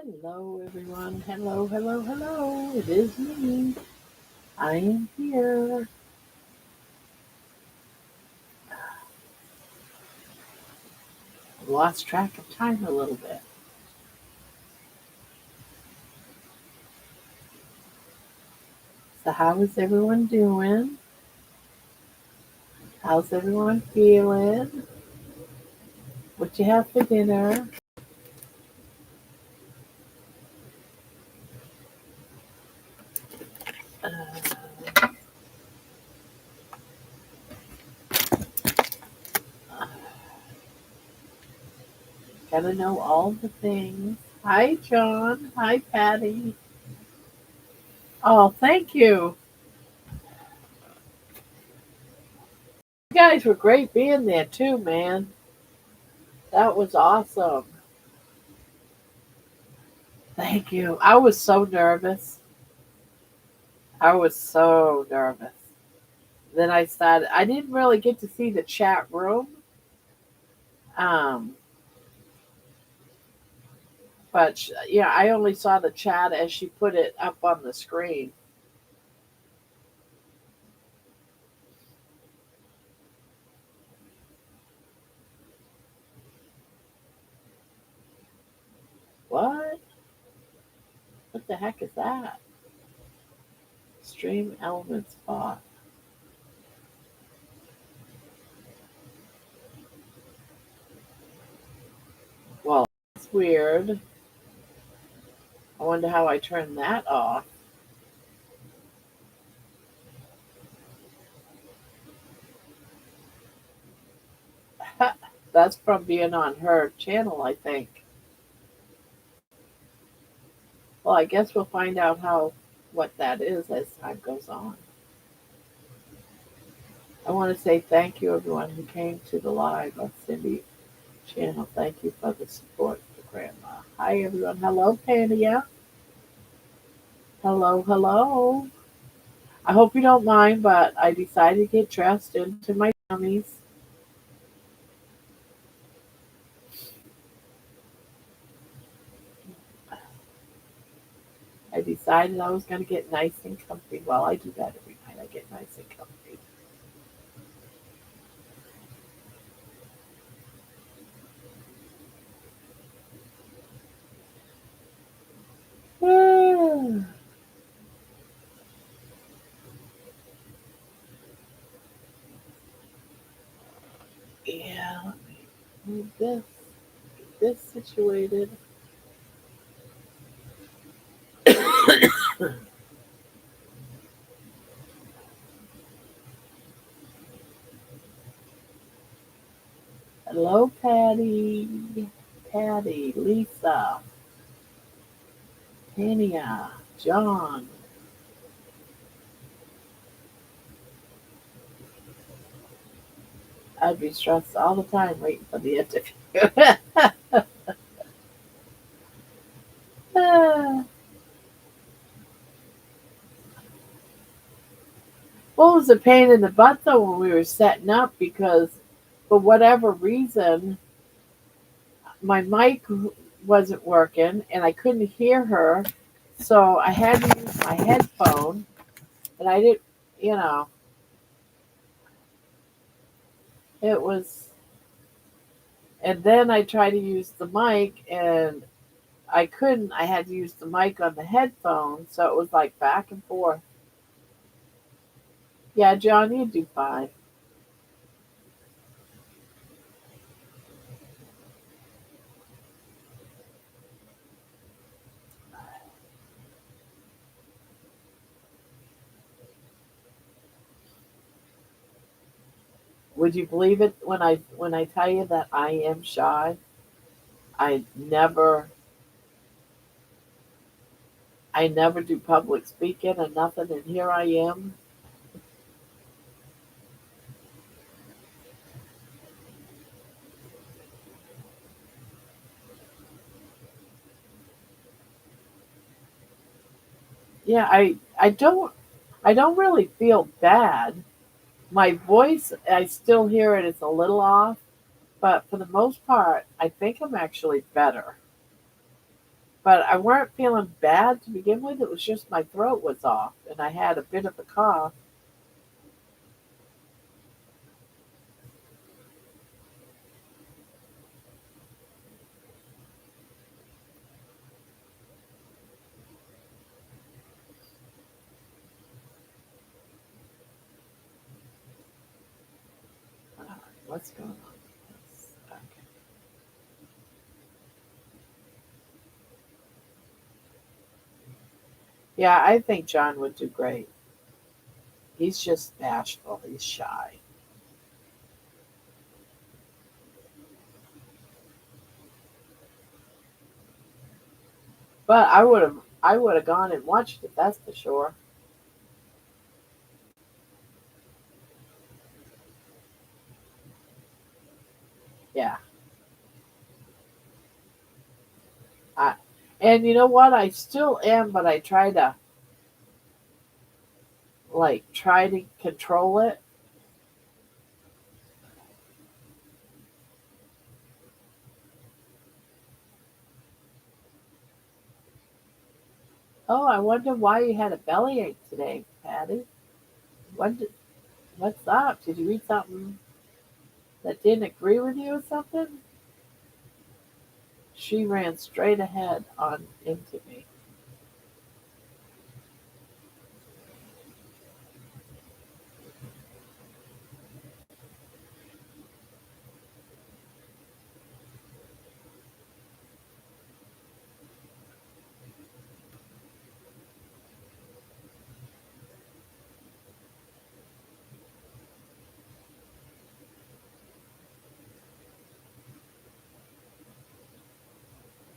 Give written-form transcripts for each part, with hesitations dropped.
Hello, everyone. Hello, hello, hello. It is me. I am here. Lost track of time a little bit. So, how is everyone doing? How's everyone feeling? What you have for dinner? Uh, Gotta know all the things. Hi, John. Hi, Patty. Oh, thank you. You guys were great being there, too, man. That was awesome. Thank you. I was so nervous. I was so nervous. Then I started. I didn't really get to see the chat room, um, but yeah, I only saw the chat as she put it up on the screen. What? What the heck is that? Stream element spot. Well, that's weird. I wonder how I turn that off. That's from being on her channel, I think. Well, I guess we'll find out how what that is as time goes on. I want to say thank you, everyone who came to the live on Cindy channel. Thank you for the support for Grandma. Hi, everyone. Hello, Pania. Hello, hello. I hope you don't mind, but I decided to get dressed into my jammies. I decided I was going to get nice and comfy. Well, I do that every night. I get nice and comfy. Yeah, let me move get this situated. Hello, Patty. Patty, Lisa, Tania, John. I'd be stressed all the time waiting for the interview. What was a pain in the butt though when we were setting up because for whatever reason my mic wasn't working and I couldn't hear her, so I had to use my headphone, and I didn't, you know, it was, and then I tried to use the mic and I couldn't. I had to use the mic on the headphone, so it was like back and forth. Yeah, John, you do fine. Would you believe it when I tell you that I am shy? I never I never do public speaking and nothing, and here I am. Yeah, I don't really feel bad. My voice, I still hear it, it's a little off, but for the most part, I think I'm actually better. but I weren't feeling bad to begin with. It was just my throat was off, and I had a bit of a cough. All right, what's going on with this? Okay. Yeah, I think John would do great. He's just bashful. He's shy. But I would have gone and watched it, that's for sure. Yeah. I, and you know what? I still am, but I try to control it. Oh, I wonder why you had a bellyache today, Patty. What did, what's up? Did you eat something that didn't agree with you or something? She ran straight ahead on into me.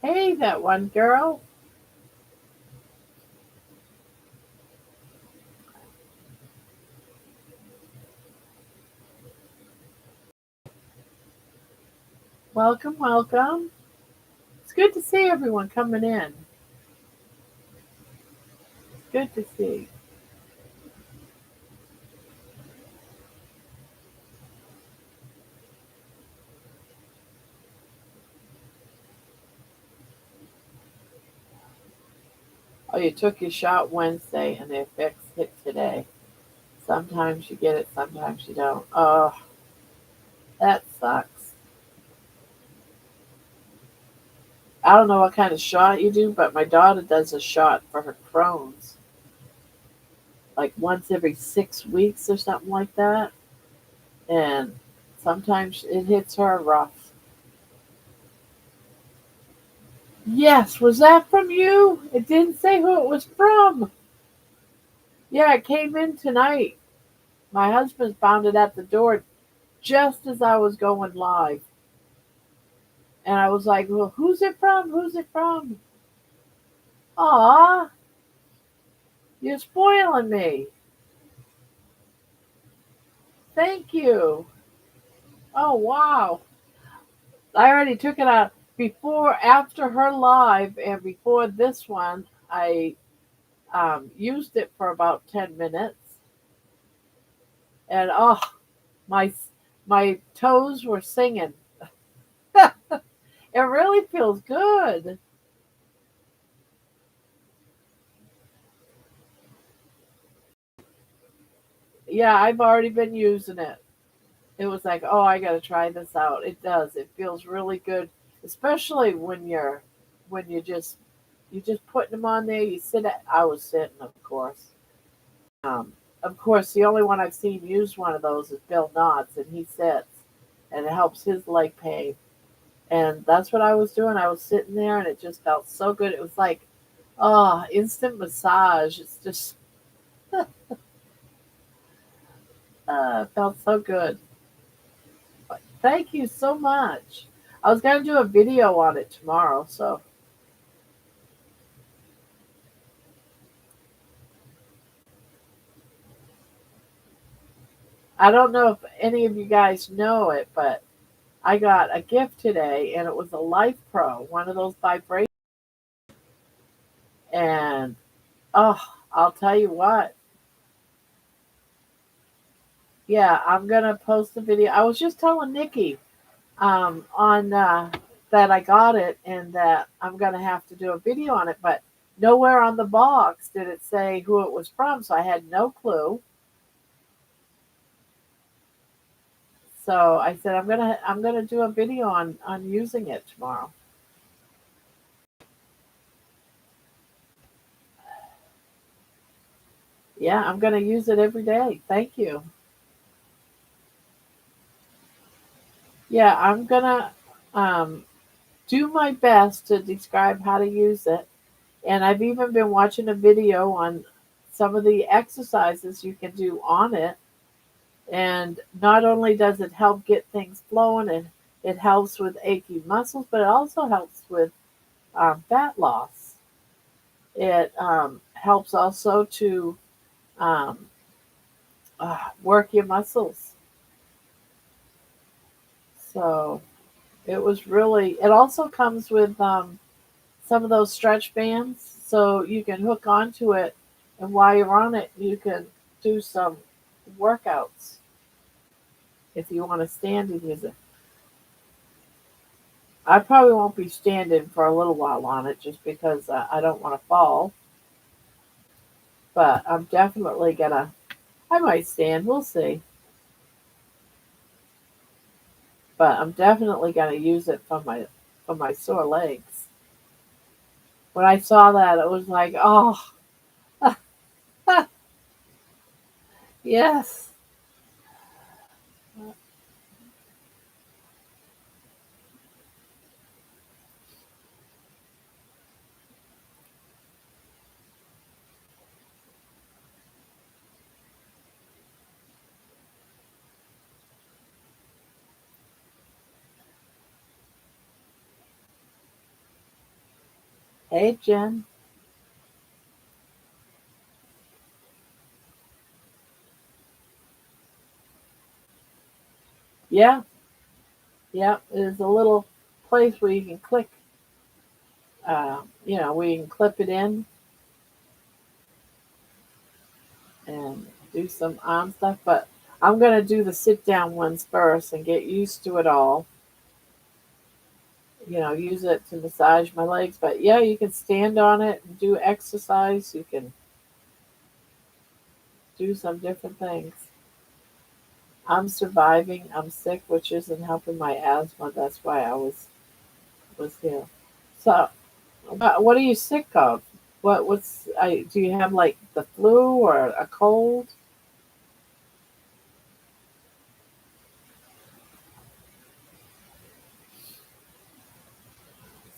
Hey, that one girl. Welcome, welcome. It's good to see everyone coming in. It's good to see. Oh, you took your shot Wednesday and they fixed it today. Sometimes you get it, sometimes you don't. Oh, that sucks. I don't know what kind of shot you do, but my daughter does a shot for her Crohn's like once every 6 weeks or something like that. And sometimes it hits her rough. Yes, was that from you? It didn't say who it was from. Yeah, it came in tonight. My husband found it at the door just as I was going live. And I was like, well, who's it from? Who's it from? Aw, you're spoiling me. Thank you. Oh, wow. I already took it out after her live, and before this one, I used it for about 10 minutes. And oh, my, my toes were singing. It really feels good. Yeah, I've already been using it. It was like, oh, I got to try this out. It does. It feels really good, especially when you're just putting them on there. You sit at. I was sitting, of course. Of course, the only one I've seen use one of those is Bill Knotts, and he sits, and it helps his leg pain. And that's what I was doing. I was sitting there, and it just felt so good. It was like, oh, instant massage. It's just it felt so good. Thank you so much. I was going to do a video on it tomorrow, so I don't know if any of you guys know it, but I got a gift today, and it was a Life Pro, one of those vibrations. And oh, I'll tell you what. Yeah, I'm gonna post the video. I was just telling Nikki on. that I got it and that I'm going to have to do a video on it. But nowhere on the box did it say who it was from, so I had no clue. So I said I'm gonna do a video on using it tomorrow. Yeah, I'm gonna use it every day. Thank you. Yeah, I'm gonna um, do my best to describe how to use it. And I've even been watching a video on some of the exercises you can do on it. And not only does it help get things flowing, and it helps with achy muscles, but it also helps with fat loss. It helps also to um, work your muscles. So it was really, it also comes with some of those stretch bands. So you can hook onto it, and while you're on it, you can do some workouts if you want to stand and use it. I probably won't be standing for a little while on it just because I don't want to fall, but I'm definitely gonna, I might stand, we'll see. But I'm definitely gonna use it for my sore legs. When I saw that, it was like, oh, yes. Hey, Jen. Yeah, yeah. There's a little place where you can click, where you can clip it in and do some arm stuff. But I'm gonna do the sit down ones first and get used to it all. Use it to massage my legs. But yeah, you can stand on it and do exercise. You can do some different things. I'm surviving. I'm sick, which isn't helping my asthma. That's why I was here. So, what are you sick of? Do you have like the flu or a cold?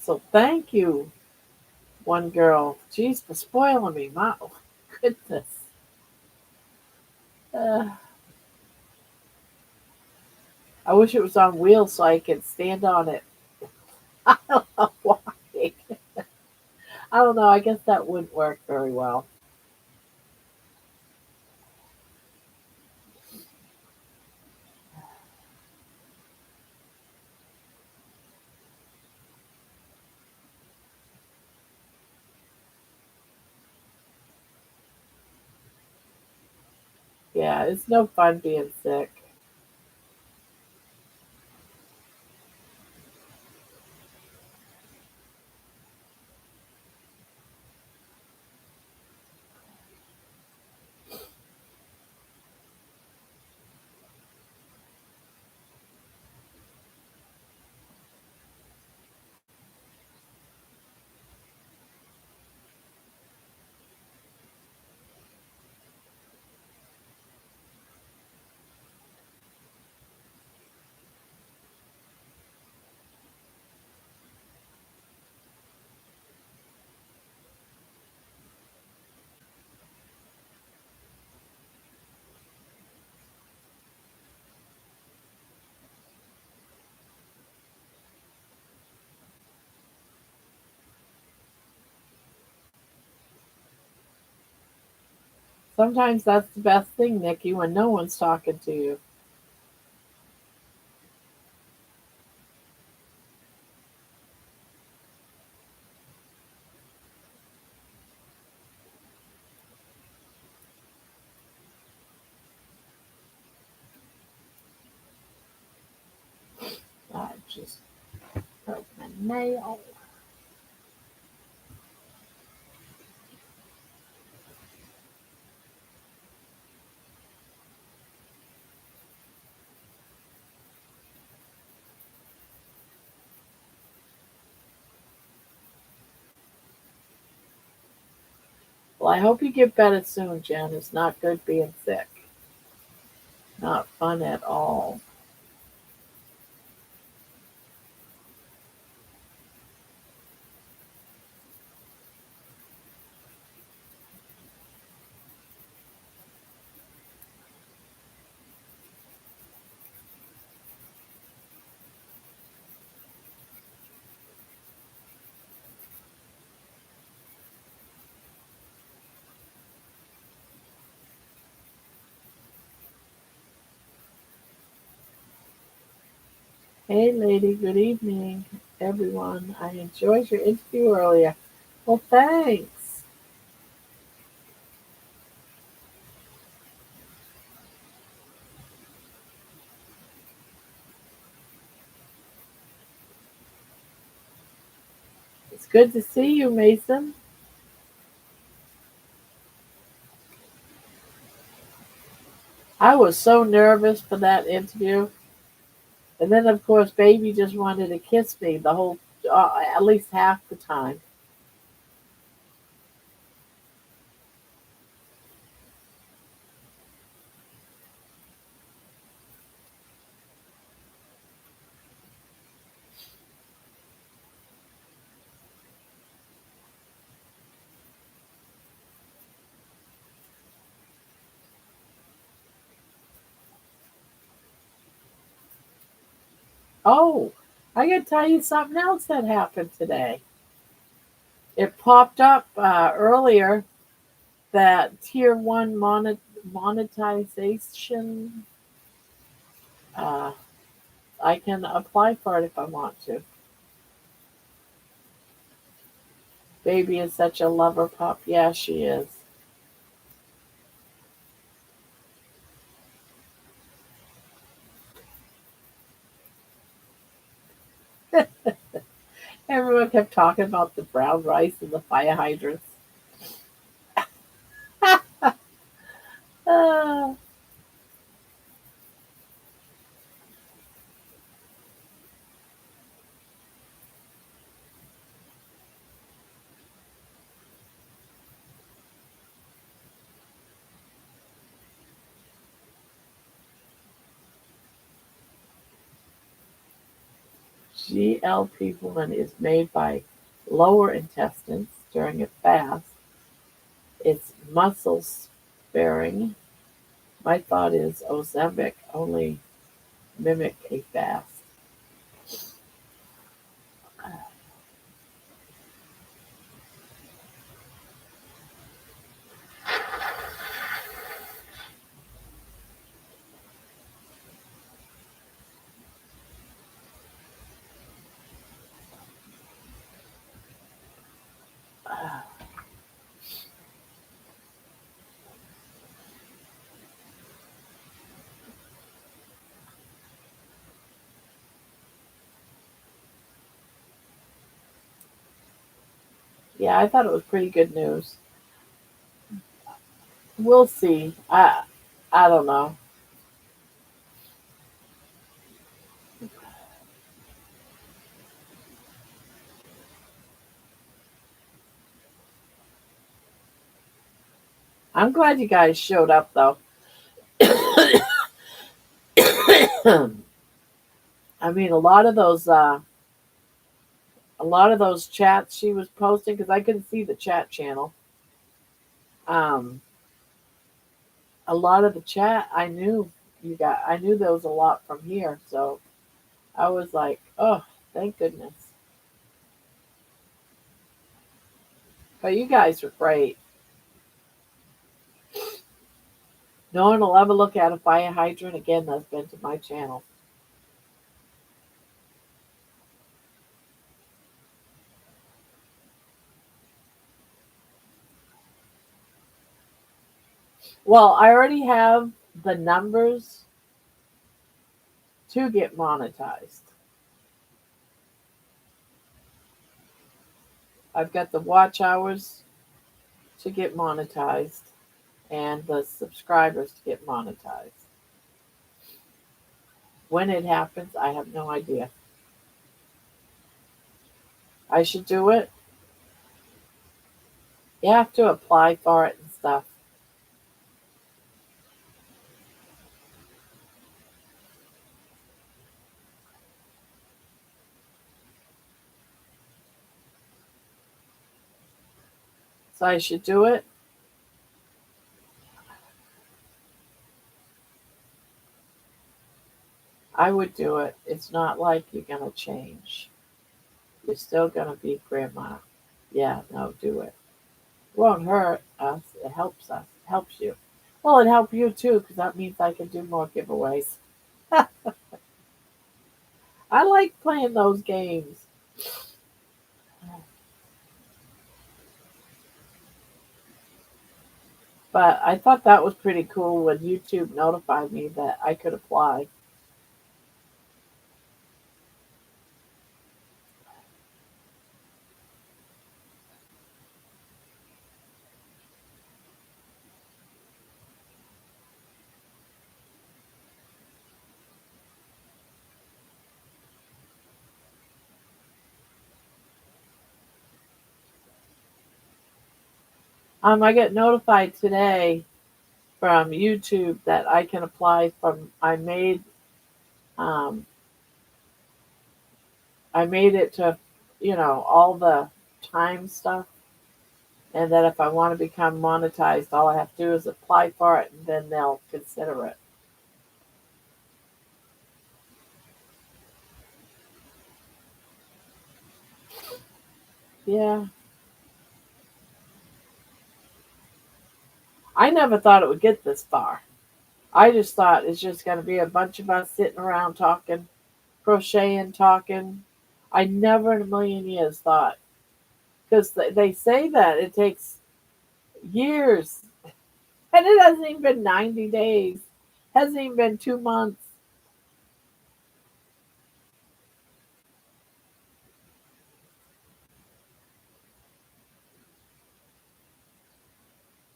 So thank you, one girl. Jeez, for spoiling me. My goodness. Uh, I wish it was on wheels so I could stand on it. I don't know why. I don't know. I guess that wouldn't work very well. Yeah, it's no fun being sick. Sometimes that's the best thing, Nikki, when no one's talking to you. I just broke my Mail. Well, I hope you get better soon, Jen. It's not good being sick. Not fun at all. Hey, lady. Good evening, everyone. I enjoyed your interview earlier. Well, thanks. It's good to see you, Mason. I was so nervous for that interview. And then, of course, baby just wanted to kiss me the whole, at least half the time. Oh, I got to tell you something else that happened today. It popped up earlier that tier one monetization. Uh, I can apply for it if I want to. Baby is such a lover pup. Yeah, she is. Everyone kept talking about the brown rice and the fire hydrants. Uh, GLP-1 is made by lower intestines during a fast. It's muscle sparing. My thought is Ozempic only mimic a fast. Yeah, I thought it was pretty good news. We'll see. I don't know. I'm glad you guys showed up though. I mean, a lot of those chats she was posting because I couldn't see the chat channel. Um, a lot of the chat I knew I knew there was a lot from here, so I was like, oh, thank goodness. But you guys were great. No one will ever look at a fire hydrant again that's been to my channel. Well, I already have the numbers to get monetized. I've got the watch hours to get monetized and the subscribers to get monetized. When it happens, I have no idea. I should do it. You have to apply for it and stuff. So I should do it. I would do it. It's not like you're going to change. You're still going to be grandma. Yeah, no, do it. It won't hurt us. It helps us. It helps you. Well, it helps you too because that means I can do more giveaways. I like playing those games. But I thought that was pretty cool when YouTube notified me that I could apply. I get notified today from YouTube that I can apply from um, I made it to all the time stuff, and that if I want to become monetized, all I have to do is apply for it, and then they'll consider it. Yeah, I never thought it would get this far. I just thought it's just going to be a bunch of us sitting around talking, crocheting, talking. I never in a million years thought, because they say that it takes years, and it hasn't even been 90 days, hasn't even been 2 months.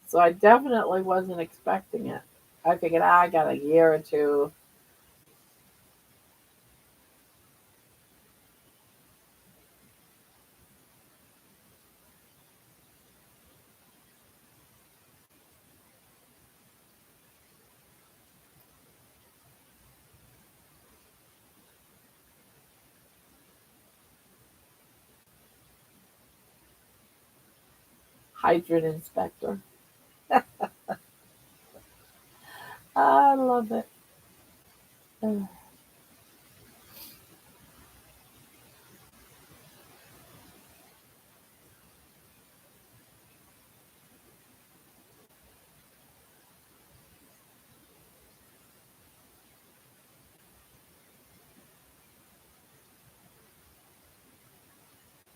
So I definitely wasn't expecting it. I figured I got a year or two. Hydrant inspector. I love it.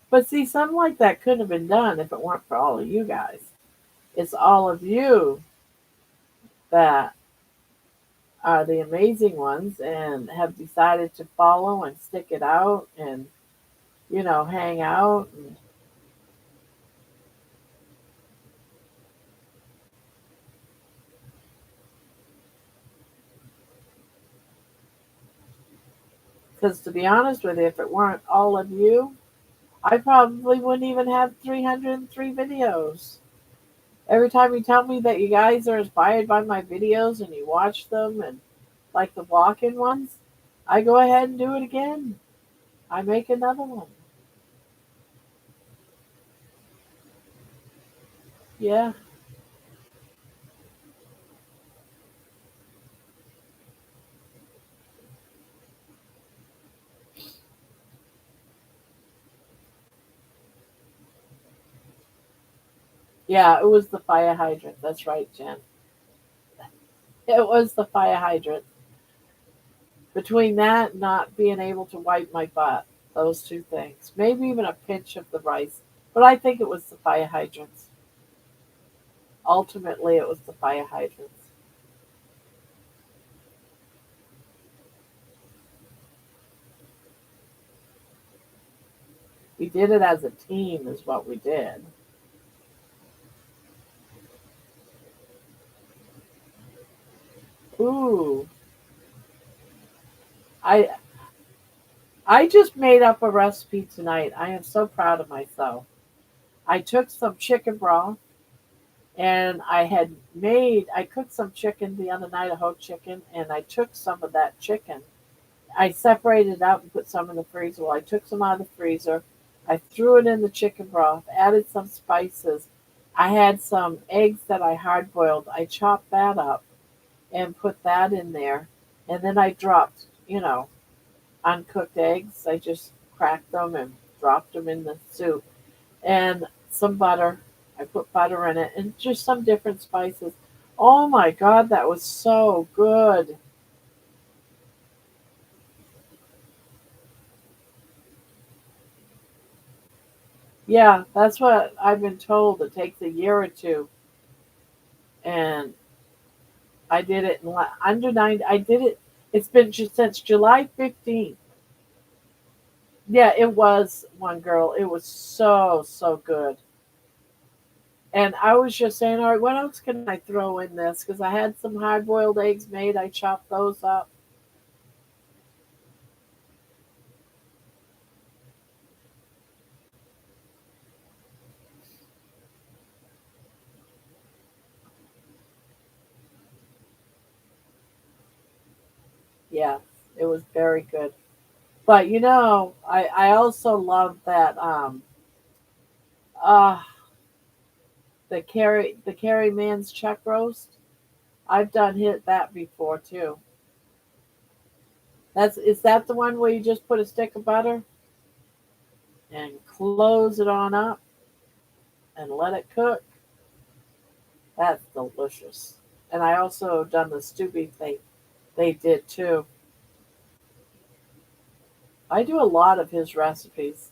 But see, something like that couldn't have been done if it weren't for all of you guys. It's all of you that are the amazing ones and have decided to follow and stick it out and, hang out. Because to be honest with you, if it weren't all of you, I probably wouldn't even have 303 videos. Every time you tell me that you guys are inspired by my videos and you watch them and like the walk in ones, I go ahead and do it again. I make another one. Yeah. Yeah, it was the fire hydrant. That's right, Jen. It was the fire hydrant. Between that and not being able to wipe my butt, those two things. Maybe even a pinch of the rice. But I think it was the fire hydrants. Ultimately, it was the fire hydrants. We did it as a team, is what we did. Ooh, I I just made up a recipe tonight. I am so proud of myself. I took some chicken broth and I cooked some chicken the other night, a whole chicken, and I took some of that chicken. I separated it out and put some in the freezer. Well, I took some out of the freezer. I threw it in the chicken broth, added some spices. I had some eggs that I hard boiled. I chopped that up and put that in there. And then I dropped, uncooked eggs. I just cracked them and dropped them in the soup. And some butter. I put butter in it and just some different spices. Oh my God, that was so good. Yeah, that's what I've been told. It takes a year or two. And I did it in under 90. I did it. It's been since July 15th. Yeah, it was one girl. It was so, so good. And I was just saying, all right, what else can I throw in this? Because I had some hard boiled eggs made. I chopped those up. Yeah, it was very good. But I also love that uh the Carrie Man's chuck roast. I've done hit that before too. Is that the one where you just put a stick of butter and close it on up and let it cook? That's delicious. And I also done the stew beef they did too. I do a lot of his recipes.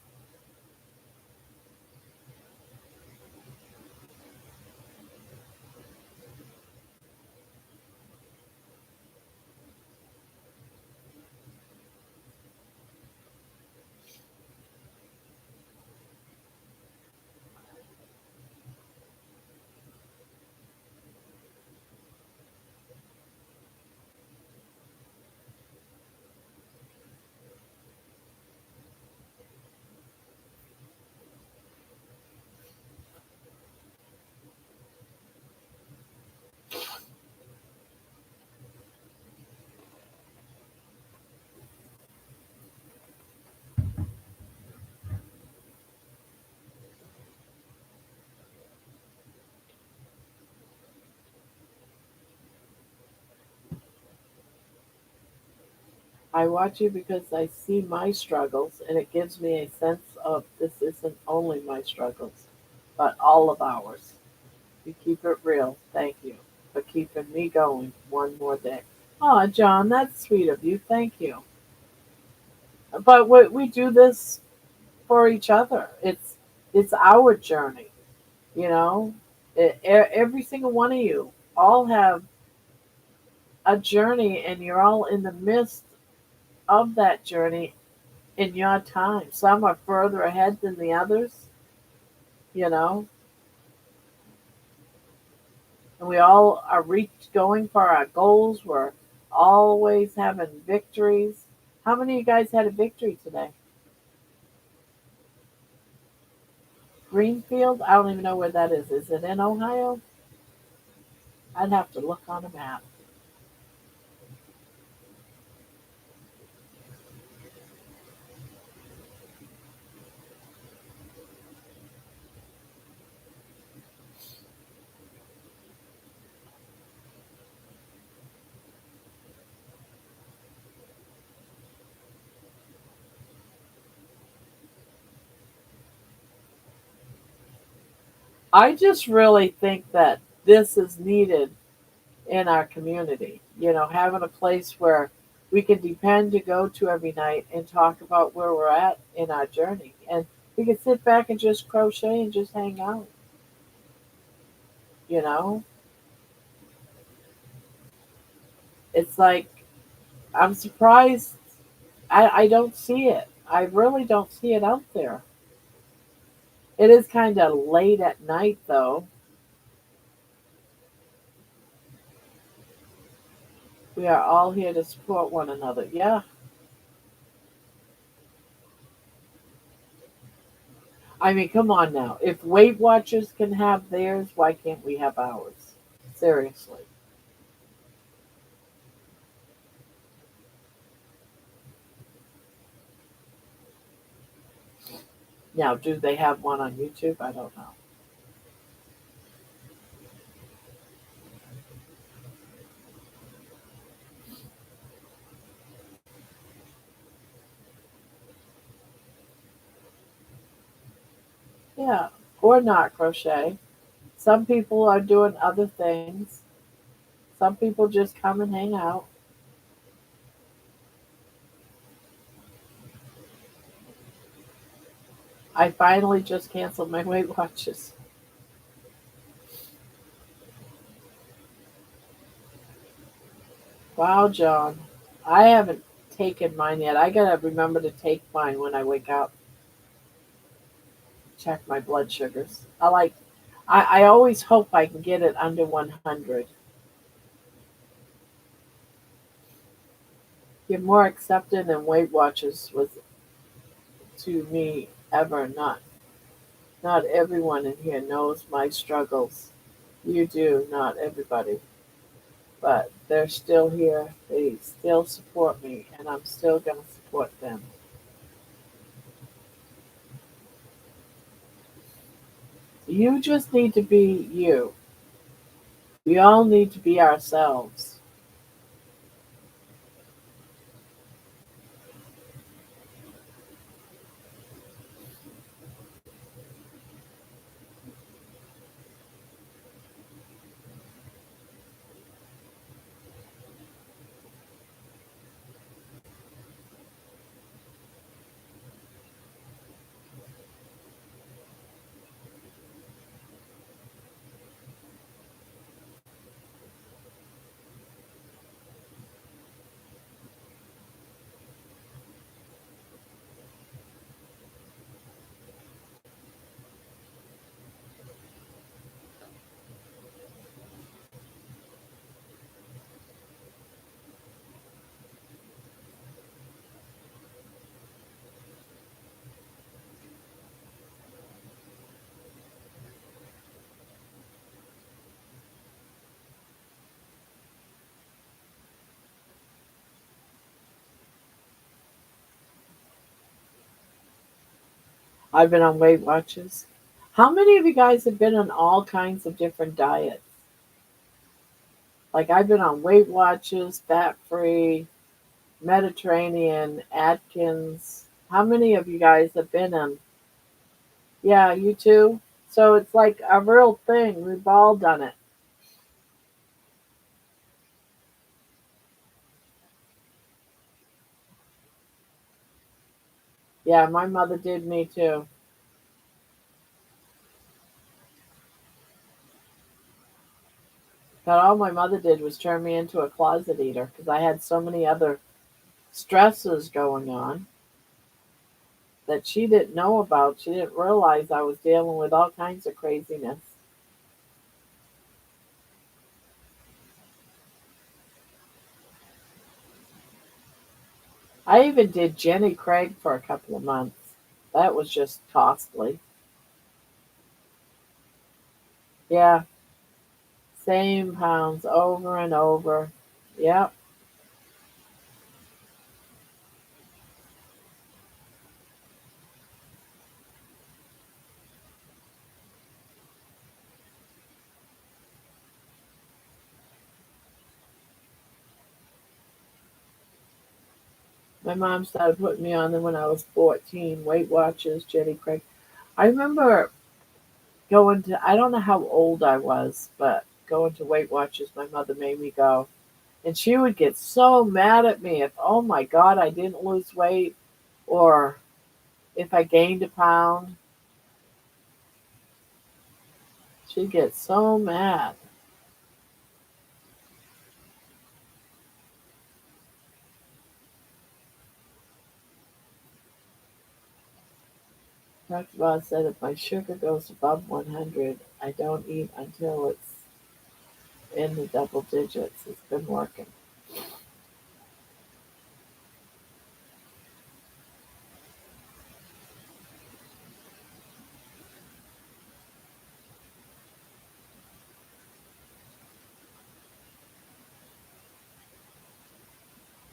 I watch you because I see my struggles and it gives me a sense of this isn't only my struggles, but all of ours. You keep it real. Thank you for keeping me going one more day. Oh, John, that's sweet of you. Thank you. But we do this for each other. It's our journey. You know, every single one of you all have a journey, and you're all in the midst of that journey in your time. Some are further ahead than the others. You know, and we all are going for our goals. We're always having victories. How many of you guys had a victory today? Greenfield? I don't even know where that is. Is it in Ohio? I'd have to look on a map. I just really think that this is needed in our community. Having a place where we can depend to go to every night and talk about where we're at in our journey. And we can sit back and just crochet and just hang out. You know, it's like I'm surprised I don't see it. I really don't see it out there. It is kind of late at night, though. We are all here to support one another. Yeah. I mean, come on now. If Weight Watchers can have theirs, why can't we have ours? Seriously. Now, do they have one on YouTube? I don't know. Yeah. Or not crochet. Some people are doing other things. Some people just come and hang out. I finally just canceled my Weight Watchers. Wow, John. I haven't taken mine yet. I gotta remember to take mine when I wake up. Check my blood sugars. I always hope I can get it under 100. You're more accepted than Weight Watchers was to me ever. Not everyone in here knows my struggles. You do, not everybody. But they're still here. They still support me, and I'm still going to support them. You just need to be you. We all need to be ourselves. I've been on Weight Watchers. How many of you guys have been on all kinds of different diets? Like I've been on Weight Watchers, fat free, Mediterranean, Atkins. How many of you guys have been on? Yeah, you too. So it's like a real thing. We've all done it. Yeah, my mother did me too. But all my mother did was turn me into a closet eater because I had so many other stresses going on that she didn't know about. She didn't realize I was dealing with all kinds of craziness. I even did Jenny Craig for a couple of months. That was just costly. Yeah, same pounds over and over. Yep. My mom started putting me on them when I was 14. Weight Watchers, Jenny Craig. I remember going to, I don't know how old I was, but going to Weight Watchers, my mother made me go. And she would get so mad at me if, oh my God, I didn't lose weight or if I gained a pound. She'd get so mad. Dr. Boss said if my sugar goes above 100, I don't eat until it's in the double digits. It's been working.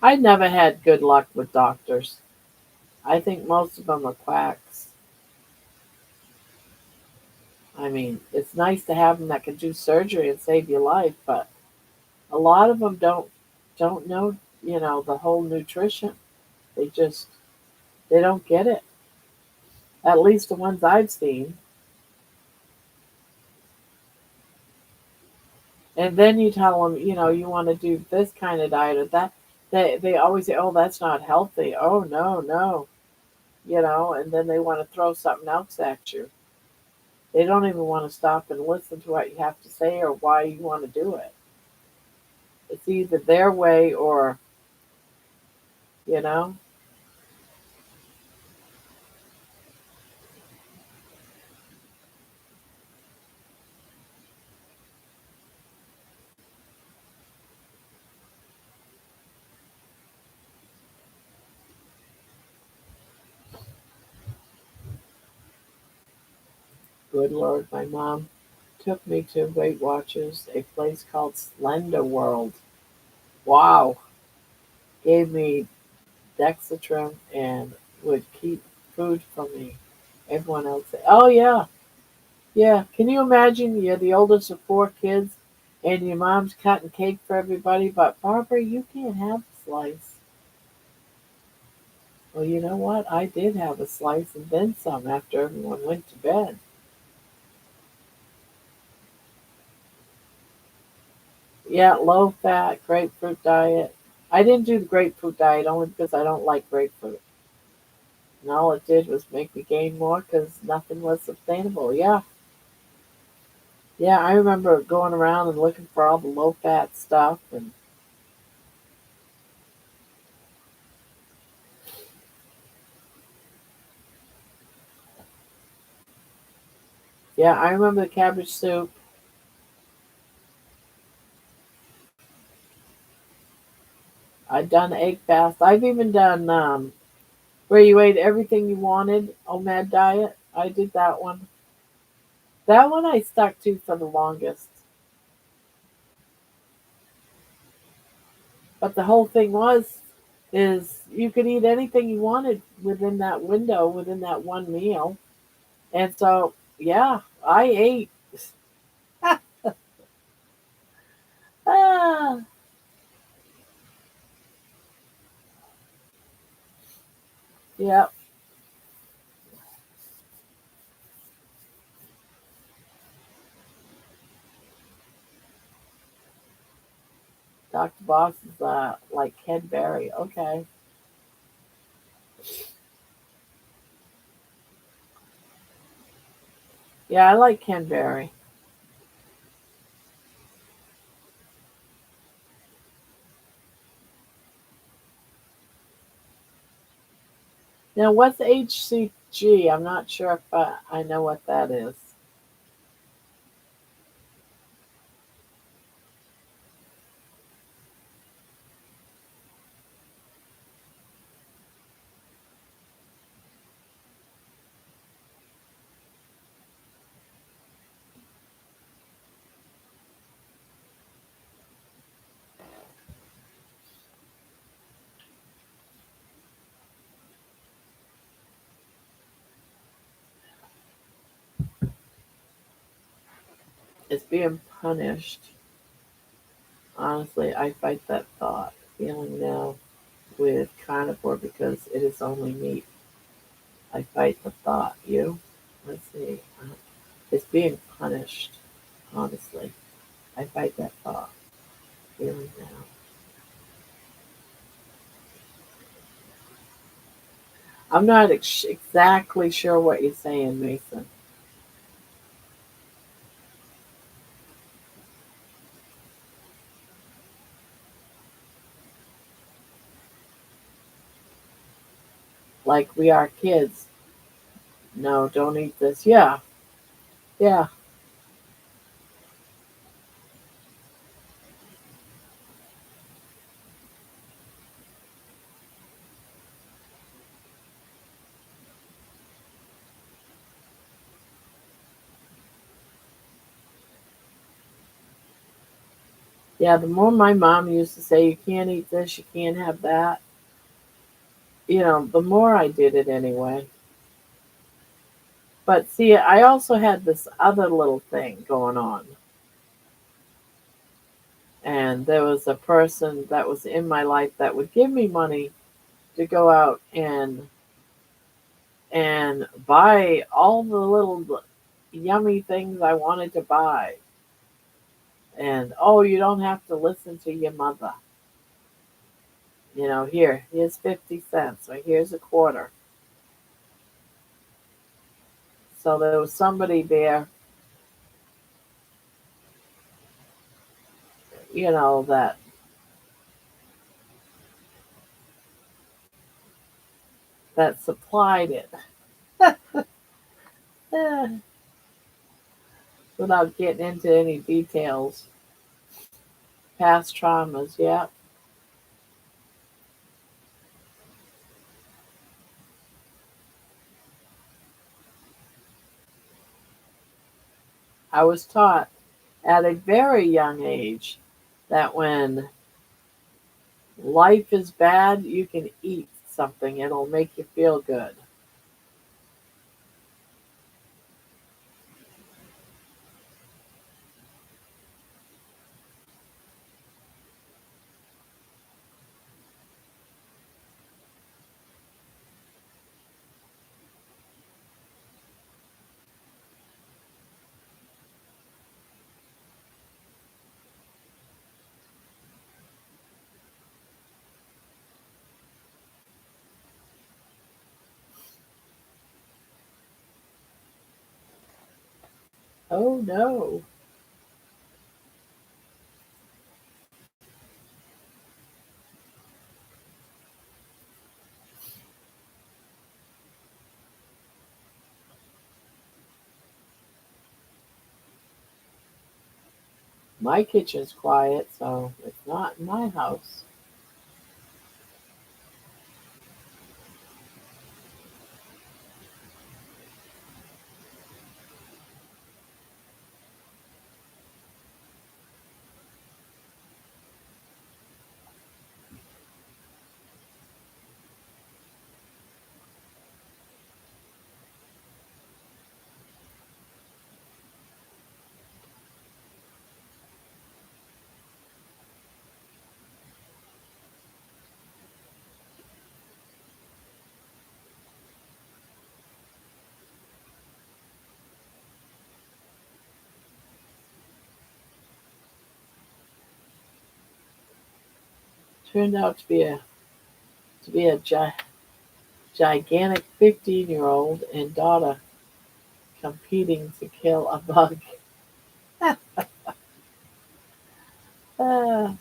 I never had good luck with doctors. I think most of them are quacks. I mean, it's nice to have them that can do surgery and save your life, but a lot of them don't know, the whole nutrition. They just they don't get it. At least the ones I've seen. And then you tell them, you want to do this kind of diet or that. They always say, "Oh, that's not healthy." Oh, no, no, and then they want to throw something else at you. They don't even want to stop and listen to what you have to say or why you want to do it. It's either their way or, you know, good Lord, my mom took me to Weight Watchers, a place called Slender World. Wow. Gave me Dexatrim and would keep food from me. Everyone else said, "Oh, yeah, yeah." Can you imagine you're the oldest of four kids and your mom's cutting cake for everybody, but Barbara, you can't have a slice. Well, you know what? I did have a slice and then some after everyone went to bed. Yeah, low fat, grapefruit diet. I didn't do the grapefruit diet only because I don't like grapefruit. And all it did was make me gain more because nothing was sustainable. Yeah, yeah, I remember going around and looking for all the low fat stuff. And yeah, I remember the cabbage soup. I'd done egg fast. I've even done where you ate everything you wanted, OMAD diet. I did that one. That one I stuck to for the longest. But the whole thing is you could eat anything you wanted within that window, within that one meal. And so, yeah, I ate. Ah, yeah, Dr. Boss is like Ken Berry. Okay. Yeah, I like Ken Berry. Now, what's HCG? I'm not sure if I know what that is. It's being punished. Honestly, I fight that thought feeling now with carnivore because it is only meat. I fight the thought. You? Let's see. It's being punished. Honestly, I fight that thought feeling now. I'm not exactly sure what you're saying, Mason. Like we are kids. No, don't eat this. Yeah, yeah, yeah. The more my mom used to say, you can't eat this, you can't have that, the more I did it anyway. But see, I also had this other little thing going on. And there was a person that was in my life that would give me money to go out and buy all the little yummy things I wanted to buy. And oh, you don't have to listen to your mother. Here's 50 cents or here's a quarter. So there was somebody there, that supplied it. Eh, Without getting into any details. Past traumas, yeah. I was taught at a very young age that when life is bad, you can eat something, it'll make you feel good. Oh no. My kitchen's quiet, so it's not in my house. Turned out to be a gigantic 15-year-old and daughter competing to kill a bug. Ah,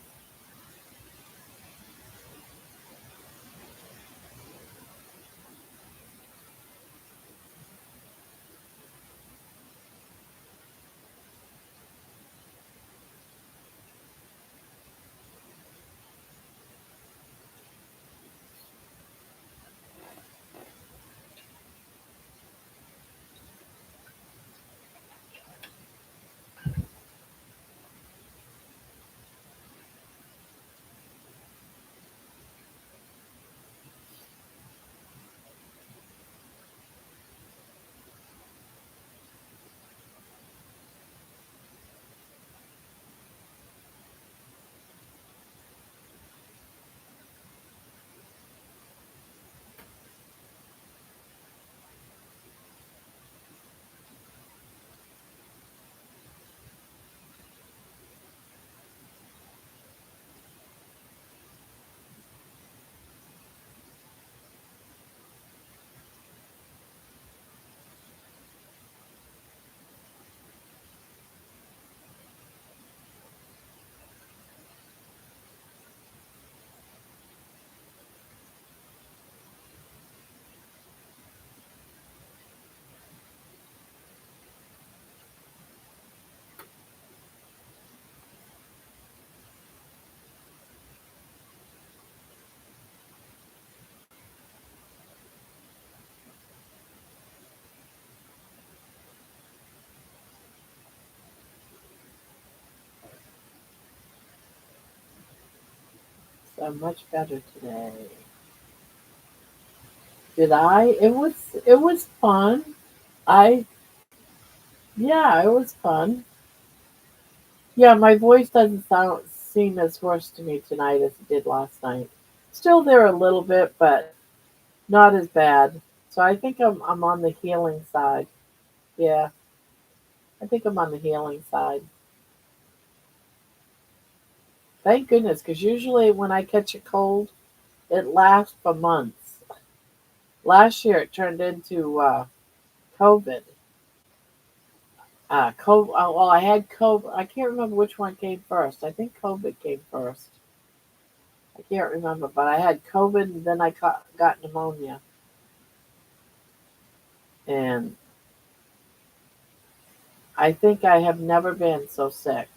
I'm much better today. Did I? It was fun. I Yeah, it was fun. Yeah, my voice doesn't sound seem as worse to me tonight as it did last night. Still there a little bit, but not as bad. So I think I'm on the healing side. Yeah, I think I'm on the healing side. Thank goodness, because usually when I catch a cold, it lasts for months. Last year it turned into COVID. COVID. Well, I had COVID. I can't remember which one came first. I think COVID came first. I can't remember, but I had COVID and then I got pneumonia. And I think I have never been so sick.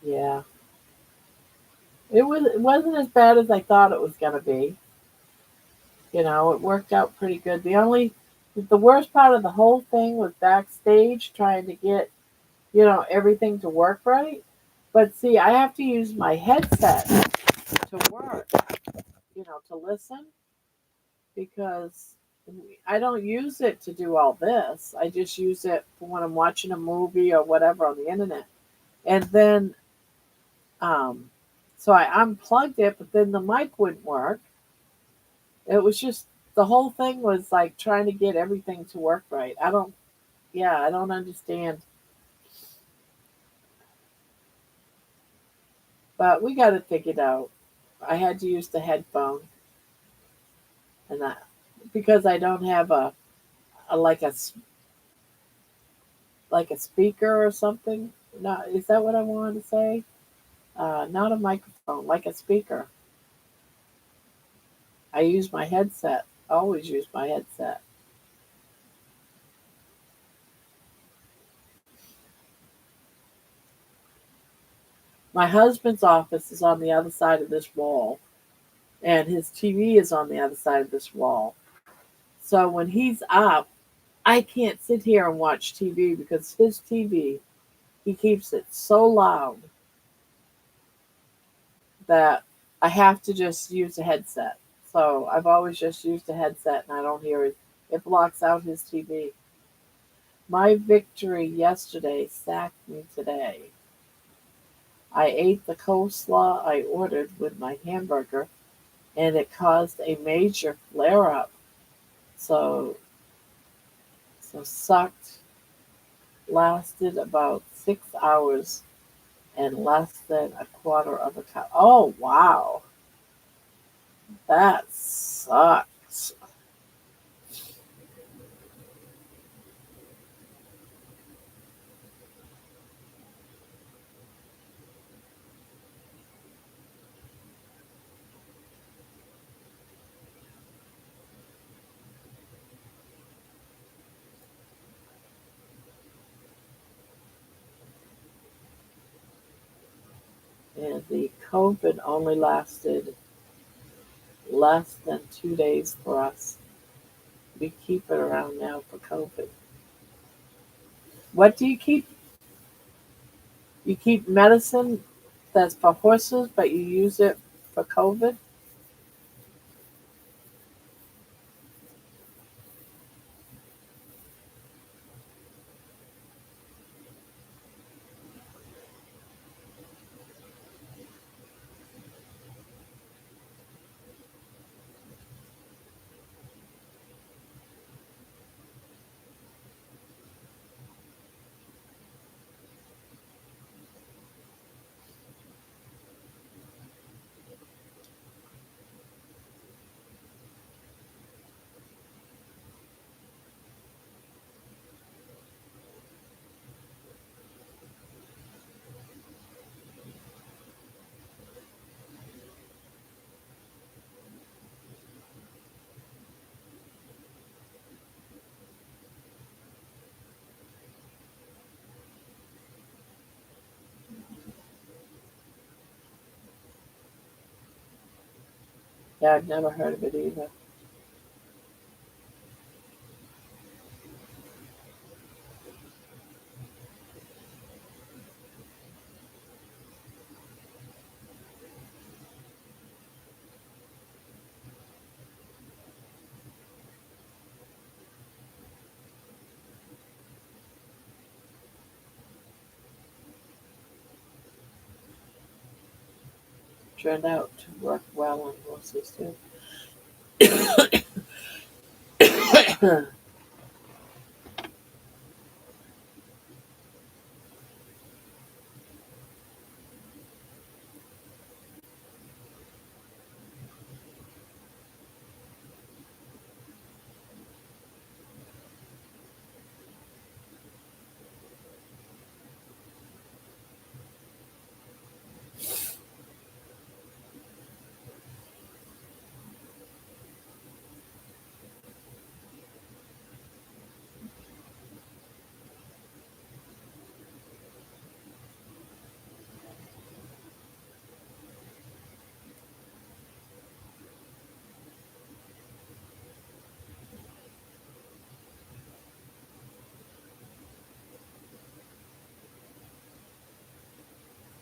Yeah, it wasn't as bad as I thought it was gonna be. It worked out pretty good. The worst part of the whole thing was backstage trying to get everything to work right. But see, I have to use my headset to work, to listen because I don't use it to do all this. I just use it for when I'm watching a movie or whatever on the internet. And then, um, so I unplugged it, but then the mic wouldn't work. It was just the whole thing was like trying to get everything to work right. Yeah, I don't understand, but we got it figured out. I had to use the headphone, and because I don't have a like a speaker or something. Not Is that what I wanted to say? Not a microphone, like a speaker. I use my headset. I always use my headset. My husband's office is on the other side of this wall, and his TV is on the other side of this wall. So when he's up, I can't sit here and watch TV because his TV, he keeps it so loud that I have to just use a headset. So I've always just used a headset and I don't hear it. It blocks out his TV. My victory yesterday sacked me today. I ate the coleslaw I ordered with my hamburger and it caused a major flare up. So sucked, lasted about 6 hours and less than a quarter of a cup. Oh wow, that sucks. And the COVID only lasted less than 2 days for us. We keep it around now for COVID. What do you keep? You keep medicine that's for horses, but you use it for COVID? Yeah, I've never heard of it either. Turned out to work well on horses too.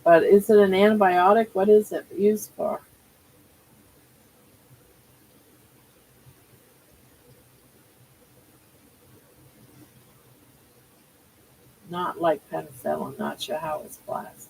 But is it an antibiotic? What is it used for? Not like penicillin. Not sure how it's classed.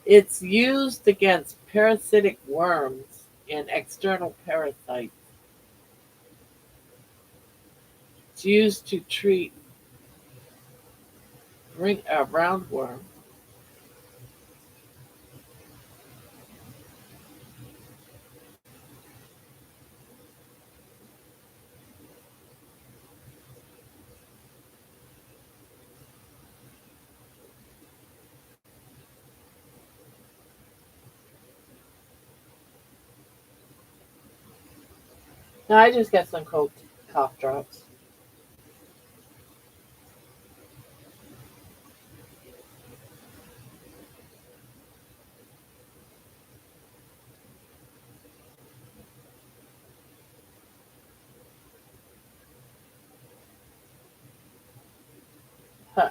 It's used against parasitic worms and external parasites. It's used to treat roundworm. No, I just got some cold cough drops. Huh.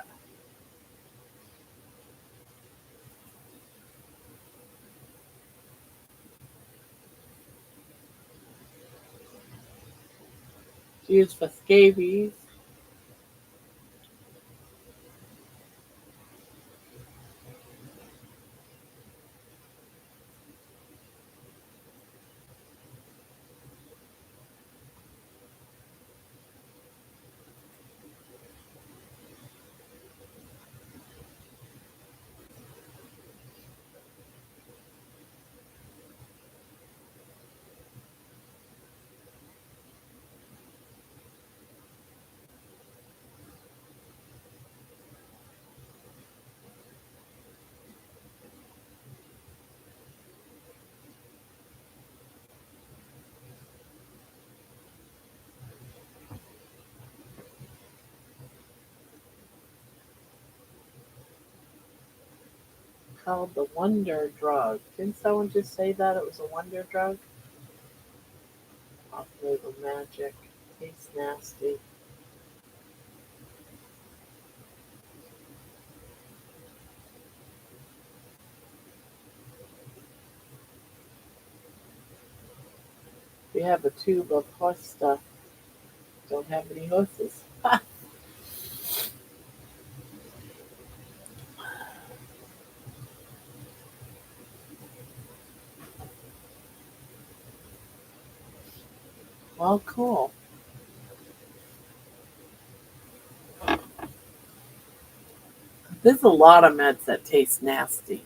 It's used for scabies. Called the wonder drug. Didn't someone just say that it was a wonder drug? Off-label magic. Tastes nasty. We have a tube of horse stuff. Don't have any horses. Well, cool. There's a lot of meds that taste nasty.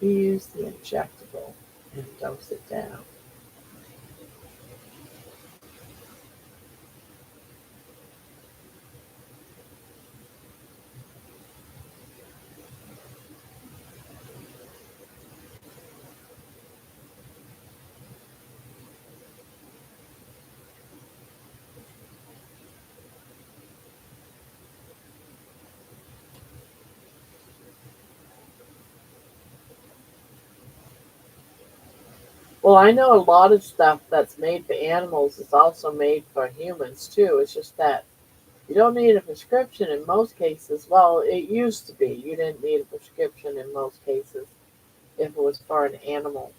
You use the injectable and dose it down. Well, I know a lot of stuff that's made for animals is also made for humans too. It's just that you don't need a prescription in most cases. Well, it used to be. You didn't need a prescription in most cases if it was for an animal.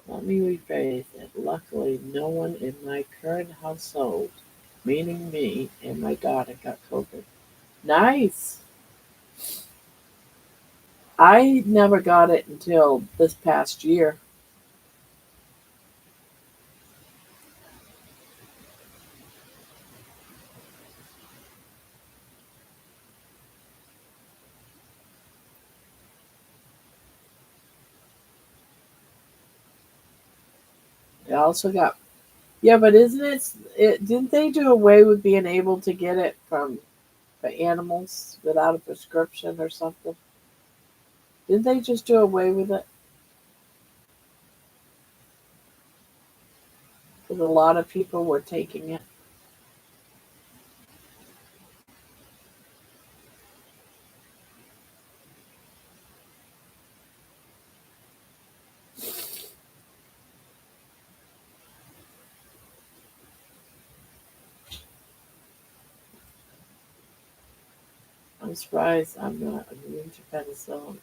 Let me rephrase it. Luckily, no one in my current household, meaning me and my daughter, got COVID. Nice. I never got it until this past year. I also got, yeah, but isn't it? Didn't they do away with being able to get it from for animals without a prescription or something? Didn't they just do away with it? Because a lot of people were taking it. I'm surprised I'm not immune to penicillin,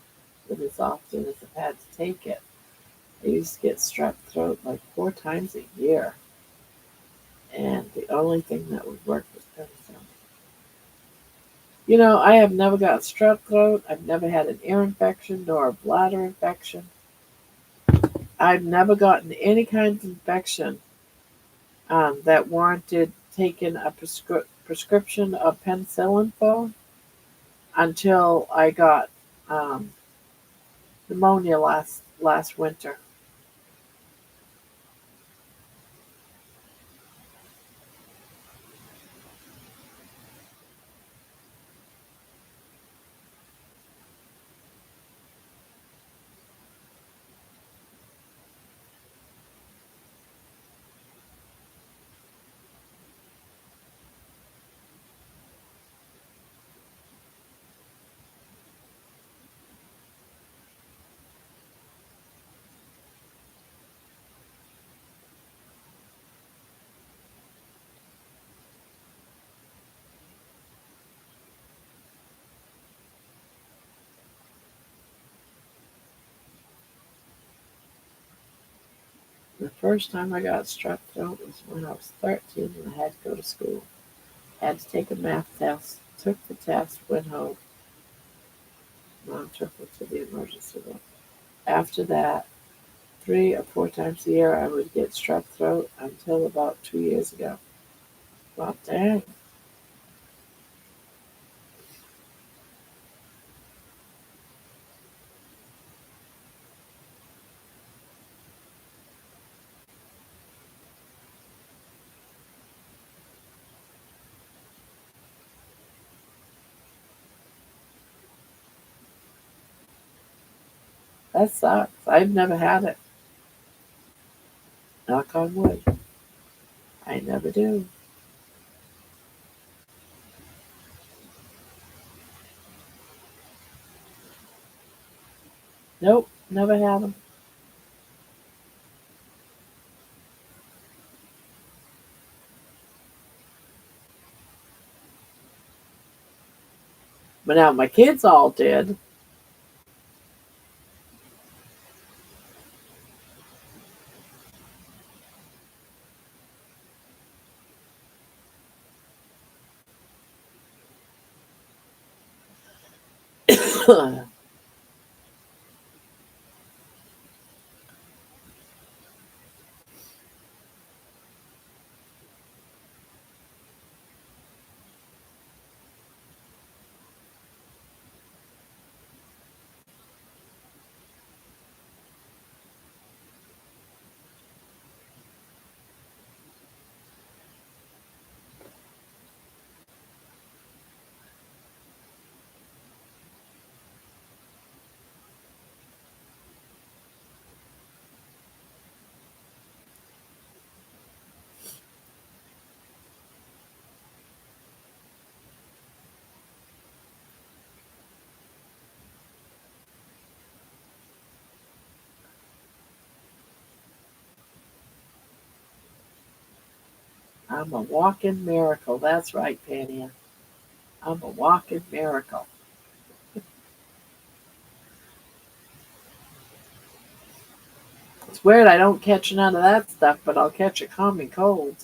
but as often as I've had to take it. I used to get strep throat like 4 times a year, and the only thing that would work was penicillin. I have never got strep throat. I've never had an ear infection nor a bladder infection. I've never gotten any kind of infection that warranted taking a prescription of penicillin for until I got um, pneumonia last winter. The first time I got strep throat was when I was 13 and I had to go to school. Had to take a math test. Took the test, went home. Mom took me to the emergency room. After that, 3 or 4 times a year, I would get strep throat until about 2 years ago. Well, dang, that sucks. I've never had it. Knock on wood. I never do. Nope, never had them. But now my kids all did. I'm a walking miracle. That's right, Pania. I'm a walking miracle. It's weird I don't catch none of that stuff, but I'll catch a common cold.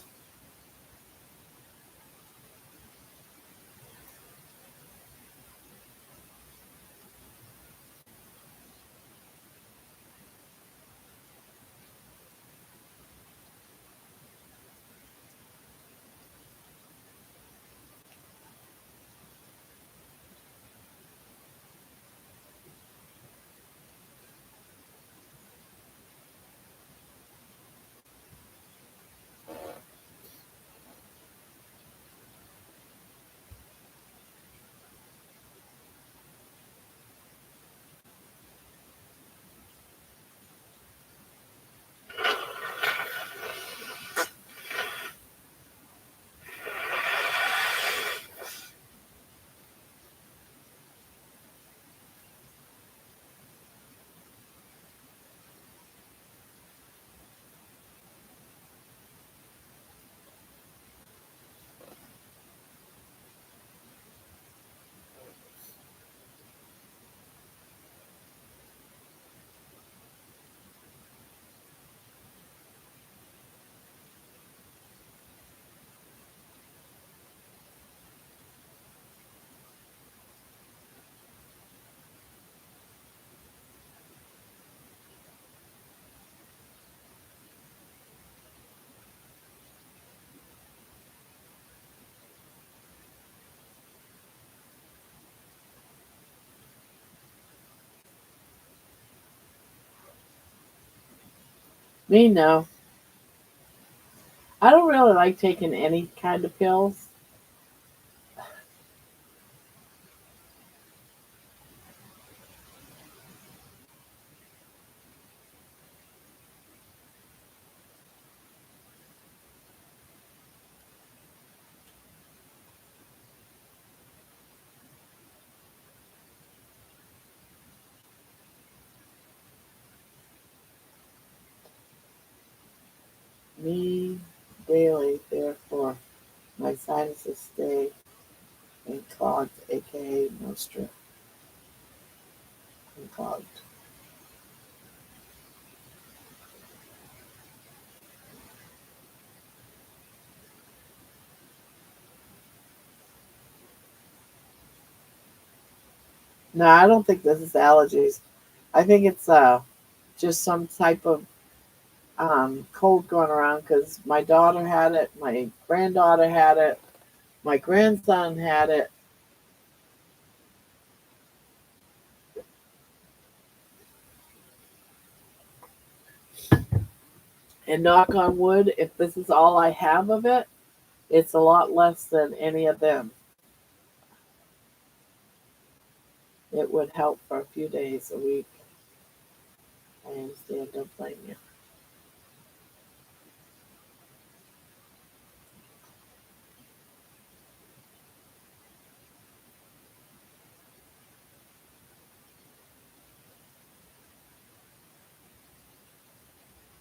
Me, no. I don't really like taking any kind of pills. Me, daily, therefore, my sinuses stay clogged, aka no strip, clogged. No, I don't think this is allergies. I think it's just some type of cold going around because my daughter had it, my granddaughter had it, my grandson had it. And knock on wood, if this is all I have of it, it's a lot less than any of them. It would help for a few days a week. I understand. Don't blame you.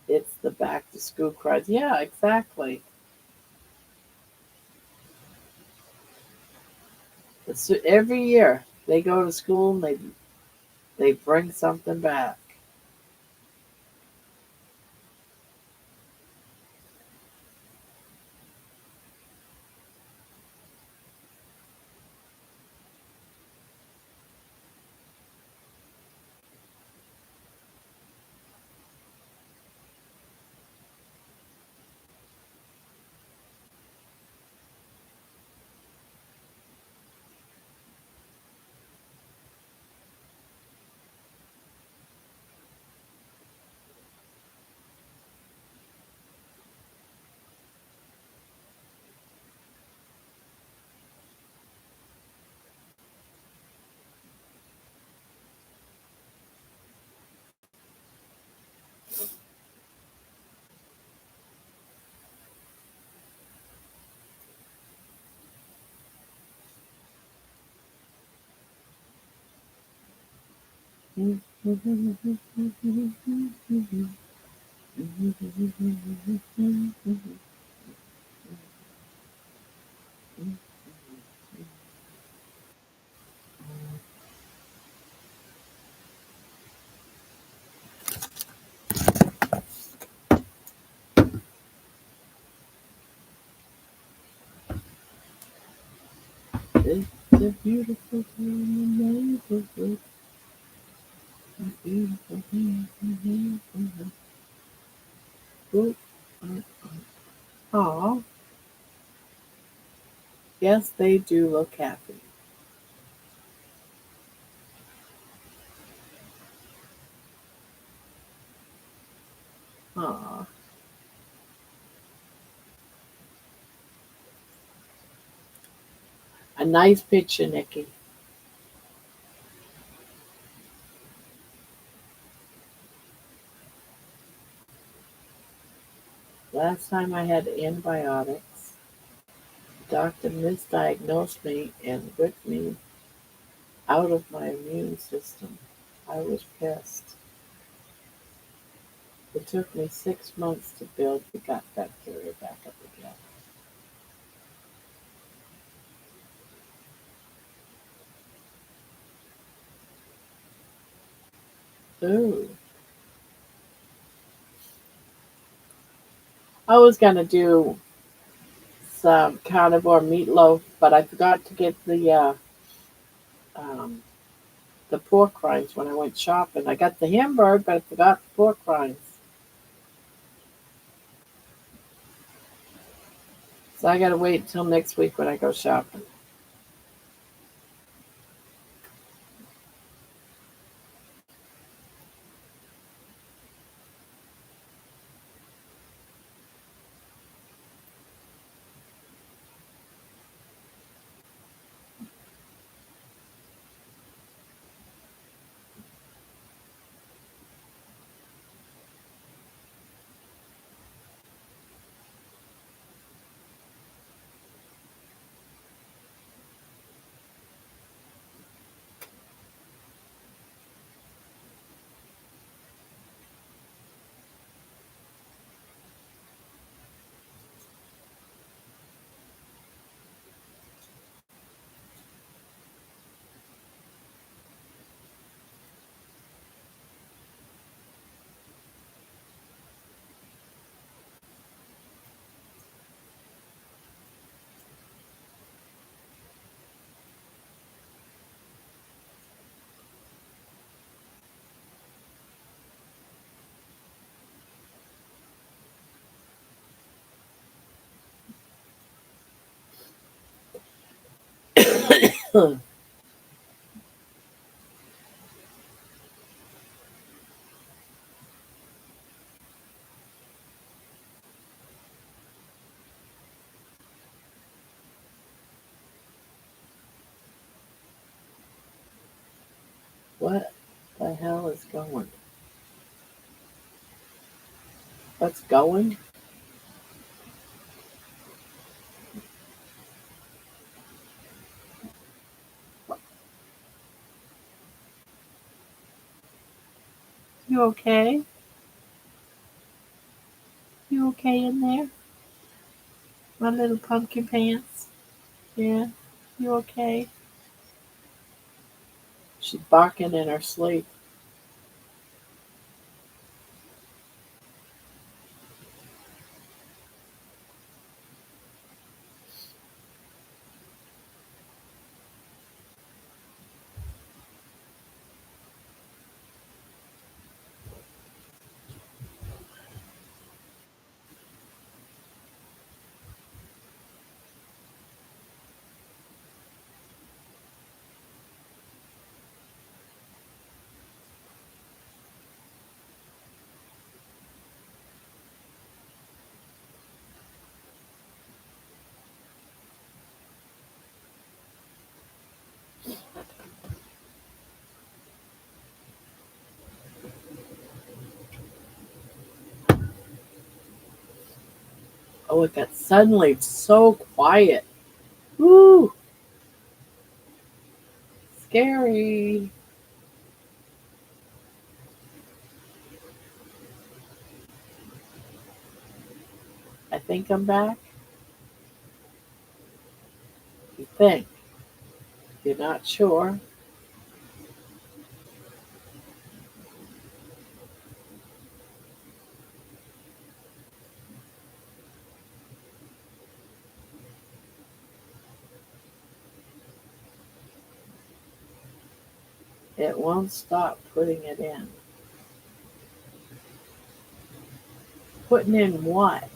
It's the back to school crowd. Yeah, exactly. It's every year they go to school and they bring something back. It's a beautiful day in the neighborhood. A beautiful day in the neighborhood. Oh, aw, yes, they do look happy. Aw, a nice picture, Nikki. Last time I had antibiotics, the doctor misdiagnosed me and whipped me out of my immune system. I was pissed. It took me 6 months to build the gut bacteria back up again. Ooh. I was gonna do some carnivore meatloaf, but I forgot to get um, the pork rinds when I went shopping. I got the hamburger, but I forgot the pork rinds. So I gotta wait until next week when I go shopping. What the hell is going? What's going? You okay? You okay in there? My little pumpkin pants? Yeah? You okay? She's barking in her sleep. Oh, it got suddenly so quiet. Woo! Scary. I think I'm back. You think? You're not sure. It won't stop putting it in. Putting in what?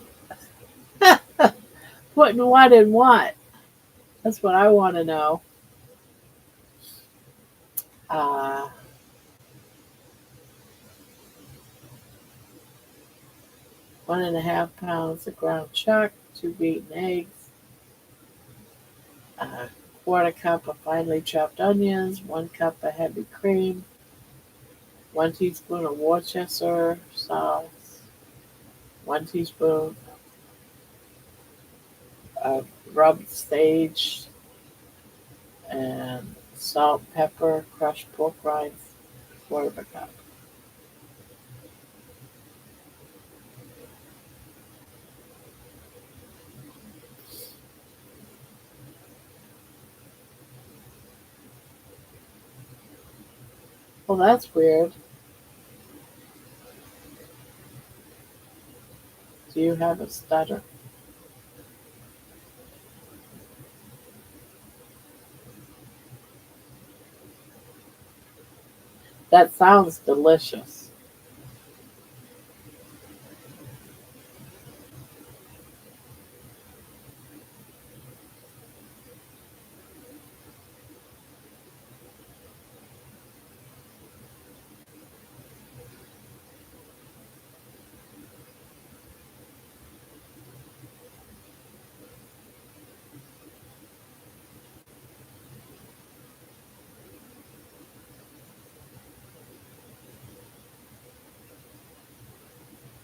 Putting what in what? That's what I want to know. Uh, 1.5 pounds of ground chuck, 2 beaten eggs, a quarter cup of finely chopped onions, 1 cup of heavy cream, 1 teaspoon of Worcester sauce, 1 teaspoon of rubbed sage, and salt, pepper, crushed pork rinds, quarter of a cup. Well, that's weird. Do you have a stutter? That sounds delicious.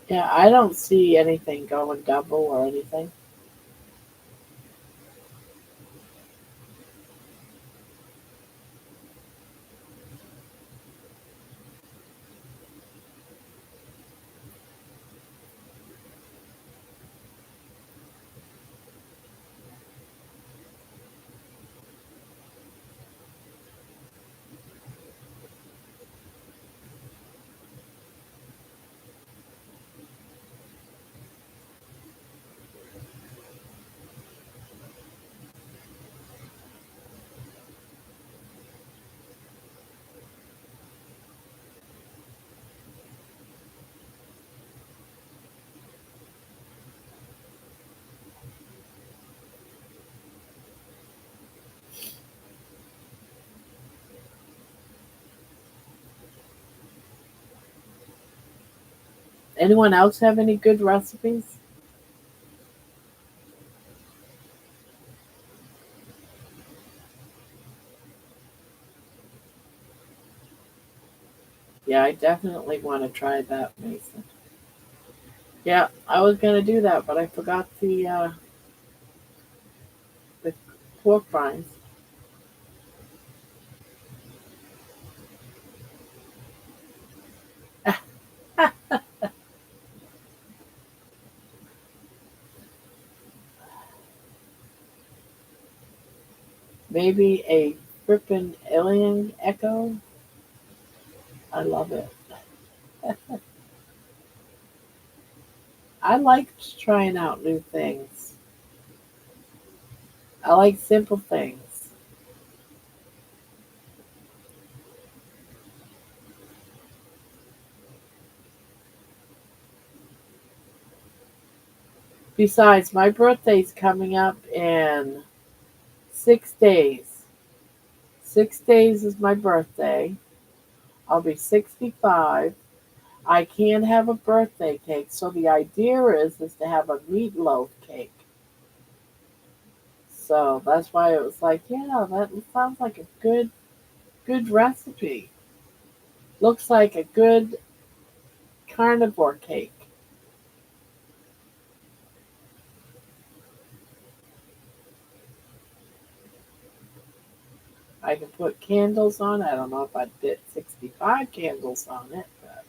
Yeah, I don't see anything going double or anything. Anyone else have any good recipes? Yeah, I definitely want to try that, Mason. Yeah, I was gonna do that, but I forgot the pork rinds. Maybe a frippin' alien echo. I love it. I like trying out new things. I like simple things. Besides, my birthday's coming up in 6 days. 6 days is my birthday. I'll be 65. I can't have a birthday cake, so the idea is to have a meatloaf cake. So that's why it was like, yeah, that sounds like a good recipe. Looks like a good carnivore cake. I can put candles on. I don't know if I'd fit 65 candles on it, but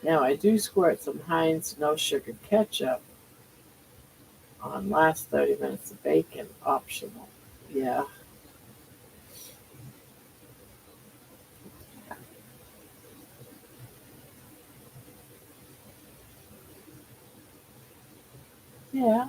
now I do squirt some Heinz no sugar ketchup on last 30 minutes of bacon, optional. Yeah, yeah.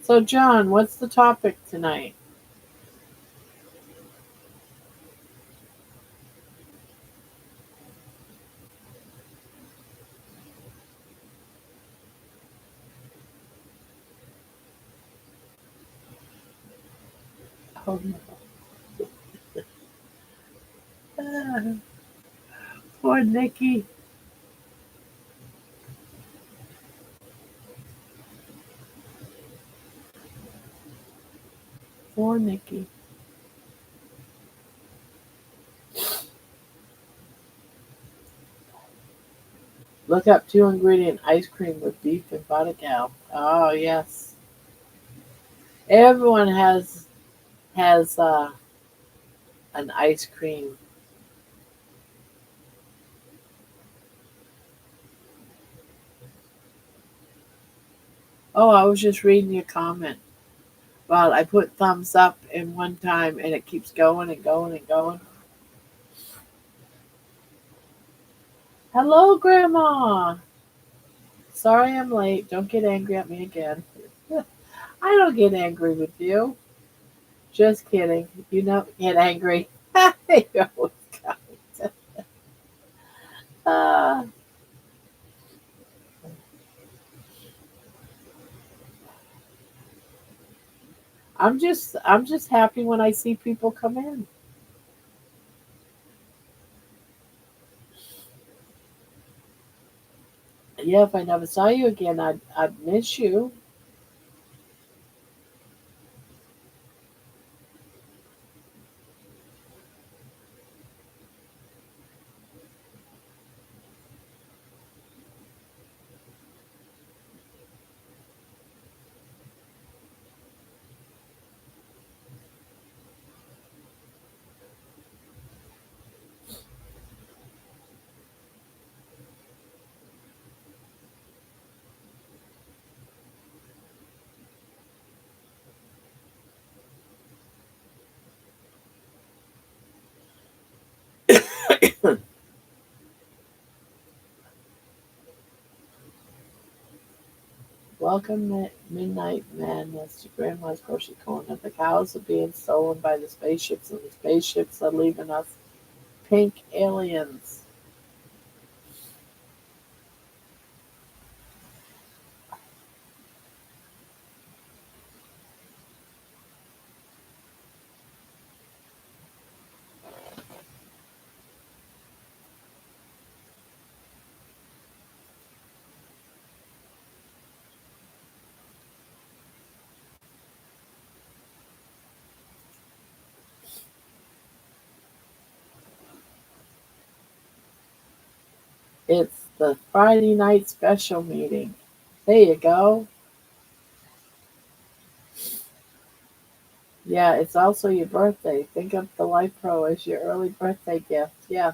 So, John, what's the topic tonight? Oh, no. Ah, poor Nikki. Poor Nikki. Look up 2 ingredient ice cream with beef and butter gal. Oh yes, everyone has an ice cream. Oh, I was just reading your comment. Well, I put thumbs up in one time and it keeps going and going and going. Hello, Grandma. Sorry I'm late. Don't get angry at me again. I don't get angry with you. Just kidding. You don't get angry. You always got- uh, I'm just happy when I see people come in. Yeah, if I never saw you again, I'd miss you. Welcome midnight madness to Grandma's grocery corner. The cows are being stolen by the spaceships, and the spaceships are leaving us pink aliens. It's the Friday night special meeting. There you go. Yeah, it's also your birthday. Think of the Life Pro as your early birthday gift. Yeah.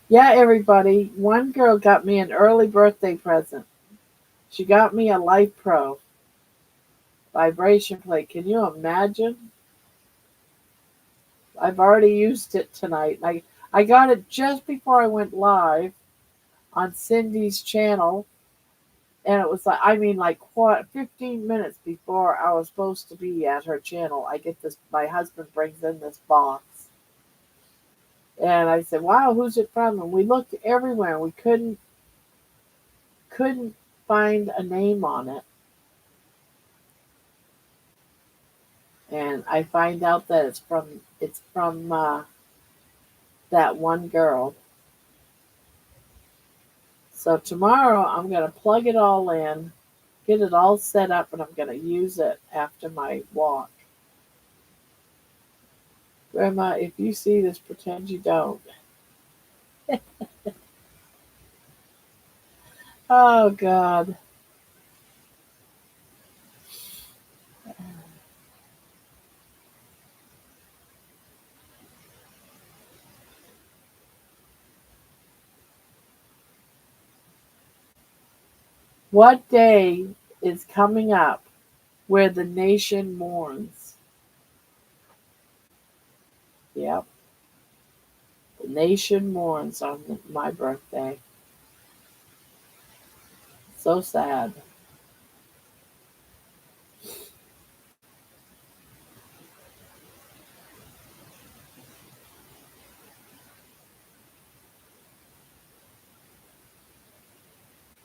Yeah, everybody. One girl got me an early birthday present. She got me a Life Pro vibration plate. Can you imagine? I've already used it tonight. I got it just before I went live on Cindy's channel, and it was like, I mean, like what, 15 minutes before I was supposed to be at her channel. I get this. My husband brings in this box, and I said, "Wow, who's it from?" And we looked everywhere, and we couldn't find a name on it. And I find out that it's from that one girl. So tomorrow I'm gonna plug it all in, get it all set up, and I'm gonna use it after my walk. Grandma, if you see this, pretend you don't. Oh God. What day is coming up where the nation mourns? Yep, the nation mourns on my birthday. So sad.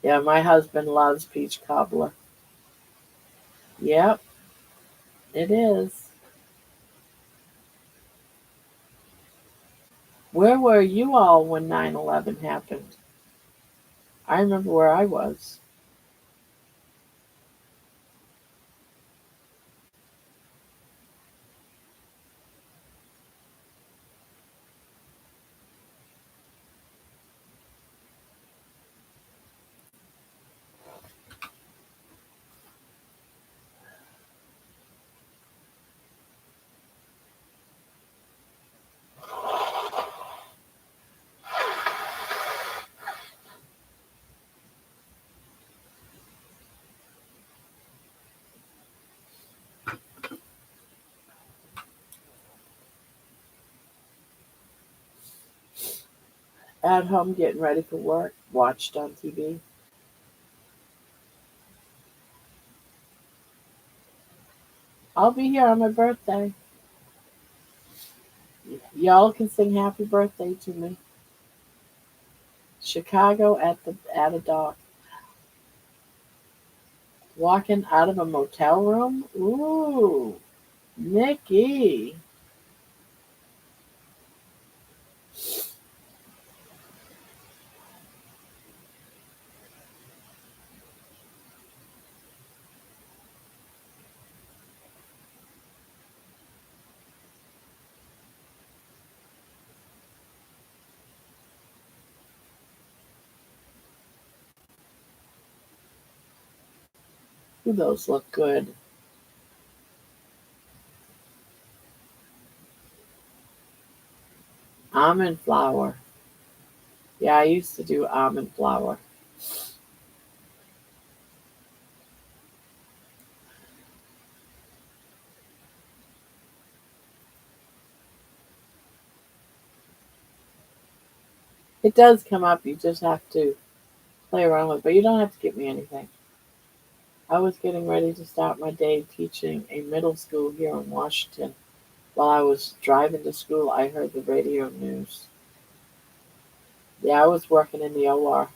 Yeah, my husband loves peach cobbler. Yep, it is. Where were you all when 9/11 happened? I remember where I was. At home getting ready for work, watched on TV. I'll be here on my birthday. Y'all can sing happy birthday to me. Chicago at a dock. Walking out of a motel room? Ooh, Nikki. Ooh, those look good. Almond flour. Yeah, I used to do almond flour. It does come up. You just have to play around with it, but you don't have to give me anything. I was getting ready to start my day teaching a middle school here in Washington. While I was driving to school, I heard the radio news. Yeah, I was working in the OR.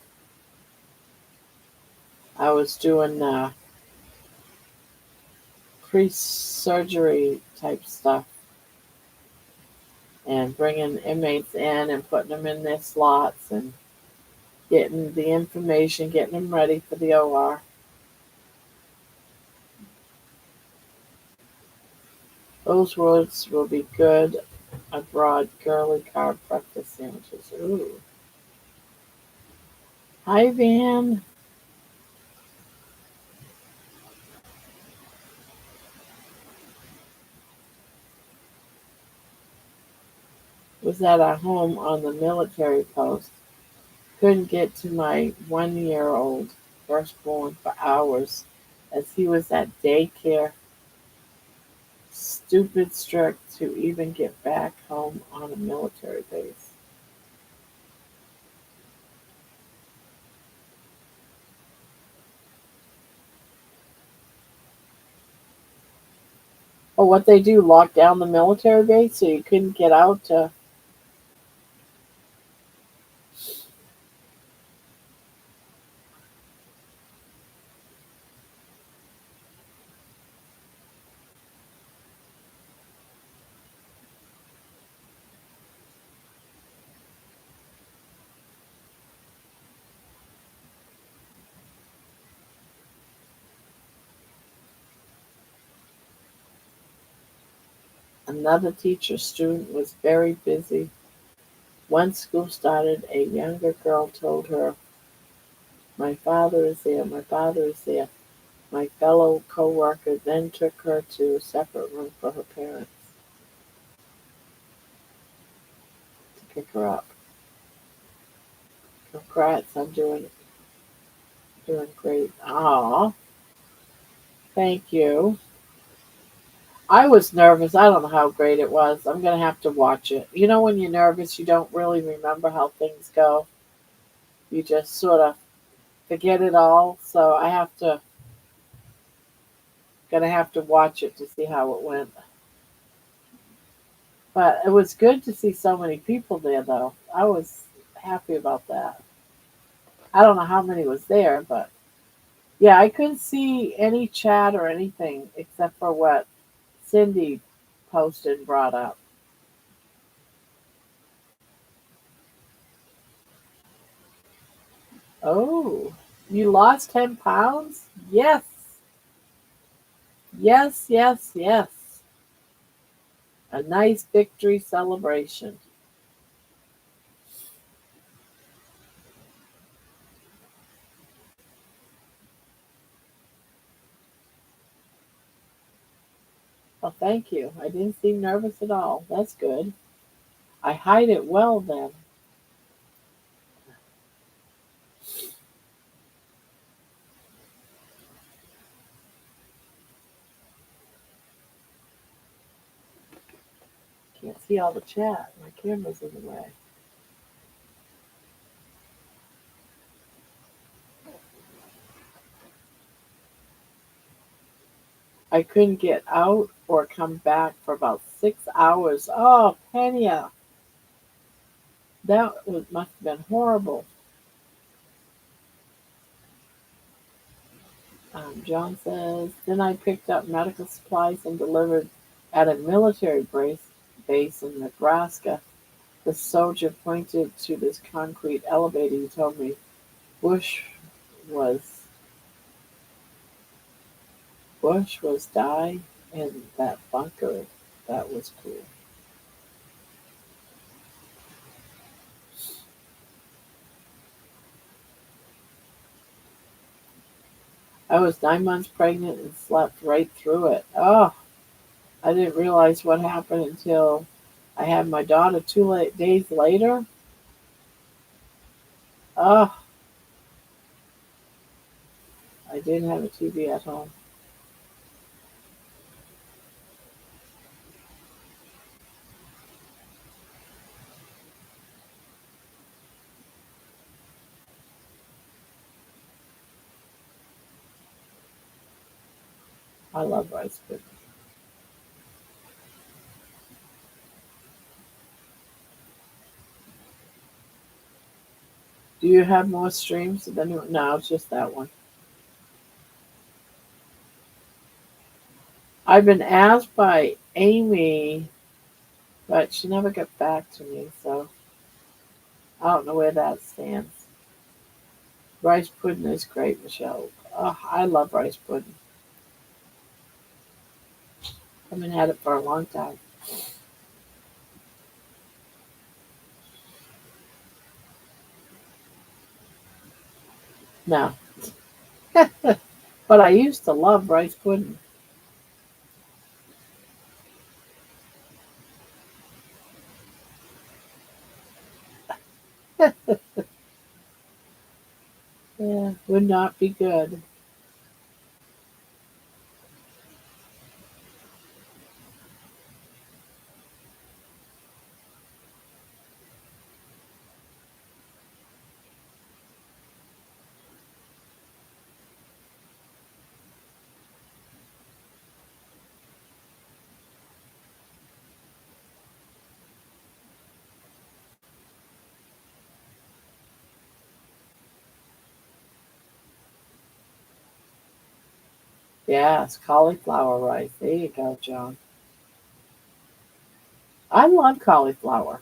I was doing pre-surgery type stuff and bringing inmates in and putting them in their slots and getting the information, getting them ready for the OR. Those words will be good abroad. Girly carb breakfast sandwiches. Ooh. Hi, Van. Was at our home on the military post. Couldn't get to my 1 year old firstborn for hours as he was at daycare. Stupid strict to even get back home on a military base. Oh, what they do, lock down the military base so you couldn't get out to. Another teacher student was very busy. Once school started, a younger girl told her, "My father is there, my father is there." My fellow co-worker then took her to a separate room for her parents to pick her up. Congrats, I'm doing great. Aw, thank you. I was nervous. I don't know how great it was. I'm gonna have to watch it. You know when you're nervous you don't really remember how things go. You just sort of forget it all. So I have to gonna have to watch it to see how it went. But it was good to see so many people there though. I was happy about that. I don't know how many was there, but yeah, I couldn't see any chat or anything except for what Cindy posted and brought up. Oh, you lost 10 pounds? Yes, yes, yes, yes. A nice victory celebration. Well, thank you. I didn't seem nervous at all. That's good. I hide it well then. Can't see all the chat. My camera's in the way. I couldn't get out or come back for about 6 hours. Oh, Pena, must have been horrible. John says, then I picked up medical supplies and delivered at a military base in Nebraska. The soldier pointed to this concrete elevator. He told me Bush was Bush was die in that bunker. That was cool. I was 9 months pregnant and slept right through it. Oh, I didn't realize what happened until I had my daughter 2 days later. Oh, I didn't have a TV at home. I love rice pudding. Do you have more streams than anyone? No, it's just that one. I've been asked by Amy, but she never got back to me, so I don't know where that stands. Rice pudding is great, Michelle. Oh, I love rice pudding. I've been at it for a long time. No, but I used to love rice pudding. Yeah, would not be good. Yes, cauliflower rice. There you go, John. I love cauliflower.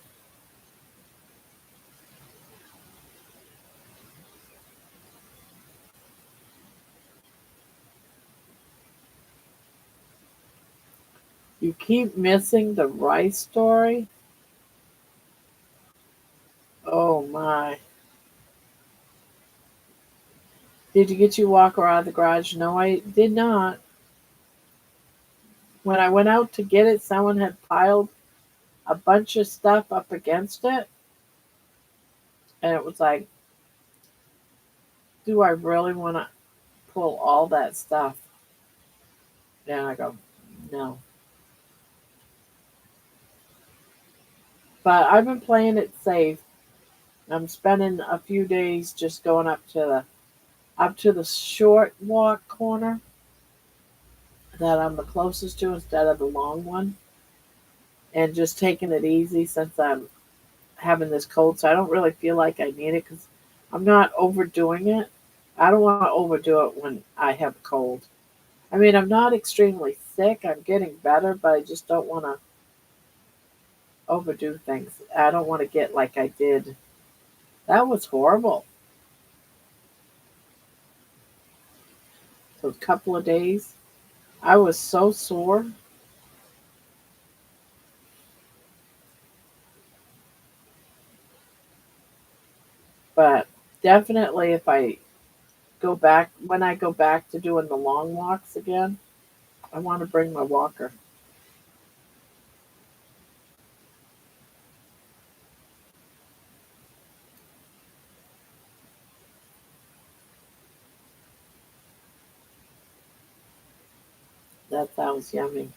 You keep missing the rice story. Oh my. Did you get your walker out of the garage? No, I did not. When I went out to get it, someone had piled a bunch of stuff up against it. And it was like, do I really want to pull all that stuff? And I go, no. But I've been playing it safe. I'm spending a few days just going up to the short walk corner that I'm the closest to instead of the long one, and just taking it easy since I'm having this cold. So I don't really feel like I need it because I'm not overdoing it. I don't want to overdo it when I have a cold. I mean, I'm not extremely sick. I'm getting better, but I just don't want to overdo things. I don't want to get like I did. That was horrible. So a couple of days, I was so sore. But definitely, if I go back, when I go back to doing the long walks again, I want to bring my walker. That sounds yummy.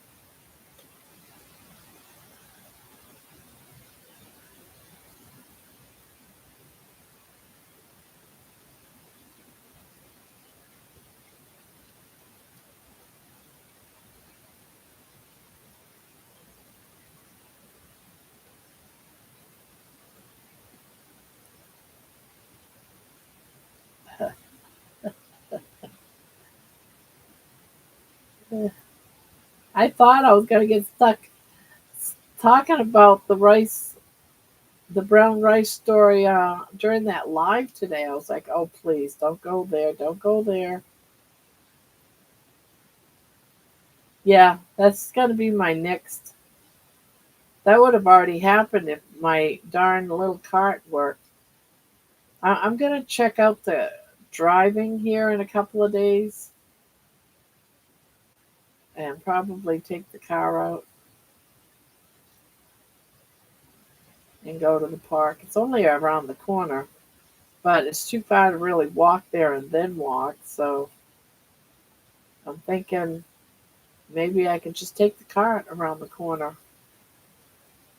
I thought I was going to get stuck talking about the brown rice story during that live today. I was like, oh, please, don't go there. Don't go there. Yeah, that's going to be my next. That would have already happened if my darn little cart worked. I'm going to check out the driving here in a couple of days and probably take the car out and go to the park. It's only around the corner, but it's too far to really walk there and then walk. So I'm thinking maybe I could just take the cart around the corner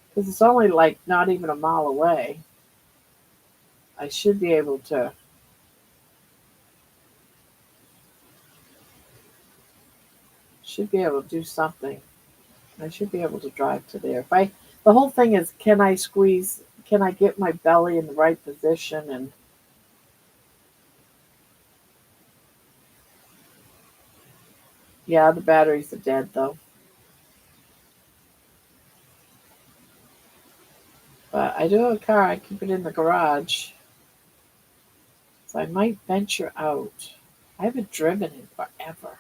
because it's only like not even a mile away. I Should be able to do something. I should be able to drive to there. If I, the whole thing is, can I squeeze? Can I get my belly in the right position? And yeah, the batteries are dead though. But I do have a car. I keep it in the garage, so I might venture out. I haven't driven in forever.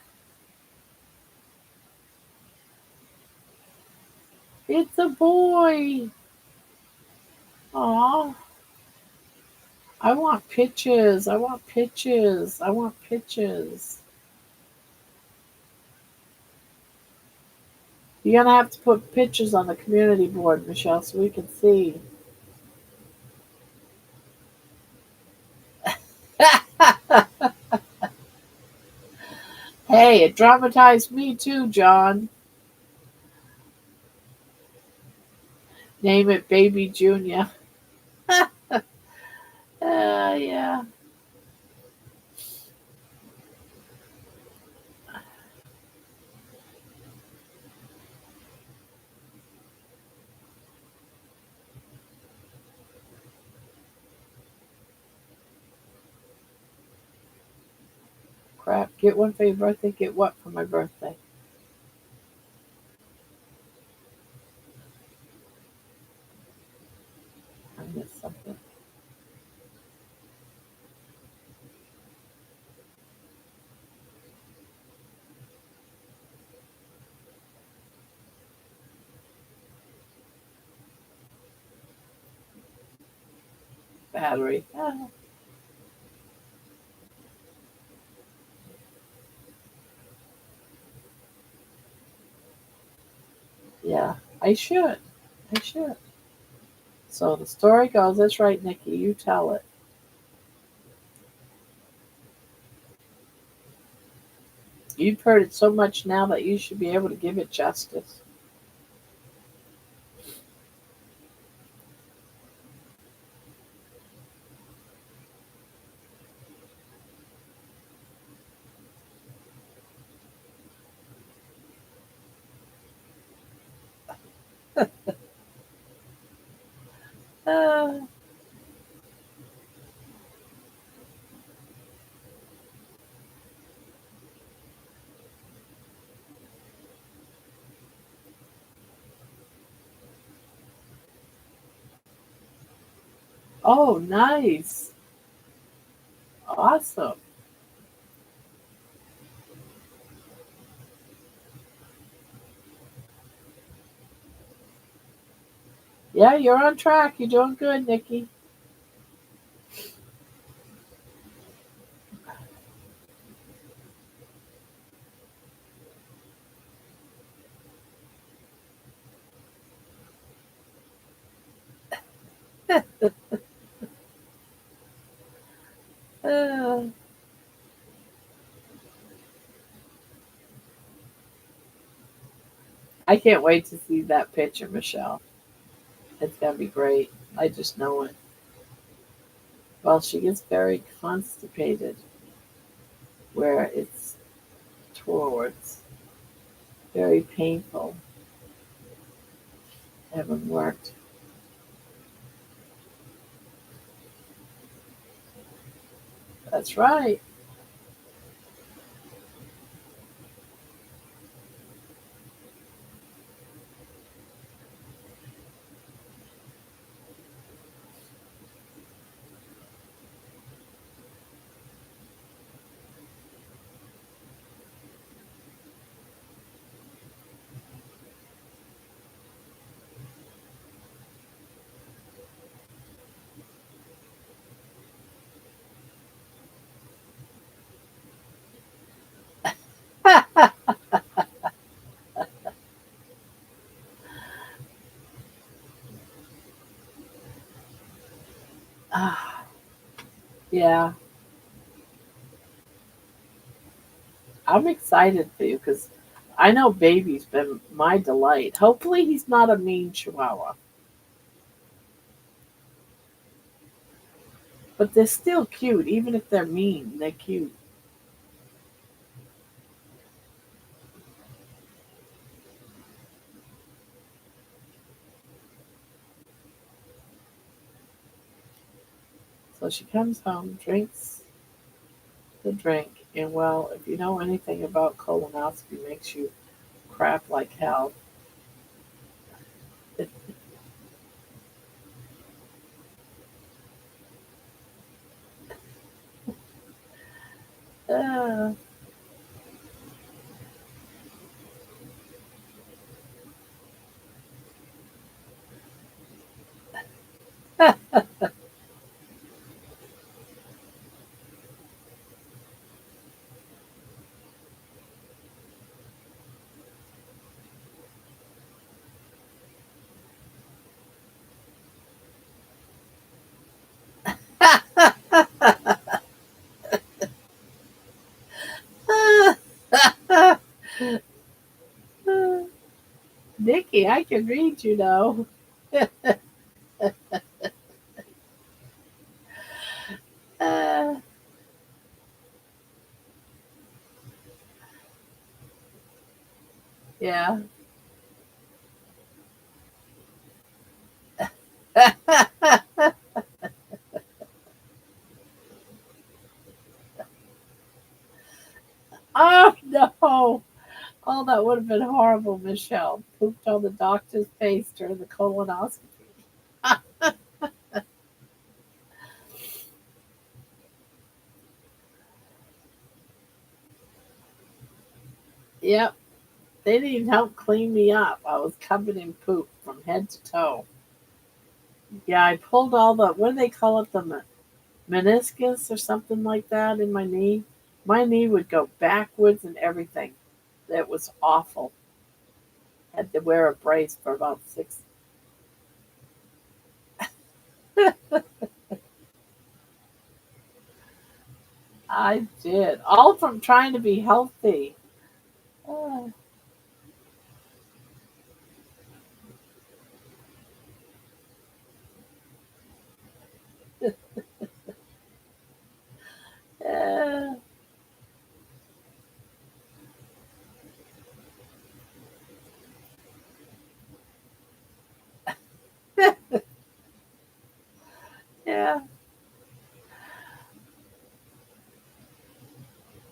It's a boy. Aw, I want pictures. I want pictures. I want pictures. You're gonna have to put pictures on the community board, Michelle, so we can see. Hey, it dramatized me too, John. Name it Baby Junior. Yeah. Crap. Get one for your birthday. Get what for my birthday? I missed something. Battery. Yeah, I should. I should. So the story goes, that's right, Nikki, you tell it. You've heard it so much now that you should be able to give it justice. Uh, oh, nice. Awesome. Yeah, you're on track. You're doing good, Nikki. Uh, I can't wait to see that picture, Michelle. It's going to be great. I just know it. Well, she gets very constipated where it's towards. Very painful. Haven't worked. That's right. Ah, yeah, I'm excited for you because I know baby's been my delight. Hopefully, he's not a mean chihuahua, but they're still cute. Even if they're mean, they're cute. So she comes home, drinks the drink, and well, if you know anything about colonoscopy, makes you crap like hell. Uh, Nikki, I can read, you know. Uh, yeah. Oh no! Oh, that would have been horrible, Michelle. Pooped on the doctor's face during the colonoscopy. Yep, they didn't help clean me up. I was covered in poop from head to toe. Yeah, I pulled all the, what do they call it, the meniscus or something like that in my knee. My knee would go backwards and everything. It was awful. Had to wear a brace for about six. I did. All from trying to be healthy. Uh, uh, yeah.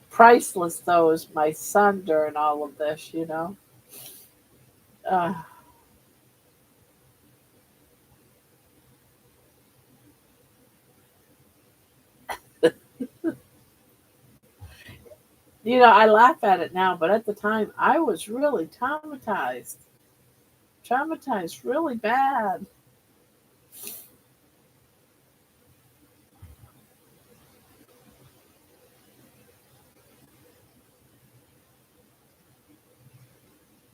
Priceless, though, is my son during all of this, you know? Uh, I laugh at it now, but at the time, I was really traumatized. Traumatized really bad.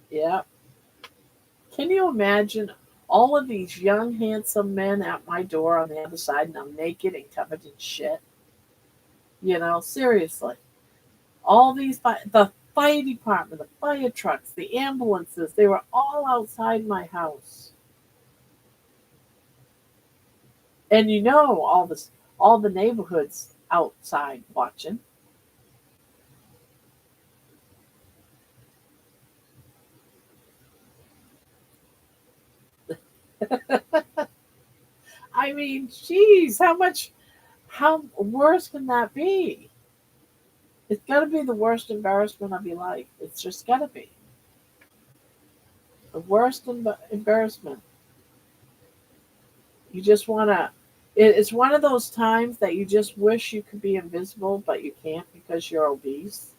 Yeah. Can you imagine all of these young, handsome men at my door on the other side, and I'm naked and covered in shit? Seriously. All these, the fire department, the fire trucks, the ambulances, they were all outside my house. And all the neighborhoods outside watching. I mean, geez, how worse can that be? It's got to be the worst embarrassment of your life. It's just got to be the worst embarrassment. You just want to. It's one of those times that you just wish you could be invisible, but you can't because you're obese.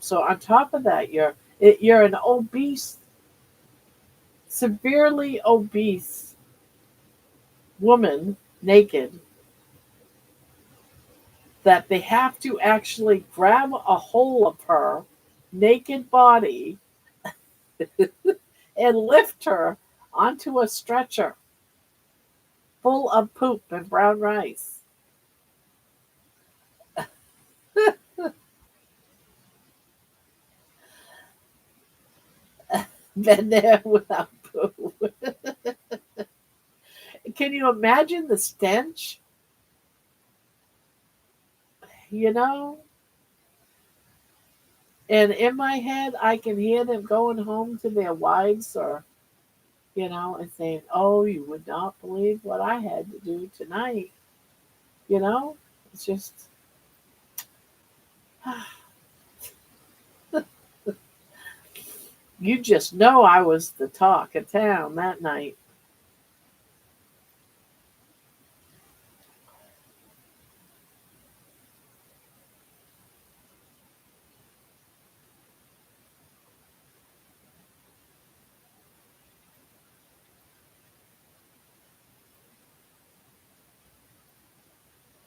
So on top of that, you're an obese, severely obese woman, naked, that they have to actually grab a hold of her naked body and lift her onto a stretcher full of poop and brown rice. Been there without poop. Can you imagine the stench? You know? And in my head, I can hear them going home to their wives and saying, "Oh, you would not believe what I had to do tonight." You know, it's just you just know I was the talk of town that night.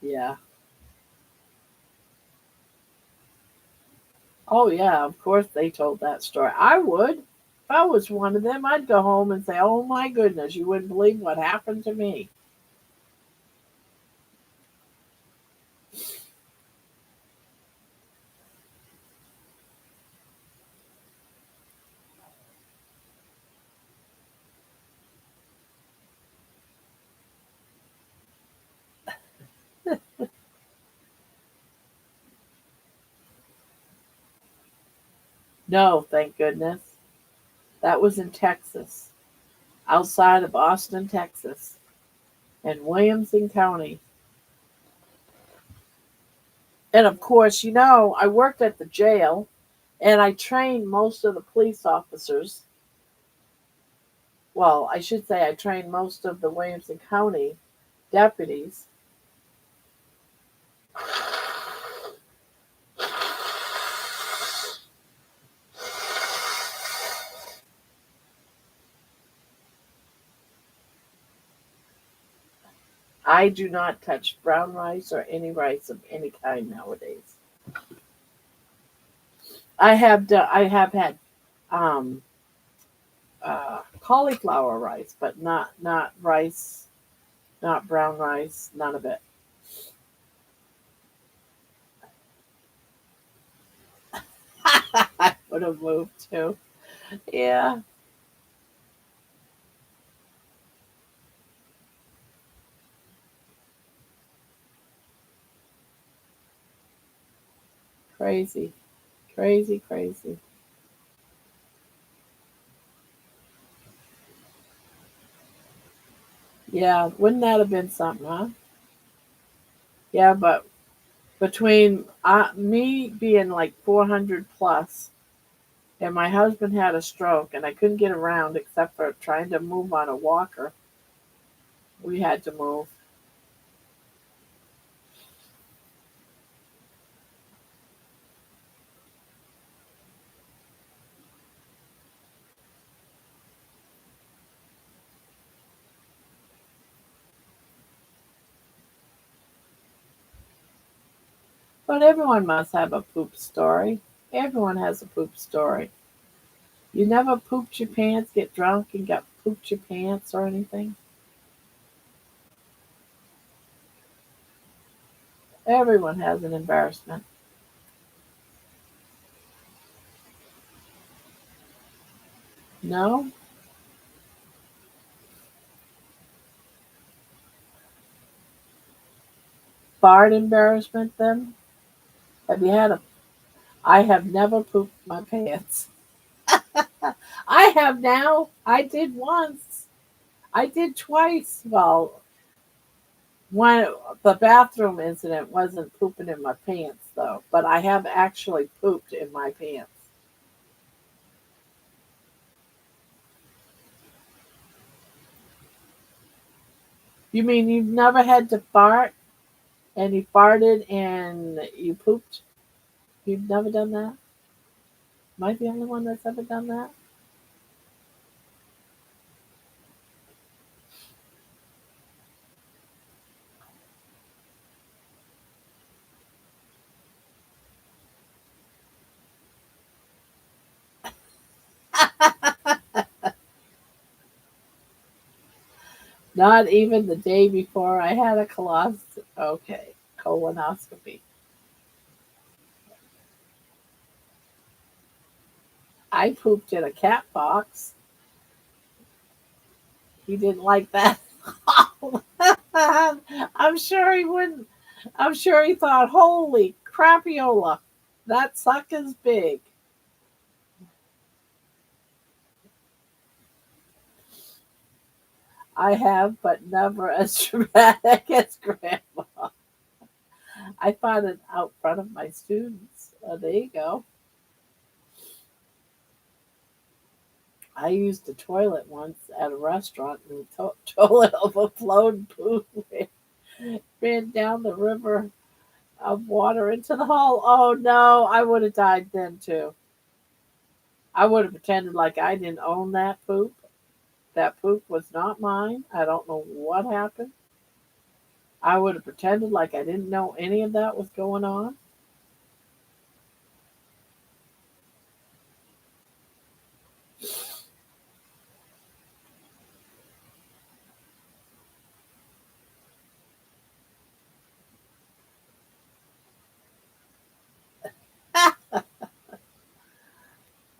Yeah. Oh yeah, of course they told that story. I would. If I was one of them, I'd go home and say, "Oh my goodness, you wouldn't believe what happened to me." No, thank goodness. That was in Texas, outside of Austin, Texas, in Williamson County. And of course, I worked at the jail and I trained most of the police officers. Well, I should say I trained most of the Williamson County deputies. I do not touch brown rice or any rice of any kind nowadays. I have had um, cauliflower rice, but not rice, not brown rice, none of it. I would have moved too. Yeah, crazy, crazy, crazy. Yeah, wouldn't that have been something, huh? Yeah, but between me being like 400 plus and my husband had a stroke and I couldn't get around except for trying to move on a walker, we had to move. But everyone must have a poop story. Everyone has a poop story. You never pooped your pants, get drunk, and got pooped your pants or anything? Everyone has an embarrassment. No? Fart embarrassment then? Have you had a. I have never pooped my pants. I have now. I did once. I did twice. Well, one the bathroom incident wasn't pooping in my pants though, but I have actually pooped in my pants. You mean you've never had to fart and you farted and you pooped? You've never done that? Am I the only one that's ever done that? Not even the day before I had a colonoscopy. I pooped in a cat box. He didn't like that. I'm sure he wouldn't. I'm sure he thought, holy crapiola, that sucker's big. I have, but never as dramatic as grandma. I found it out front of my students. There you go. I used a toilet once at a restaurant, and the toilet overflowed and poo ran down the river of water into the hall. Oh no, I would have died then too. I would have pretended like I didn't own that poop. That poop was not mine. I don't know what happened. I would have pretended like I didn't know any of that was going on.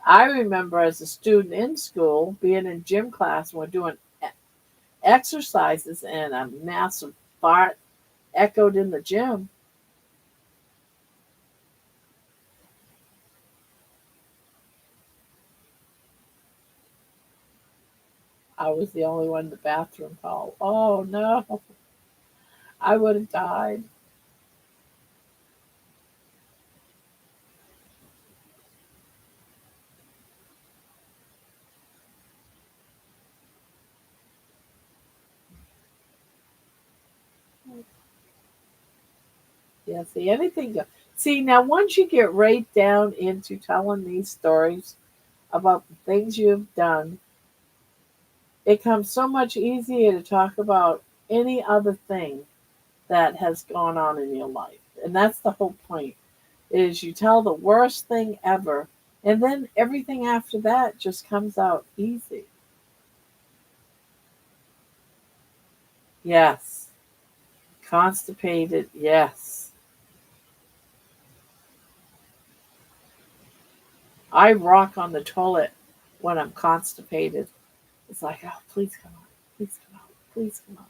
I remember as a student in school being in gym class and we're doing exercises and a massive fart echoed in the gym. I was the only one in the bathroom hall. Oh no, I would have died. Yeah, see, anything. See, now once you get right down into telling these stories about the things you've done, it comes so much easier to talk about any other thing that has gone on in your life. And that's the whole point, is you tell the worst thing ever, and then everything after that just comes out easy. Yes. Constipated, yes. I rock on the toilet when I'm constipated. It's like, oh, please come out. Please come out. Please come out.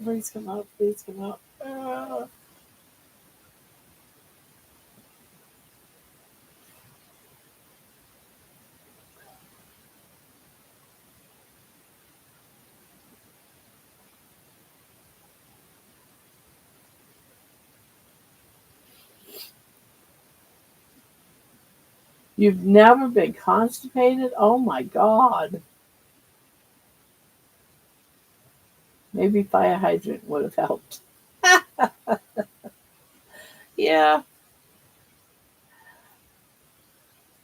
Please come out. Please come out. You've never been constipated? Oh my God. Maybe fire hydrant would have helped. Yeah.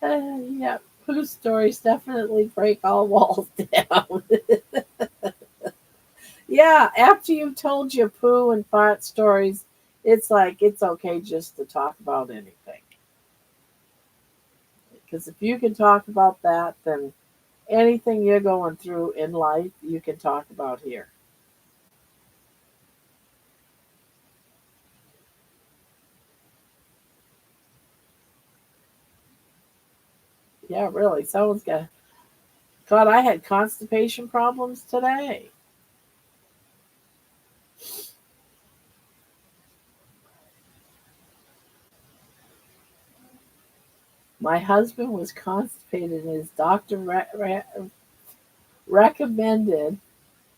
Yeah. Pooh stories definitely break all walls down. Yeah. After you've told your poo and fart stories, it's like it's okay just to talk about anything. Because if you can talk about that, then anything you're going through in life, you can talk about here. Yeah, really. Someone's got. God, I had constipation problems today. My husband was constipated, and his doctor recommended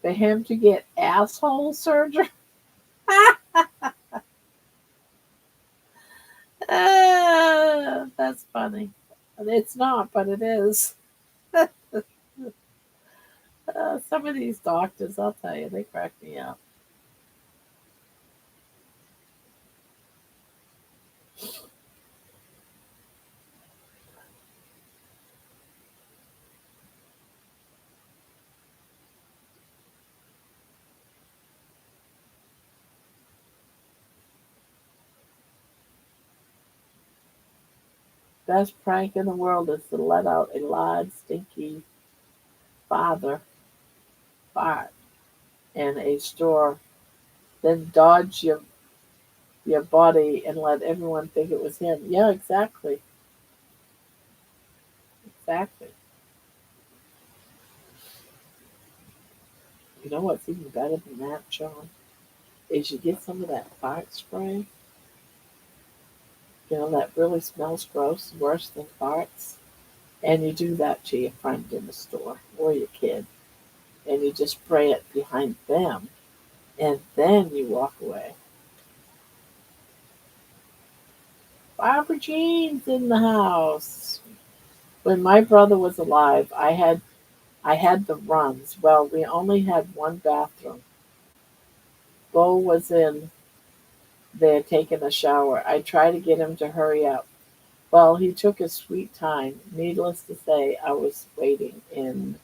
for him to get asshole surgery. That's funny. It's not, but it is. Some of these doctors, I'll tell you, they crack me up. Best prank in the world is to let out a loud, stinky father fart in a store, then dodge your body and let everyone think it was him. Yeah, exactly. Exactly. You know what's even better than that, John? Is you get some of that fart spray, that really smells gross, worse than farts, and you do that to your friend in the store or your kid, and you just spray it behind them, and then you walk away. Barbara Jean's in the house. When my brother was alive, I had the runs. Well, we only had one bathroom. Bo was in there taking a shower. I tried to get him to hurry up. Well, he took his sweet time. Needless to say, I was waiting in.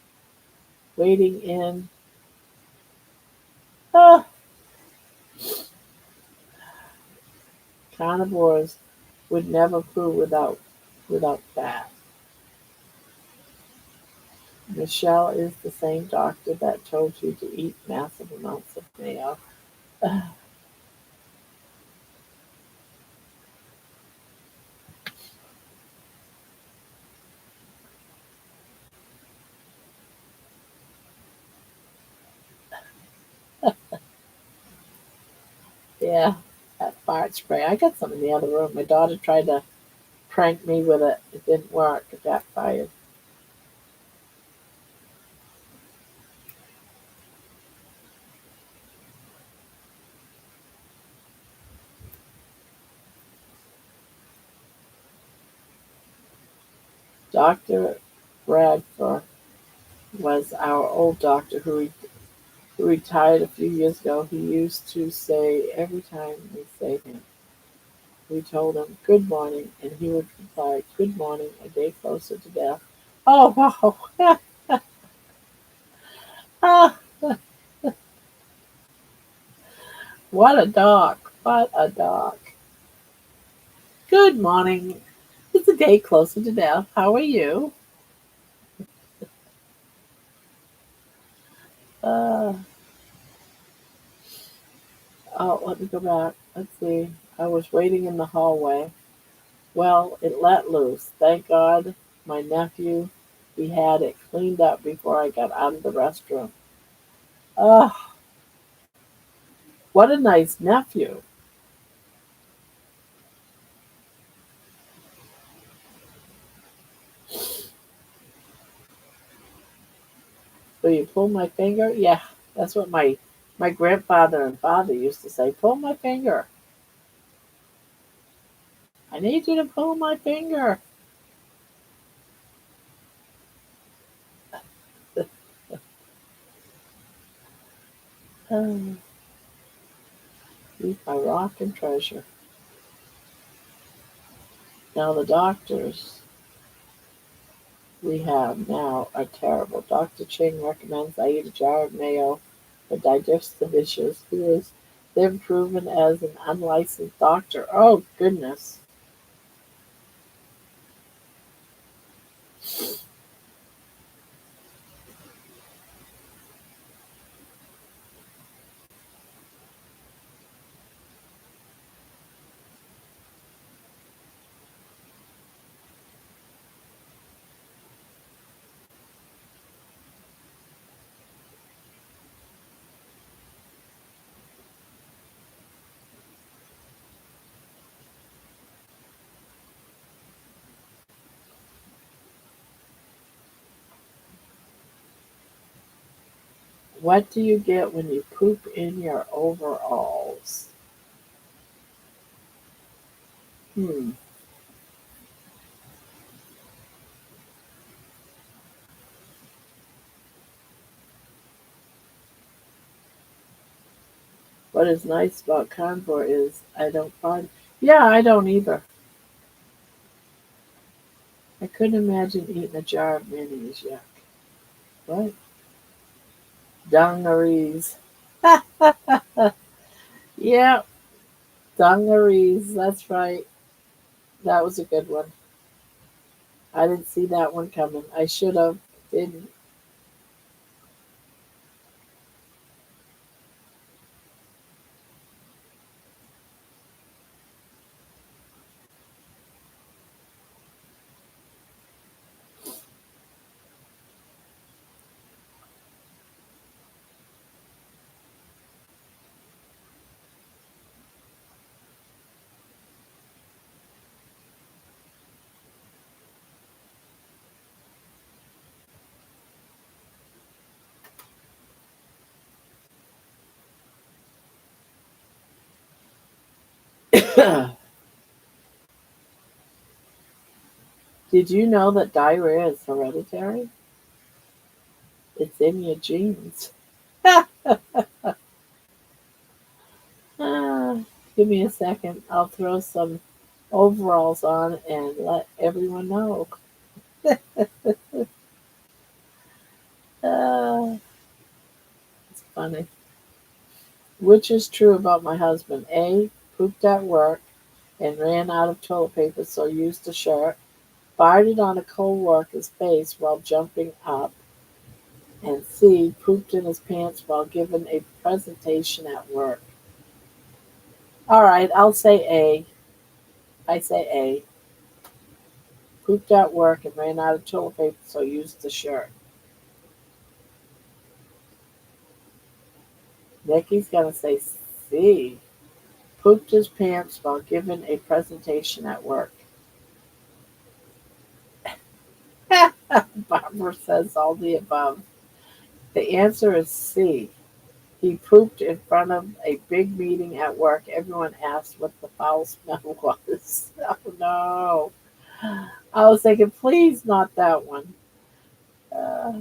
Ah, carnivores would never poo without fat. Michelle is the same doctor that told you to eat massive amounts of mayo. Yeah, that fart spray. I got some in the other room. My daughter tried to prank me with it. It didn't work. It backfired. Dr. Bradford was our old doctor who retired a few years ago. He used to say every time we told him good morning, and he would reply, good morning, a day closer to death. Oh, wow. Ah, what a dog. What a dog. Good morning. It's a day closer to death. How are you? Uh, oh, let me go back. Let's see. I was waiting in the hallway. Well, it let loose. Thank God my nephew, he had it cleaned up before I got out of the restroom. Oh, what a nice nephew. So you pull my finger? Yeah, that's what my grandfather and father used to say. Pull my finger. I need you to pull my finger. Oh, he's my rock and treasure. Now the doctors we have now are terrible. Dr. Ching recommends I eat a jar of mayo for digestive issues. Who is then proven as an unlicensed doctor? Oh goodness. What do you get when you poop in your overalls? Hmm. What is nice about Convoy is I don't find. Yeah, I don't either. I couldn't imagine eating a jar of mayonnaise. Yuck. What? Dungarees. Yeah, dungarees. That's right. That was a good one. I didn't see that one coming. I should have. Didn't. Did you know that diarrhea is hereditary? It's in your genes. Ah, give me a second. I'll throw some overalls on and let everyone know. Ah, it's funny. Which is true about my husband? A. Pooped at work and ran out of toilet paper, so used a shirt. Farted on a co-worker's face while jumping up. And C. Pooped in his pants while giving a presentation at work. All right, I'll say A. I say A. Pooped at work and ran out of toilet paper, so used the shirt. Nikki's gonna say C. Pooped his pants while giving a presentation at work. Barbara says all the above. The answer is C. He pooped in front of a big meeting at work. Everyone asked what the foul smell was. Oh no. I was thinking, please, not that one. Uh,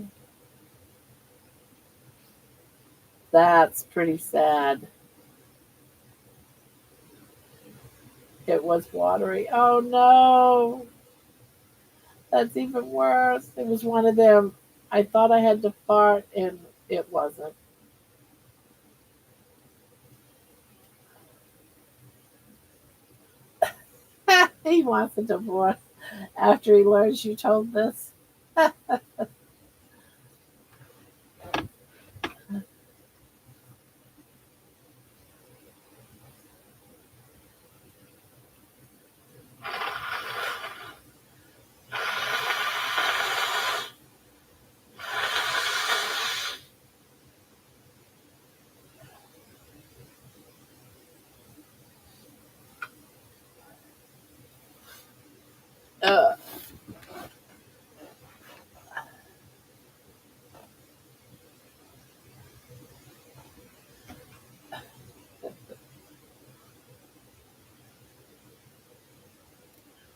that's pretty sad. It was watery. Oh no. That's even worse. It was one of them. I thought I had to fart and it wasn't. He wants a divorce after he learns you told this. Uh,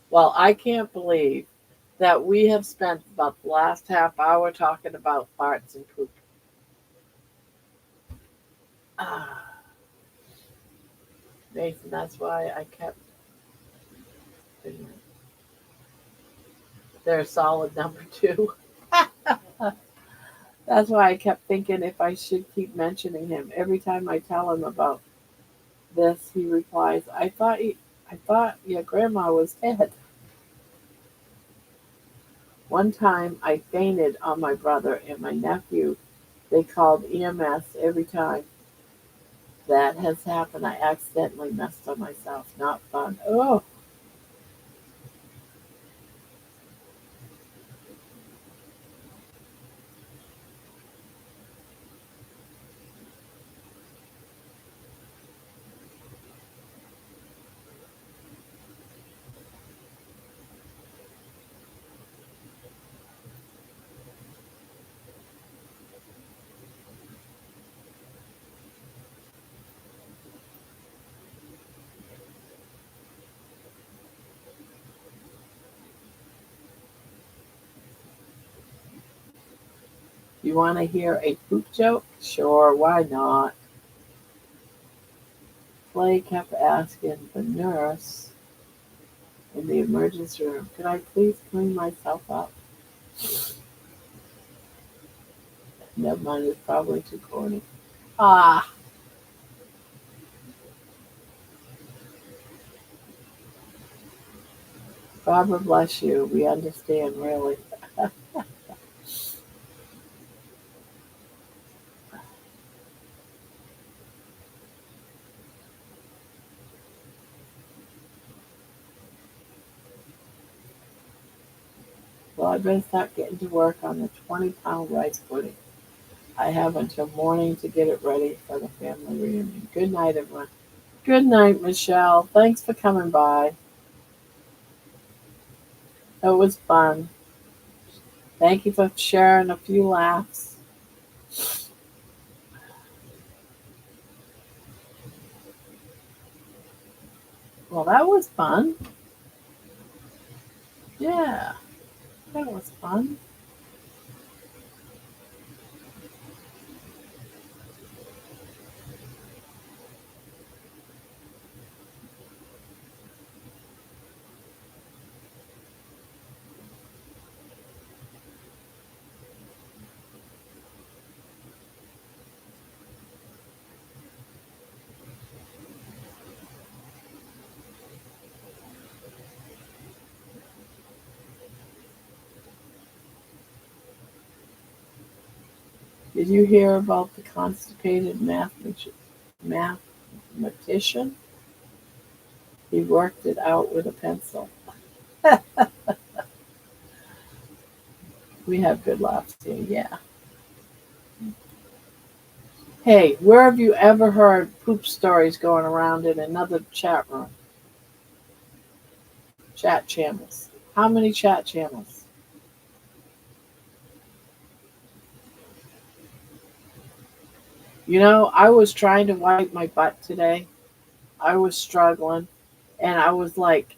well, I can't believe that we have spent about the last half hour talking about farts and poop. Ah, Nathan, that's why I kept. They're solid number two. That's why I kept thinking if I should keep mentioning him. Every time I tell him about this, he replies, I thought your grandma was dead." One time I fainted on my brother and my nephew. They called EMS every time that has happened. I accidentally messed on myself. Not fun. Oh, you want to hear a poop joke? Sure, why not? Clay kept asking the nurse in the emergency room, "Could I please clean myself up?" Never mind, it's probably too corny. Ah, Barbara, bless you. We understand, really. Well, I better start getting to work on the 20-pound rice pudding. I have until morning to get it ready for the family reunion. Good night, everyone. Good night, Michelle. Thanks for coming by. It was fun. Thank you for sharing a few laughs. Well, that was fun. Yeah. that was fun. Did you hear about the constipated mathematician? He worked it out with a pencil. We have good laughs here, yeah. Hey, where have you ever heard poop stories going around in another chat room? Chat channels. How many chat channels? You know, I was trying to wipe my butt today. I was struggling, and I was like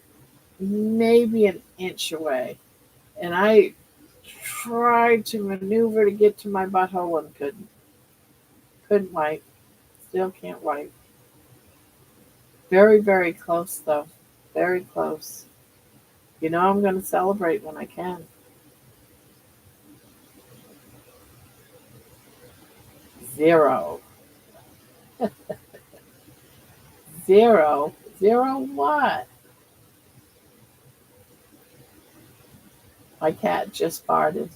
maybe an inch away. And I tried to maneuver to get to my butthole and couldn't. Couldn't wipe. Still can't wipe. Very, very close though. Very close. You know, I'm going to celebrate when I can. Zero. Zero. Zero what? My cat just farted.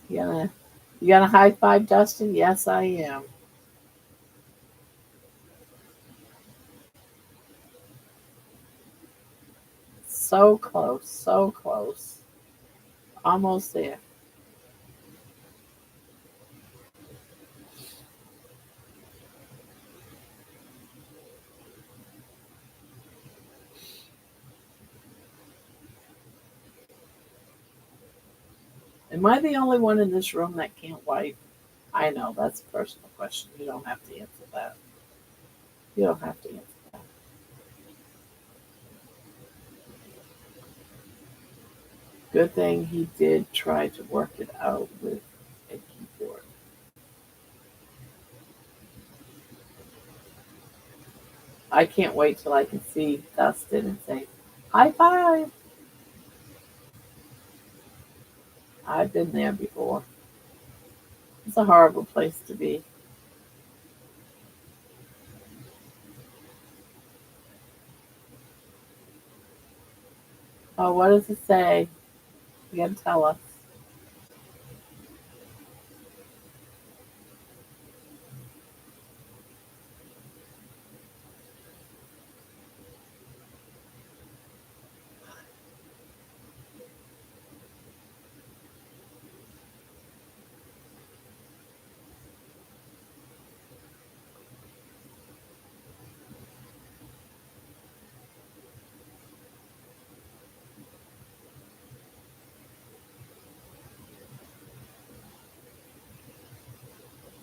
You gonna high five Dustin? Yes, I am. So close, so close. Almost there. Am I the only one in this room that can't wipe? I know that's a personal question. You don't have to answer that. You don't have to answer that. Good thing he did try to work it out with a keyboard. I can't wait till I can see Dustin and say, high five. I've been there before. It's a horrible place to be. Oh, what does it say? You gotta tell us.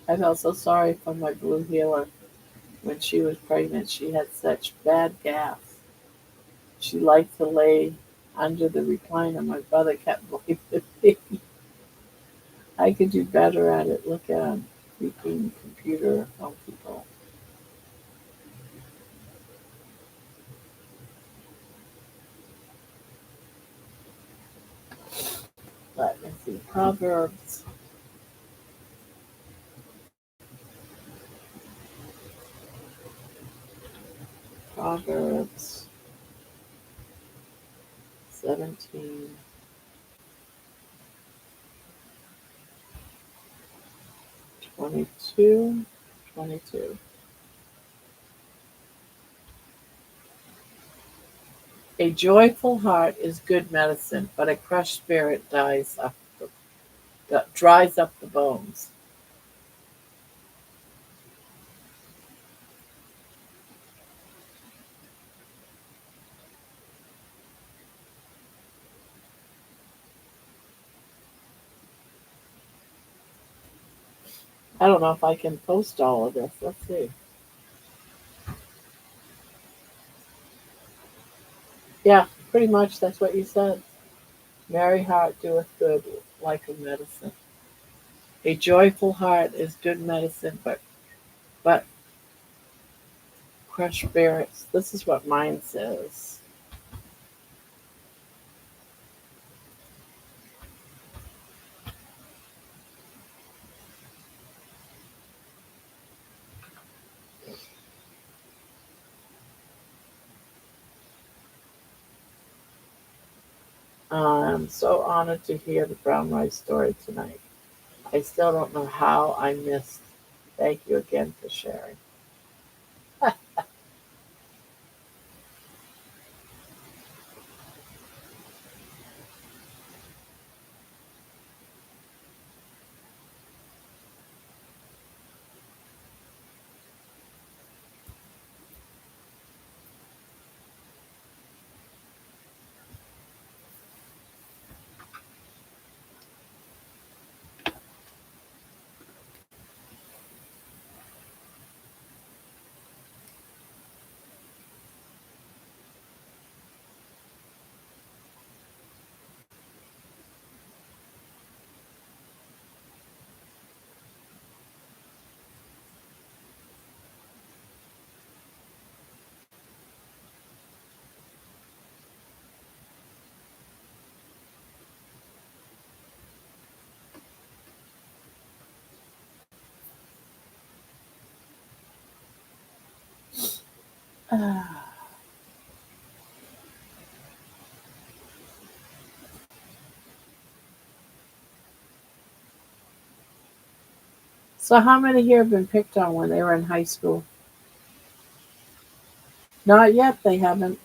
I felt so sorry for my blue healer. When she was pregnant, she had such bad gas. She liked to lay under the recliner. My brother kept blaming me. I could do better at it. Look at him. Freaking computer phone people. Let me see. Proverbs. Proverbs 17, 22, 22. A joyful heart is good medicine, but a crushed spirit dries up the bones. I don't know if I can post all of this. Let's see. Yeah, Pretty much that's what you said. Merry heart doeth good like a medicine. A joyful heart is good medicine, but crushed spirits. This is what mine says. I'm so honored to hear the brown rice story tonight. I still don't know how I missed. Thank you again for sharing. So, how many here have been picked on when they were in high school? Not yet. They haven't.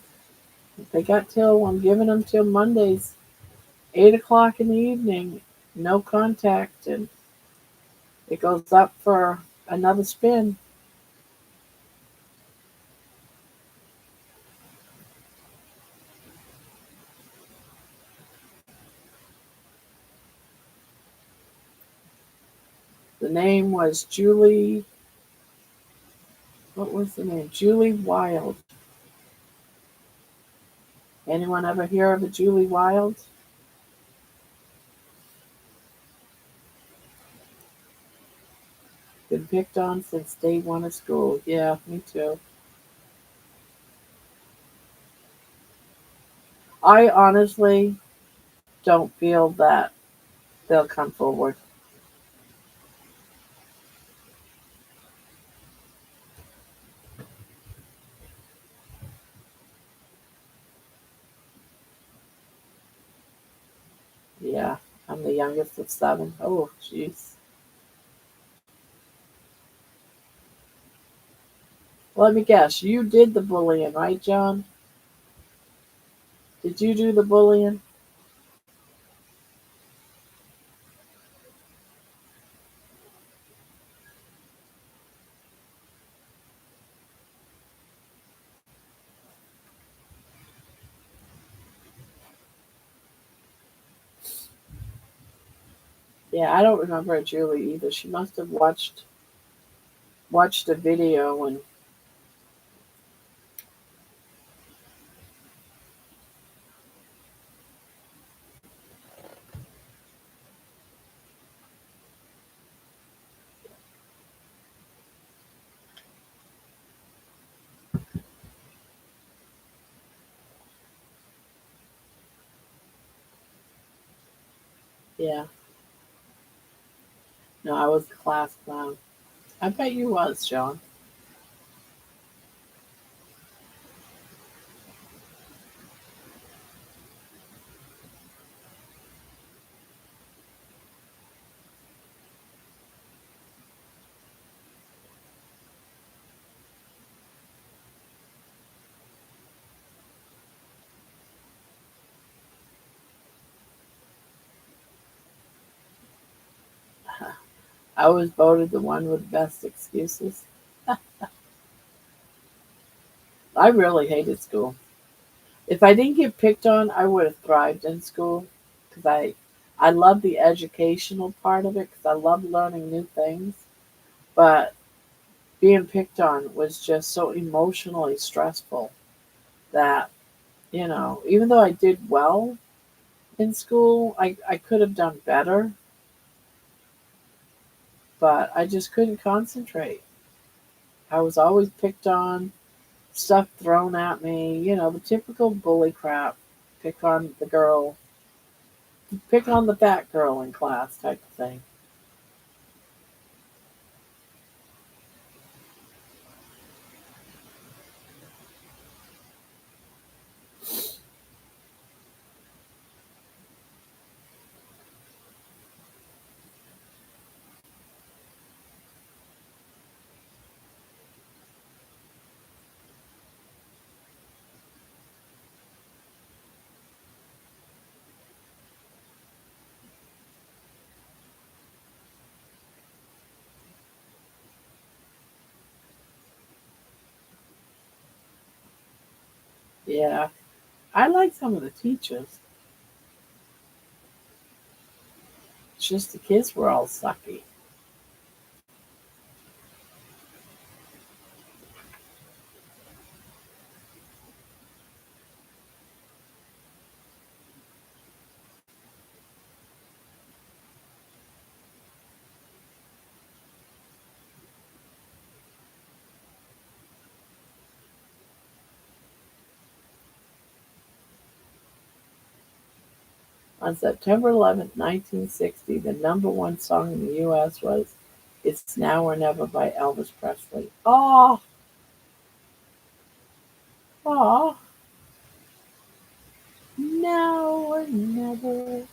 They got till I'm giving them till Mondays, 8 o'clock in the evening. No contact, and it goes up for another spin. The name was Julie. What was the name? Julie Wild. Anyone ever hear of a Julie Wild? Been picked on since day one of school. Yeah, me too. I honestly don't feel that they'll come forward. Yeah, I'm the youngest of seven. Oh, jeez. Let me guess. You did the bullying, right, John? Did you do the bullying? Yeah, I don't remember Julie either. She must have watched a video and yeah. No, I was the class clown. I bet you was, John. I was voted the one with the best excuses. I really hated school. If I didn't get picked on, I would have thrived in school because I love the educational part of it because I love learning new things. But being picked on was just so emotionally stressful that Even though I did well in school, I could have done better, but I just couldn't concentrate. I was always picked on, stuff thrown at me, the typical bully crap. Pick on the girl, pick on the fat girl in class type of thing. Yeah, I like some of the teachers. It's just the kids were all sucky. On September 11th, 1960, the number one song in the U.S. was "It's Now or Never" by Elvis Presley. Oh, oh, now or never.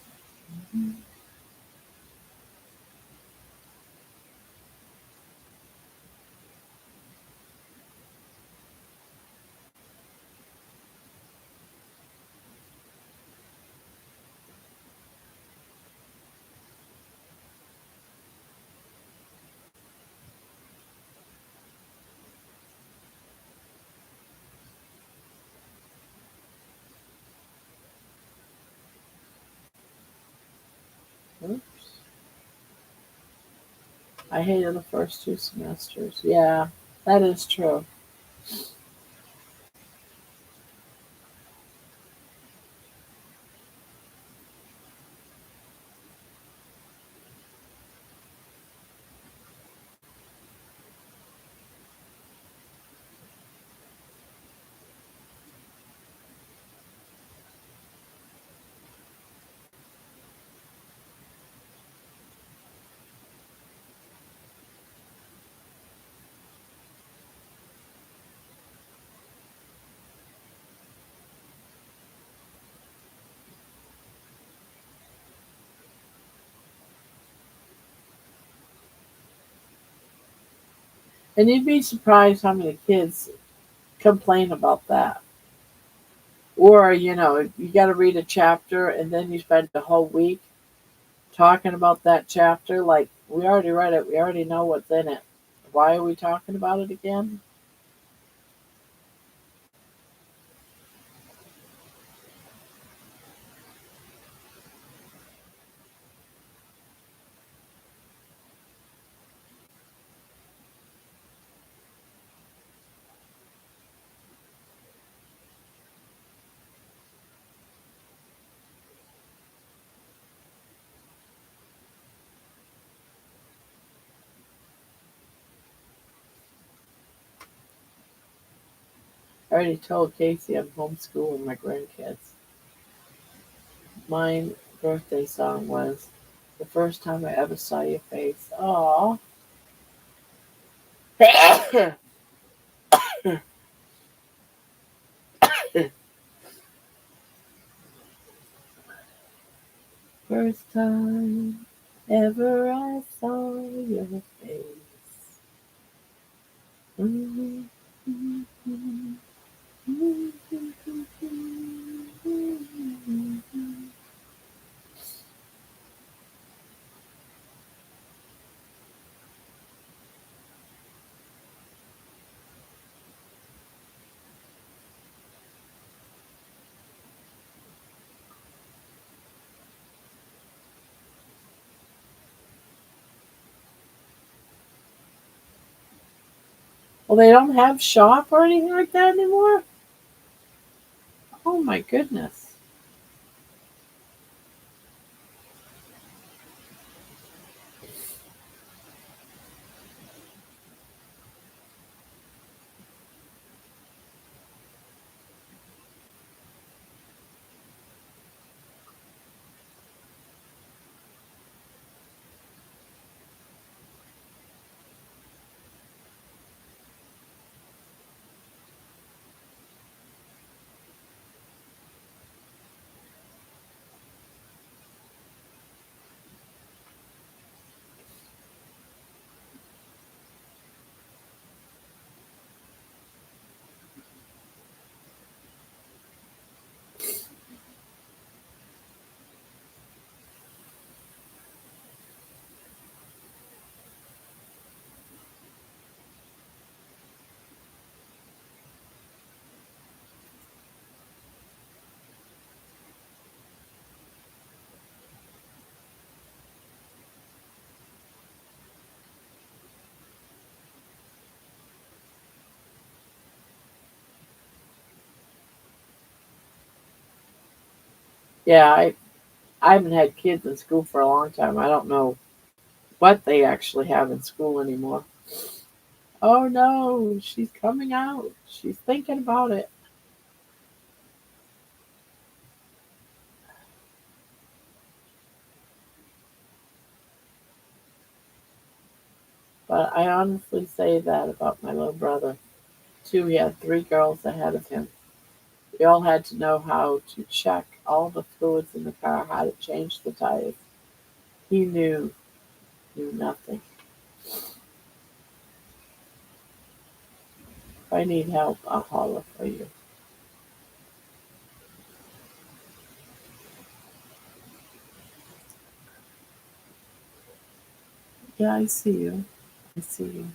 Oops. I hated the first two semesters. Yeah, that is true. And you'd be surprised how many kids complain about that. Or, you got to read a chapter and then you spend a whole week talking about that chapter. Like, we already read it, we already know what's in it. Why are we talking about it again? I already told Casey I'm homeschooling my grandkids. My birthday song was "The First Time I Ever Saw Your Face." Aw. First time ever I saw your face. Mhm. Well, they don't have shop or anything like that anymore? Oh my goodness. Yeah, I haven't had kids in school for a long time. I don't know what they actually have in school anymore. Oh no, she's coming out. She's thinking about it. But I honestly say that about my little brother, too. He had three girls ahead of him. We all had to know how to check all the fluids in the car, how to change the tires. He knew nothing. If I need help, I'll holler for you. Yeah, I see you. I see you.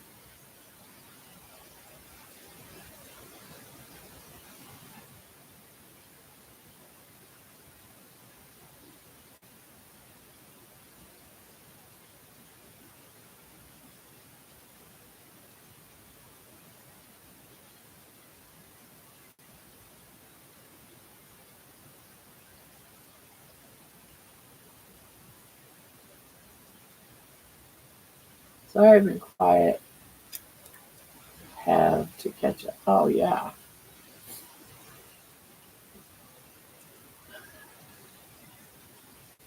Sorry I've been quiet. Have to catch up. Oh, yeah.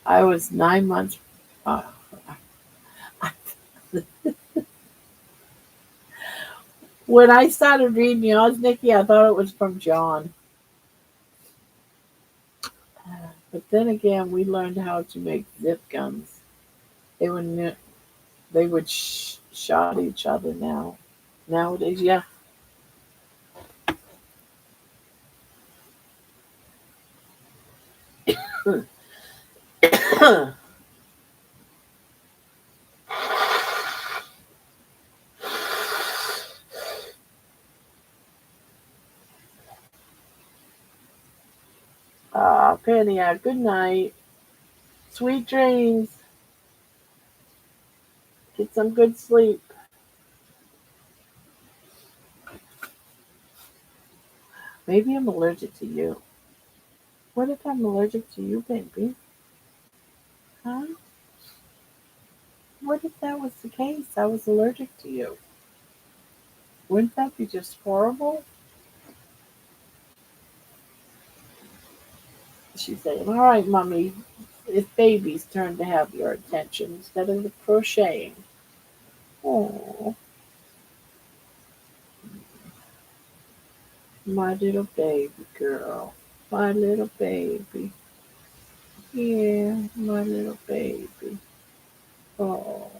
I was 9 months. Uh, when I started reading yours, Nikki, I thought it was from John. But then again, we learned how to make zip guns. They would they would shot each other now. Nowadays, yeah. Penny, good night. Sweet dreams. Get some good sleep. Maybe I'm allergic to you. What if I'm allergic to you, baby? Huh? What if that was the case? I was allergic to you. Wouldn't that be just horrible? She's saying, all right, mommy, it's baby's turn to have your attention instead of the crocheting. Oh, my little baby girl. My little baby. Yeah, my little baby. Oh.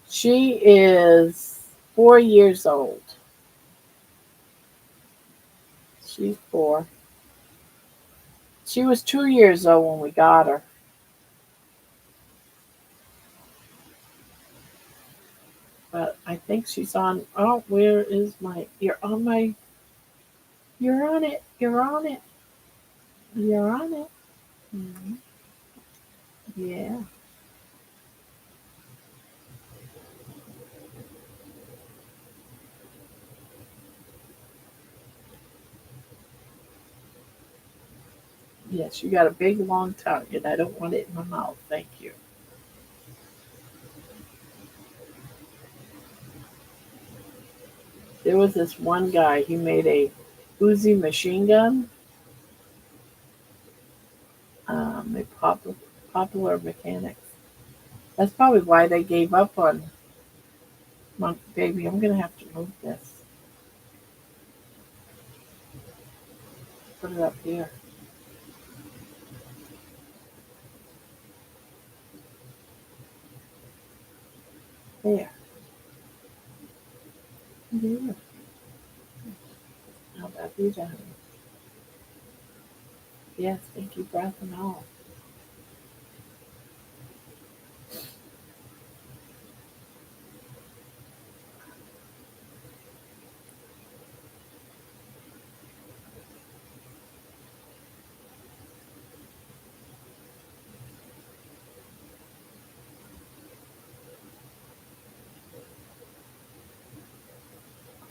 She is 4 years old. She's four. She was 2 years old when we got her. But I think she's on. Oh, where is my? You're on my. You're on it. You're on it. You're on it. Mhm. Yeah. Yes, you got a big long tongue, and I don't want it in my mouth. Thank you. There was this one guy. He made a Uzi machine gun. A popular mechanics. That's probably why they gave up on Monk Baby. I'm gonna have to move this. Put it up here. There. There. How about you, Johnny? Yes, thank you, breath and all.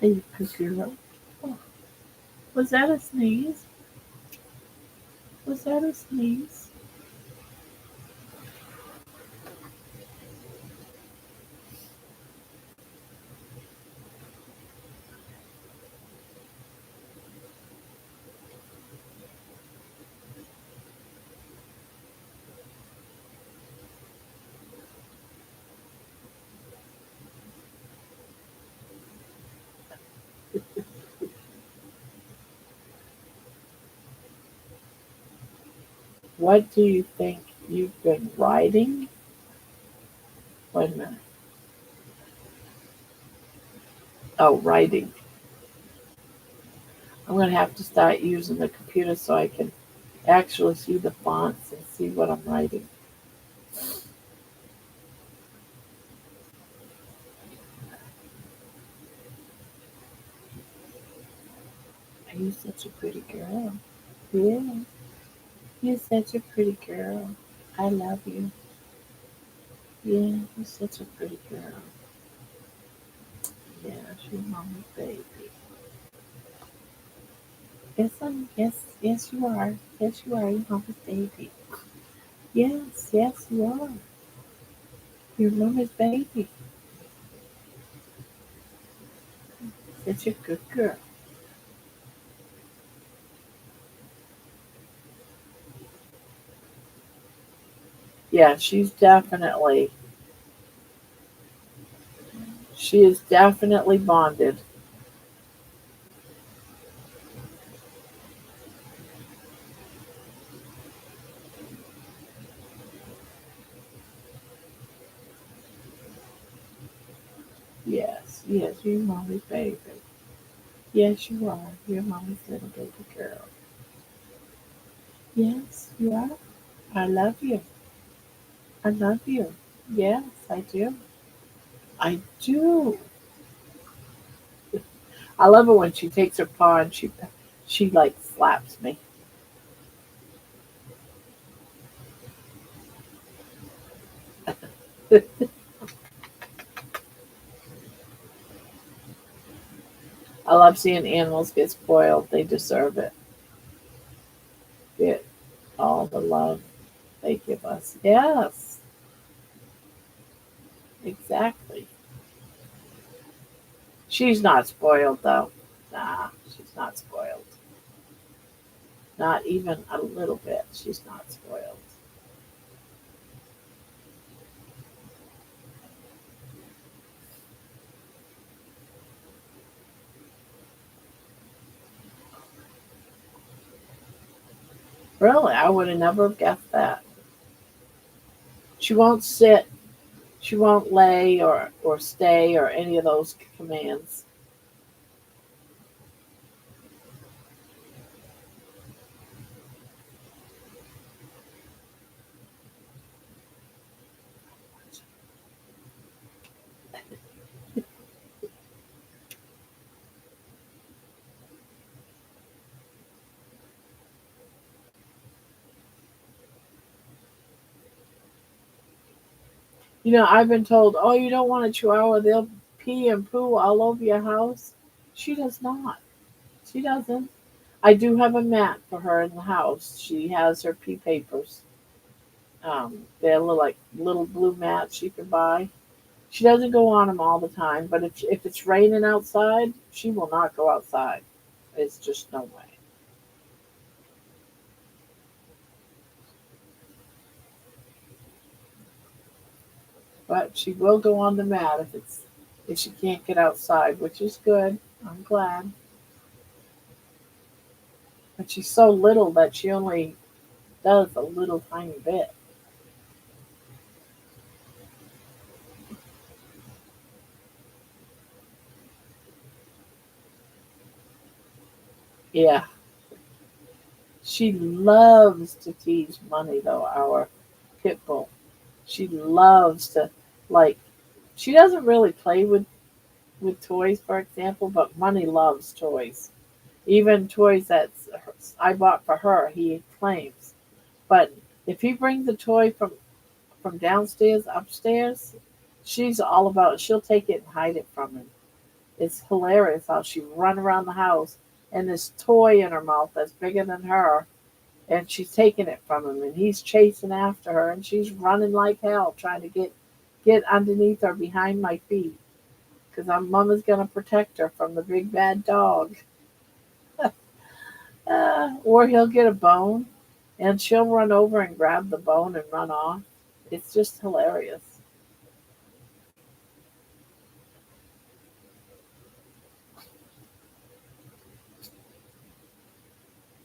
Hey, you cookie girl. Oh, was that a sneeze? Was that a sneeze? What do you think you've been writing? Wait a minute. Oh, writing. I'm going to have to start using the computer so I can actually see the fonts and see what I'm writing. Are you such a pretty girl? Yeah, you're such a pretty girl. I love you. Yeah, you're such a pretty girl. Yeah, she's mommy's baby. Yes, you are. Yes, you are. You're mama's baby. Yes, you are. You're mama's baby. Such a good girl. Yeah, she is definitely bonded. Yes, you're mommy's baby. Yes, you are. You're mommy's little baby girl. Yes, you are. I love you. I love you. Yes, I do. I do. I love it when she takes her paw and she like slaps me. I love seeing animals get spoiled. They deserve it. Get all the love they give us. Yes, exactly. She's not spoiled though. Nah, she's not spoiled. Not even a little bit. She's not spoiled. Really, I would have never guessed that. She won't sit. She won't lay or stay or any of those commands. I've been told, oh, you don't want a chihuahua, they'll pee and poo all over your house. She does not. She doesn't. I do have a mat for her in the house. She has her pea papers. They're like little blue mats you can buy. She doesn't go on them all the time, but if it's raining outside, she will not go outside. It's just no way. But she will go on the mat if she can't get outside, which is good. I'm glad. But she's so little that she only does a little tiny bit. Yeah. She loves to tease Money though, our pit bull. She loves to like she doesn't really play with toys, for example, but Money loves toys. Even toys that I bought for her, he claims. But if he brings a toy from downstairs upstairs, she's all about it. She'll take it and hide it from him. It's hilarious how she run around the house and this toy in her mouth that's bigger than her, and she's taking it from him, and he's chasing after her, and she's running like hell trying to get underneath her behind my feet because our mama's gonna protect her from the big bad dog. Or he'll get a bone, and she'll run over and grab the bone and run off. It's just hilarious.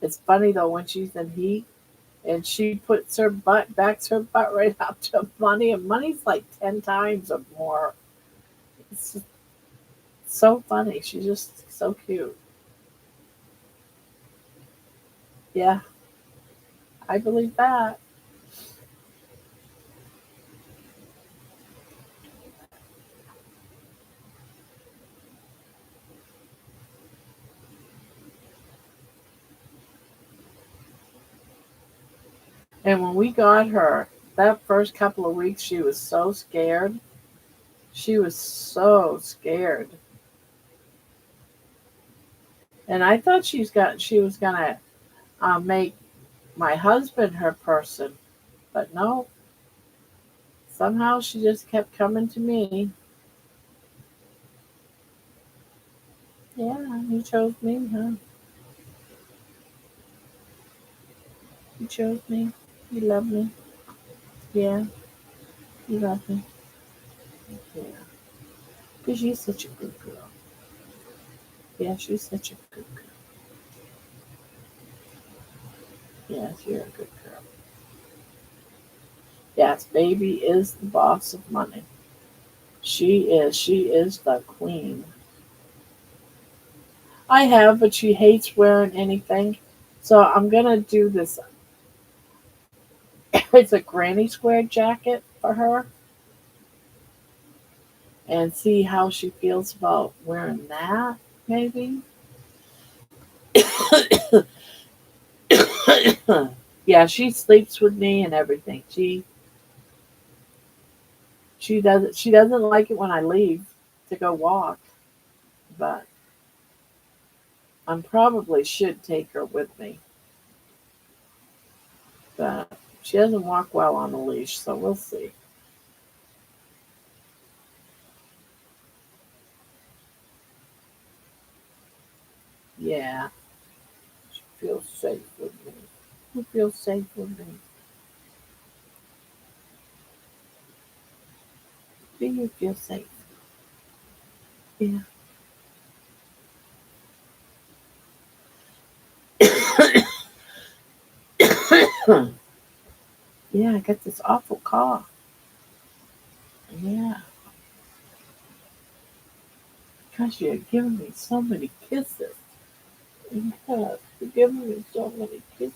It's funny though when she's in heat and she puts her butt, backs her butt right up to Money, and Money's like 10 times or more. It's just so funny. She's just so cute. Yeah, I believe that. And when we got her, that first couple of weeks, she was so scared. She was so scared, and I thought she was gonna make my husband her person, but no. Somehow she just kept coming to me. Yeah, you chose me, huh? You chose me. You love me. Yeah, you love me. Yeah, because you're such a good girl. Yes, you're such a good girl. Yes, you're a good girl. Yes, baby is the boss of Money. She is. She is the queen. I have, but she hates wearing anything. So I'm gonna do this. It's a granny square jacket for her, and see how she feels about wearing that. Maybe. Yeah, she sleeps with me and everything. She doesn't like it when I leave to go walk, but I probably should take her with me. But she doesn't walk well on a leash, so we'll see. Yeah, she feels safe with me. Who feels safe with me? Do you feel safe? Yeah. Yeah, I got this awful cough. Yeah, because you're giving me so many kisses. Yeah, you're giving me so many kisses.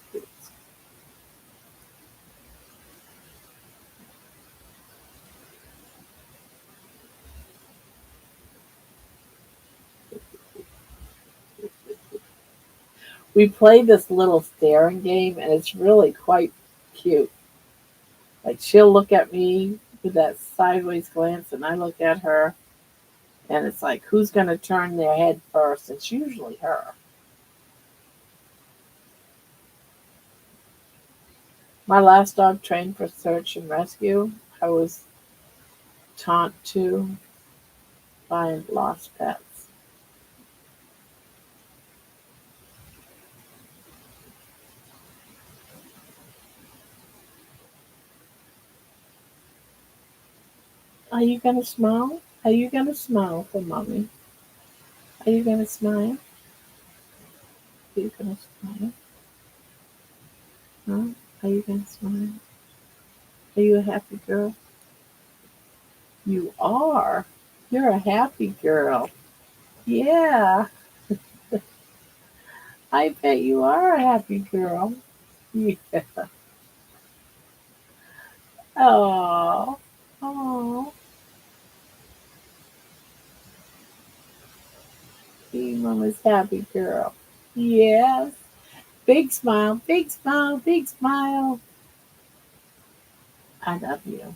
We play this little staring game, and it's really quite cute. Like she'll look at me with that sideways glance, and I look at her, and it's like who's going to turn their head first? It's usually her. My last dog trained for search and rescue. I was taught to find lost pets. Are you gonna smile? Are you gonna smile for mommy? Are you gonna smile? Are you gonna smile? Huh? Are you gonna smile? Are you a happy girl? You are. You're a happy girl. Yeah, I bet you are a happy girl. Yeah. Oh, oh, you mama's happy girl. Yes. Big smile, big smile, big smile. I love you.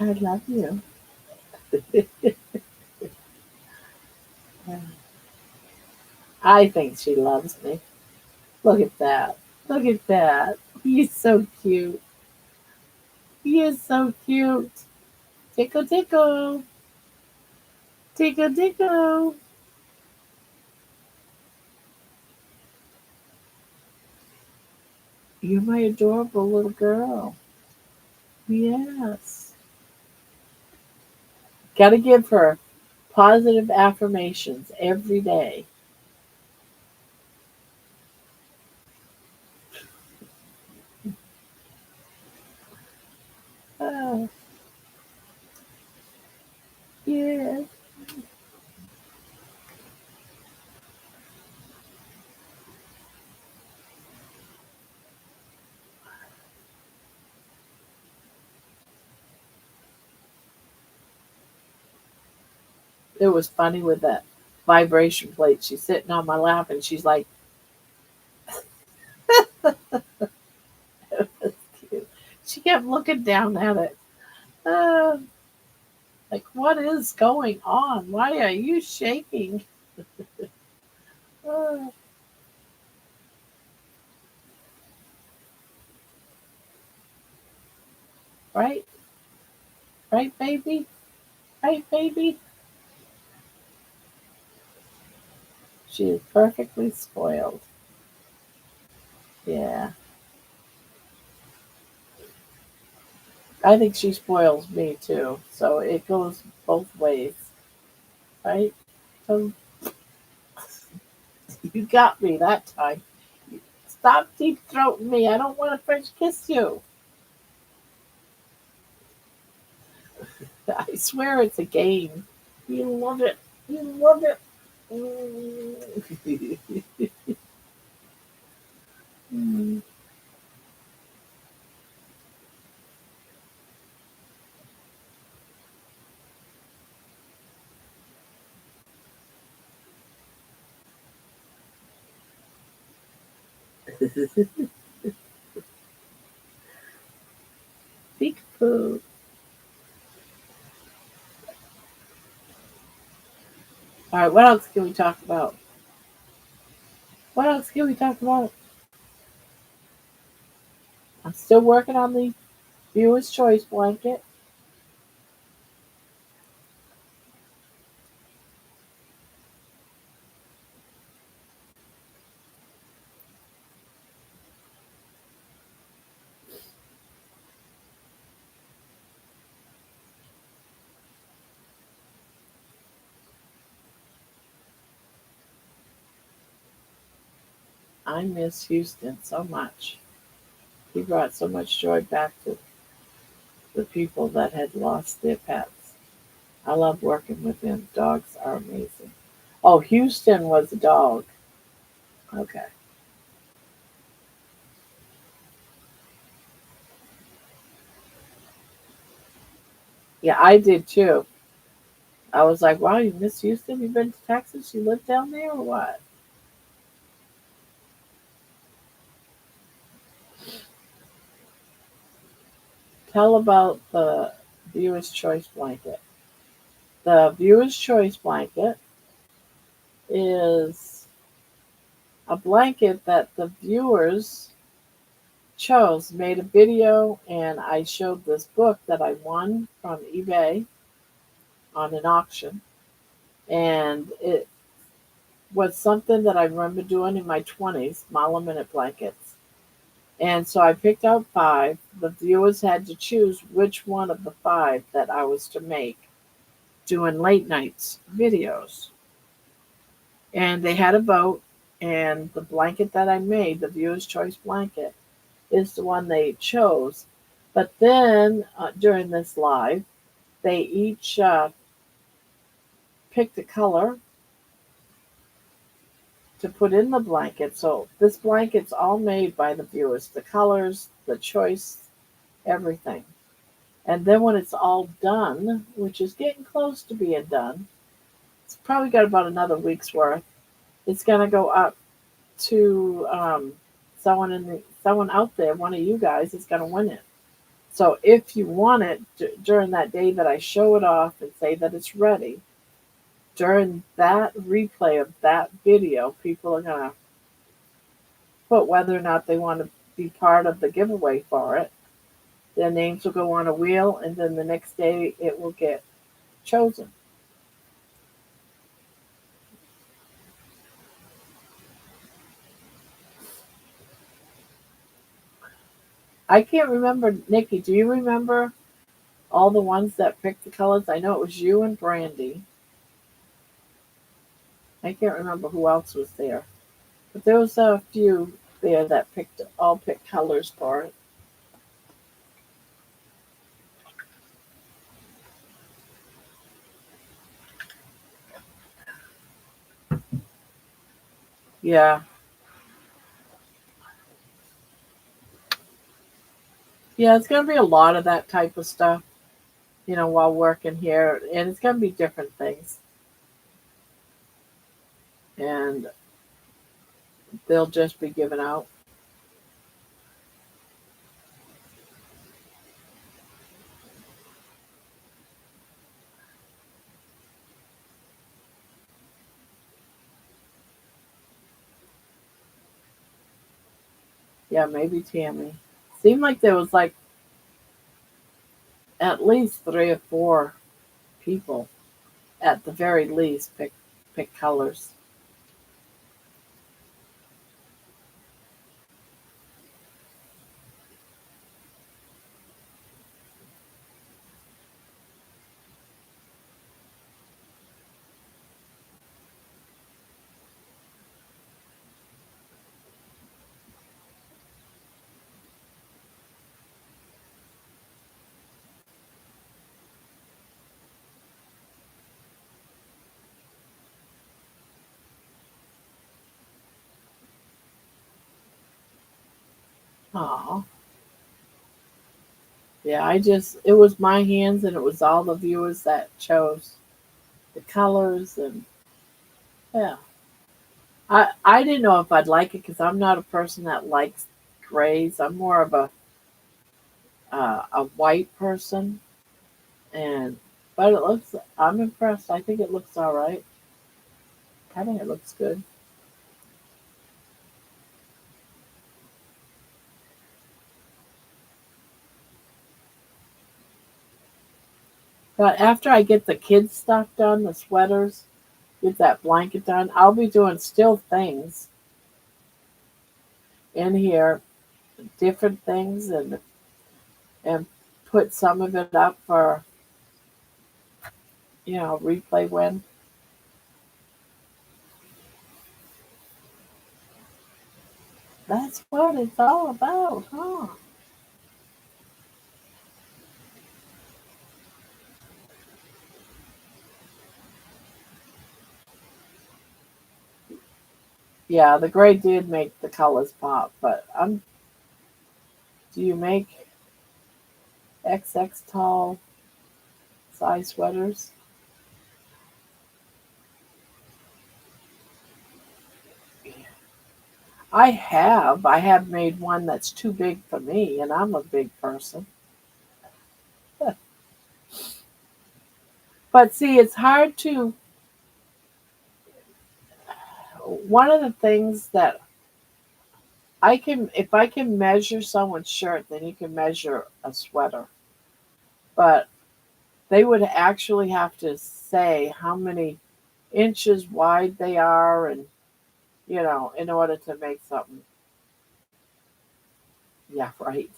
I love you. I think she loves me. Look at that. Look at that. He's so cute. He is so cute. Tickle, tickle. Tickle, tickle. You're my adorable little girl. Yes. Gotta give her positive affirmations every day. Oh, yes. It was funny with that vibration plate. She's sitting on my lap and she's like, that's cute. She kept looking down at it. Uh, like, what is going on? Why are you shaking? Uh, right? Right, baby? Right, baby? She is perfectly spoiled. Yeah. I think she spoils me too. So it goes both ways, right? So you got me that time. Stop deep throating me. I don't want to French kiss you. I swear it's a game. You love it. You love it. Mm. Big food. All right, what else can we talk about? What else can we talk about? I'm still working on the viewer's choice blanket. I miss Houston so much. He brought so much joy back to the people that had lost their pets. I love working with him. Dogs are amazing. Oh, Houston was a dog. Okay. Yeah, I did too. I was like, wow, you miss Houston? You've been to Texas? You live down there or what? Tell about the viewer's choice blanket. The viewer's choice blanket is a blanket that the viewers chose, made a video, and I showed this book that I won from eBay on an auction. And it was something that I remember doing in my 20s, mile minute blankets. And so I picked out five. The viewers had to choose which one of the five that I was to make doing late nights videos. And they had a vote, and the blanket that I made, the viewer's choice blanket, is the one they chose. But then during this live, they each picked a color to put in the blanket. So this blanket's all made by the viewers, the colors, the choice, everything. And then when it's all done, which is getting close to being done, it's probably got about another week's worth. It's going to go up to someone out there, one of you guys is going to win it. So if you want it during that day that I show it off and say that it's ready, during that replay of that video, people are going to put whether or not they want to be part of the giveaway for it. Their names will go on a wheel, and then the next day it will get chosen. I can't remember, Nikki, do you remember all the ones that picked the colors? I know it was you and Brandy. I can't remember who else was there. But there was a few there that all picked colors for it. Yeah. Yeah, it's going to be a lot of that type of stuff, while working here. And it's going to be different things. And they'll just be given out. Yeah, maybe Tammy. Seemed like there was like at least three or four people at the very least pick colors. Oh, yeah, it was my hands and it was all the viewers that chose the colors. And yeah, I didn't know if I'd like it because I'm not a person that likes grays. I'm more of a white person. And but I'm impressed. I think it looks all right. I think it looks good. But after I get the kids stuff done, the sweaters, get that blanket done, I'll be doing still things in here, different things, and put some of it up for replay win. That's what it's all about, huh? Yeah, the gray did make the colors pop, but do you make XX tall size sweaters? I have made one that's too big for me, and I'm a big person. But see, it's hard to one of the things that I can, if I can measure someone's shirt, then you can measure a sweater. But they would actually have to say how many inches wide they are, and in order to make something. Yeah, right.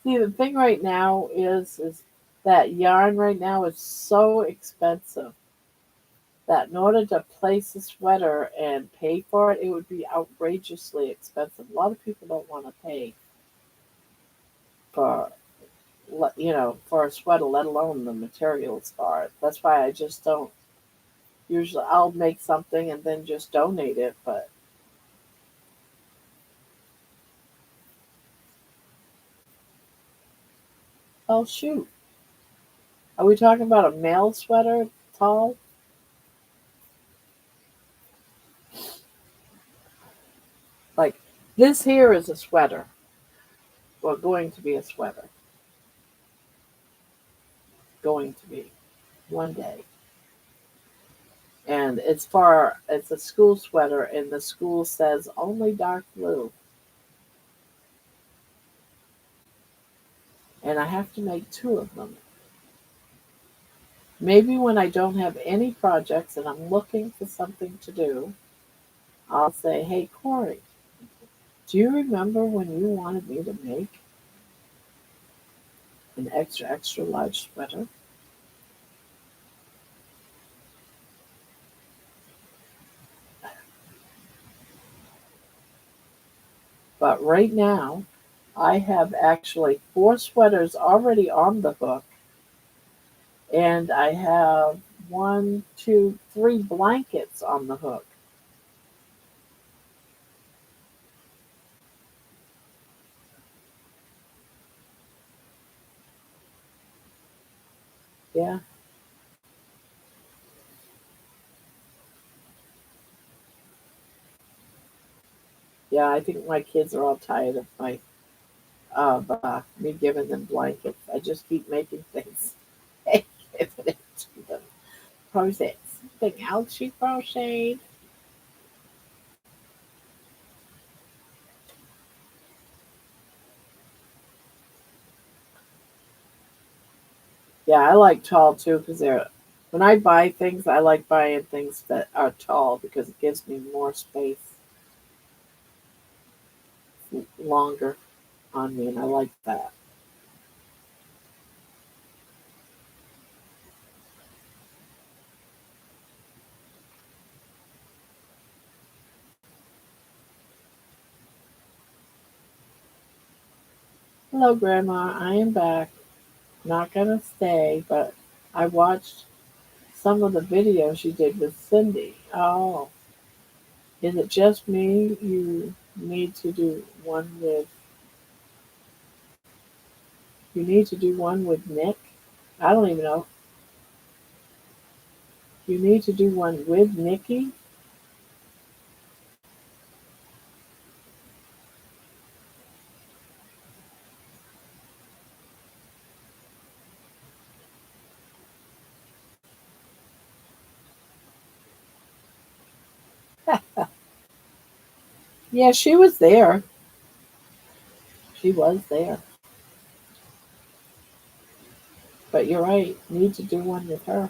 See, the thing right now is that yarn right now is so expensive that in order to place a sweater and pay for it, it would be outrageously expensive. A lot of people don't want to pay for for a sweater, let alone the materials for it. That's why I just don't. Usually, I'll make something and then just donate it. But oh shoot, are we talking about a male sweater, tall? Like this here is a sweater, or going to be a sweater, going to be one day. And it's a school sweater, and the school says only dark blue, and I have to make two of them. Maybe when I don't have any projects and I'm looking for something to do, I'll say, "Hey Corey, do you remember when you wanted me to make an extra extra large sweater?" But right now, I have actually four sweaters already on the hook, and I have one, two, three blankets on the hook. Yeah, yeah. I think my kids are all tired of me giving them blankets. I just keep making things and giving it to them. Probably say something else you crocheted. Yeah, I like tall too because they're. When I buy things, I like buying things that are tall because it gives me more space longer on me, and I like that. Hello, Grandma. I am back. Not gonna stay, but I watched some of the videos you did with Cindy. Oh, is it just me? You need to do one with Nick. I don't even know. You need to do one with Nikki. Yeah, she was there. She was there. But you're right. Need to do one with her.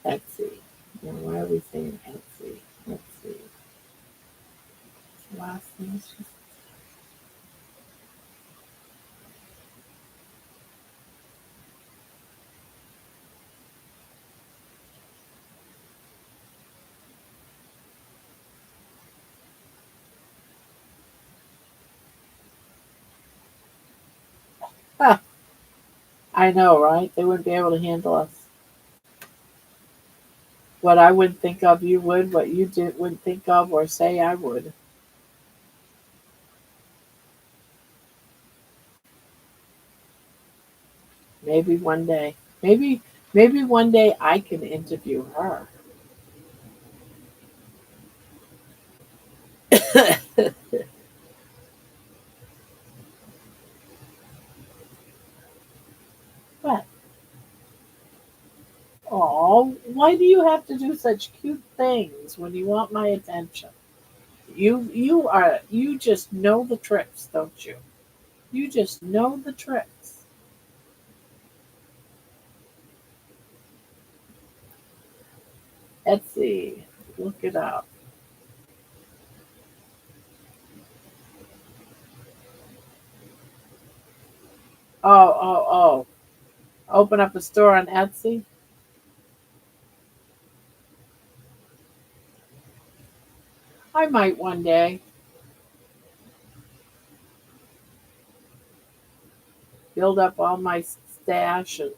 Etsy. Now, why are we saying Etsy? Let's see. Last name. Huh, I know, right? They wouldn't be able to handle us. What I wouldn't think of, you would. What you did wouldn't think of or say, I would. Maybe one day. Maybe one day I can interview her. But oh, why do you have to do such cute things when you want my attention? You just know the tricks, don't you? You just know the tricks. Etsy, look it up. Oh. Open up a store on Etsy. I might one day build up all my stash and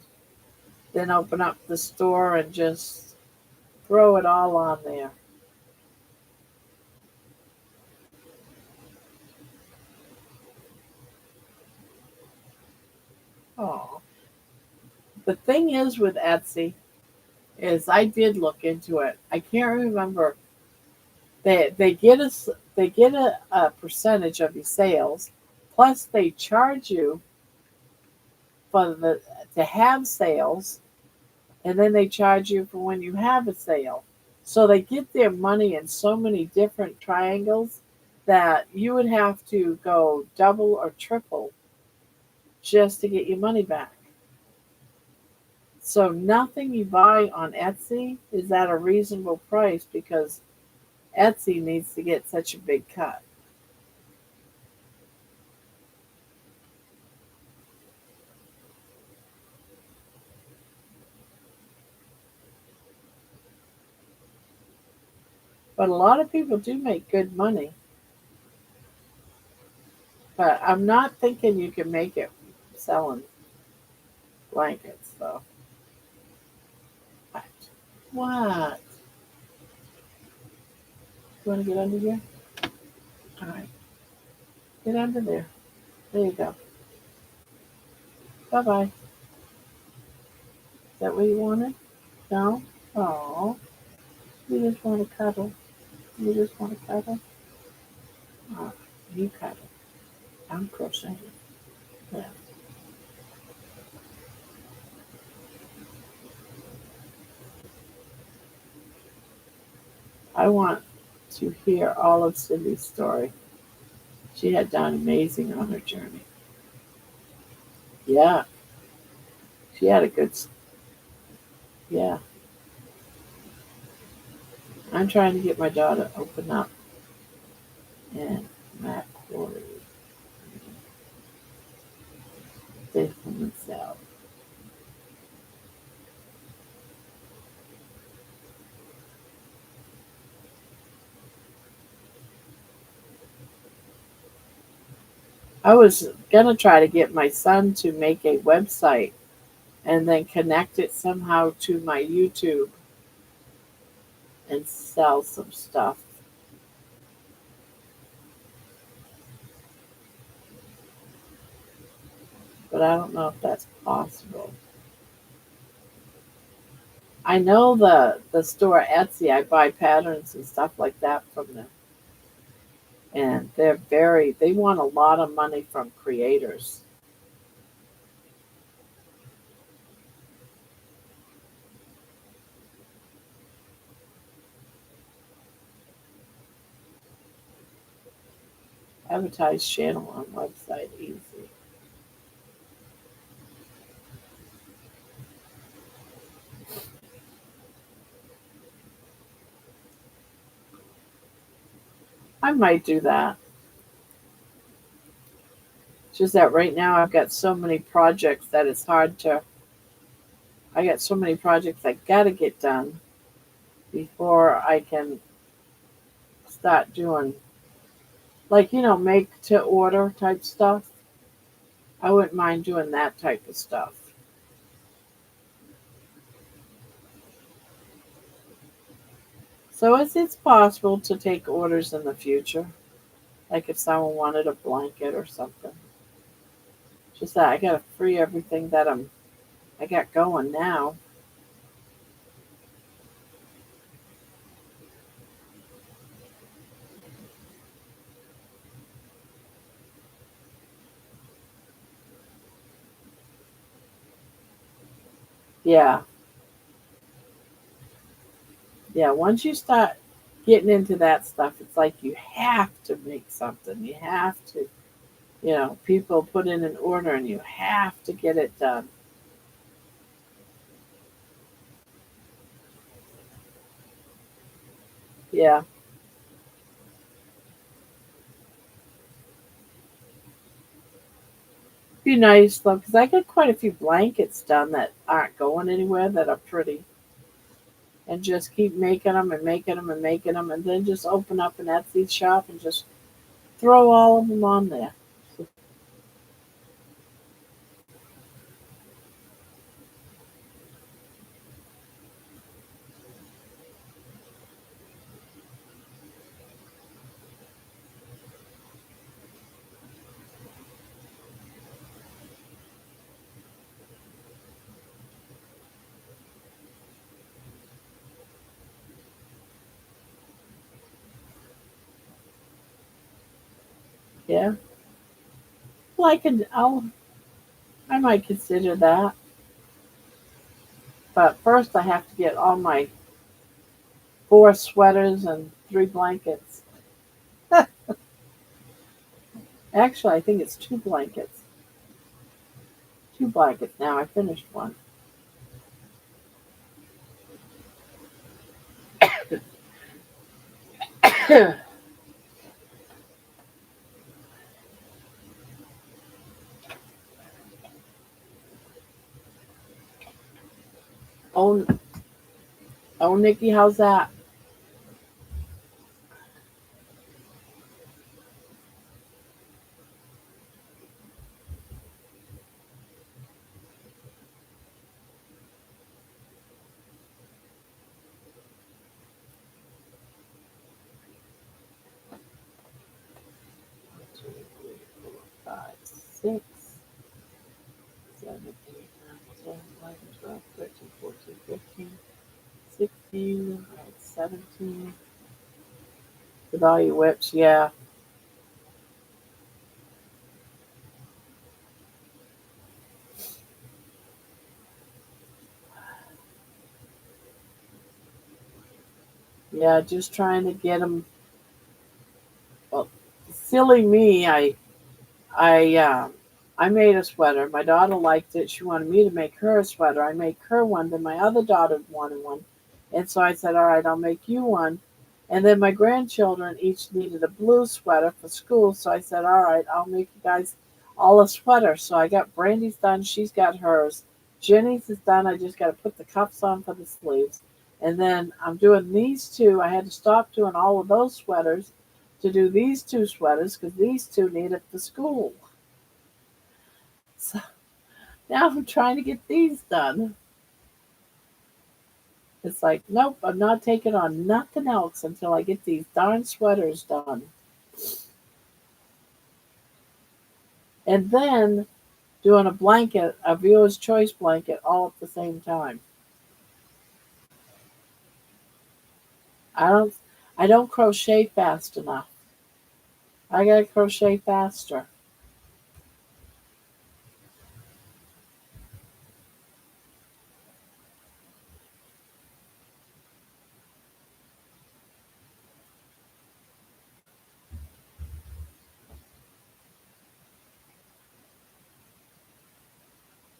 then open up the store and just throw it all on there. Oh, the thing is with Etsy is I did look into it. I can't remember. They get a percentage of your sales, plus they charge you for the to have sales, and then they charge you for when you have a sale. So they get their money in so many different triangles that you would have to go double or triple just to get your money back. So nothing you buy on Etsy is at a reasonable price because Etsy needs to get such a big cut. But a lot of people do make good money. But I'm not thinking you can make it selling blankets though. What? What? You want to get under here? All right. Get under there. There you go. Bye bye. Is that what you wanted? No? Oh. You just want to cuddle. You just want to cuddle? Oh, you cuddle. I'm crocheting. Yeah. I want to hear all of Cindy's story. She had done amazing on her journey. Yeah. She had a good, yeah. I'm trying to get my daughter to open up and Matt Corey, faithful himself. I was gonna try to get my son to make a website and then connect it somehow to my YouTube and sell some stuff. But I don't know if that's possible. I know the store Etsy, I buy patterns and stuff like that from them. And they want a lot of money from creators. Advertise channel on website easy. I might do that. It's just that right now I've got so many projects that it's hard to. I got so many projects I gotta get done before I can start doing, like, make to order type stuff. I wouldn't mind doing that type of stuff. So it's possible to take orders in the future, like if someone wanted a blanket or something. Just that I gotta free everything that I got going now. Yeah, yeah. Once you start getting into that stuff, it's like you have to make something. You have to, people put in an order and you have to get it done. Yeah, be nice though, because I get quite a few blankets done that aren't going anywhere that are pretty, and just keep making them and making them and making them, and then just open up an Etsy shop and just throw all of them on there. Yeah, well, I might consider that, but first I have to get all my 4 sweaters and 3 blankets. Actually, I think it's 2 blankets. 2 blankets now. I finished one. Oh, oh, Nikki, how's that? 1, 2, 3, 4, 5, 6, 7, 8, 9, 10, 11, 12, 13, 14, 15, 16, right, 17. With all your whips, yeah. Yeah, just trying to get them. Well, silly me, I I made a sweater. My daughter liked it. She wanted me to make her a sweater. I make her one. Then my other daughter wanted one, and so I said, "All right, I'll make you one." And then my grandchildren each needed a blue sweater for school, so I said, "All right, I'll make you guys all a sweater." So I got Brandy's done. She's got hers. Jenny's is done. I just got to put the cuffs on for the sleeves, and then I'm doing these two. I had to stop doing all of those sweaters to do these 2 sweaters because these two need it for school. So now I'm trying to get these done. It's like, nope, I'm not taking on nothing else until I get these darn sweaters done. And then doing a blanket, a viewer's choice blanket, all at the same time. I don't I don't crochet fast enough. I gotta crochet faster.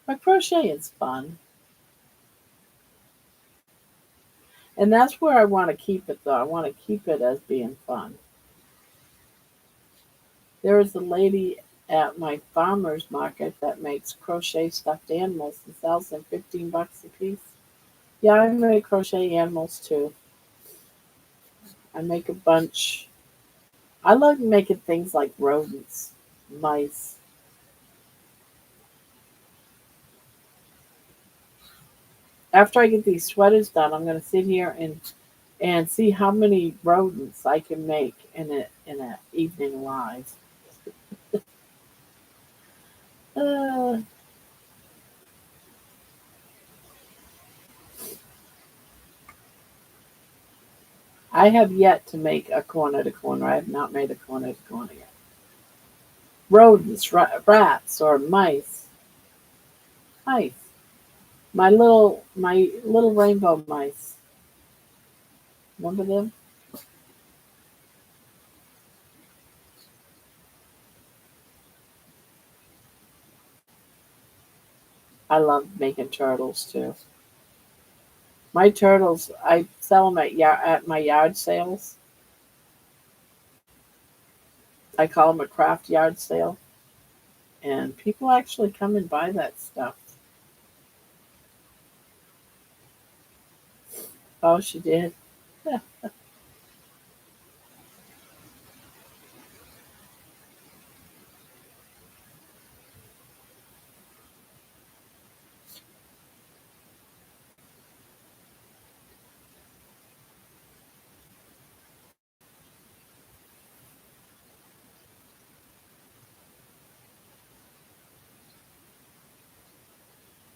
But crochet is fun. And that's where I want to keep it though. I want to keep it as being fun. There is a lady at my farmer's market that makes crochet stuffed animals and sells them 15 bucks a piece. Yeah, I make crochet animals too. I make a bunch. I love making things like rodents, mice. After I get these sweaters done, I'm gonna sit here and see how many rodents I can make in a evening live. Uh, I have yet to make a corner to corner. I have not made a corner to corner yet. Rodents, rats, or mice. Mice. My little rainbow mice. Remember them? I love making turtles too. My turtles, I sell them at my yard sales. I call them a craft yard sale, and people actually come and buy that stuff. Oh, she did. Yeah.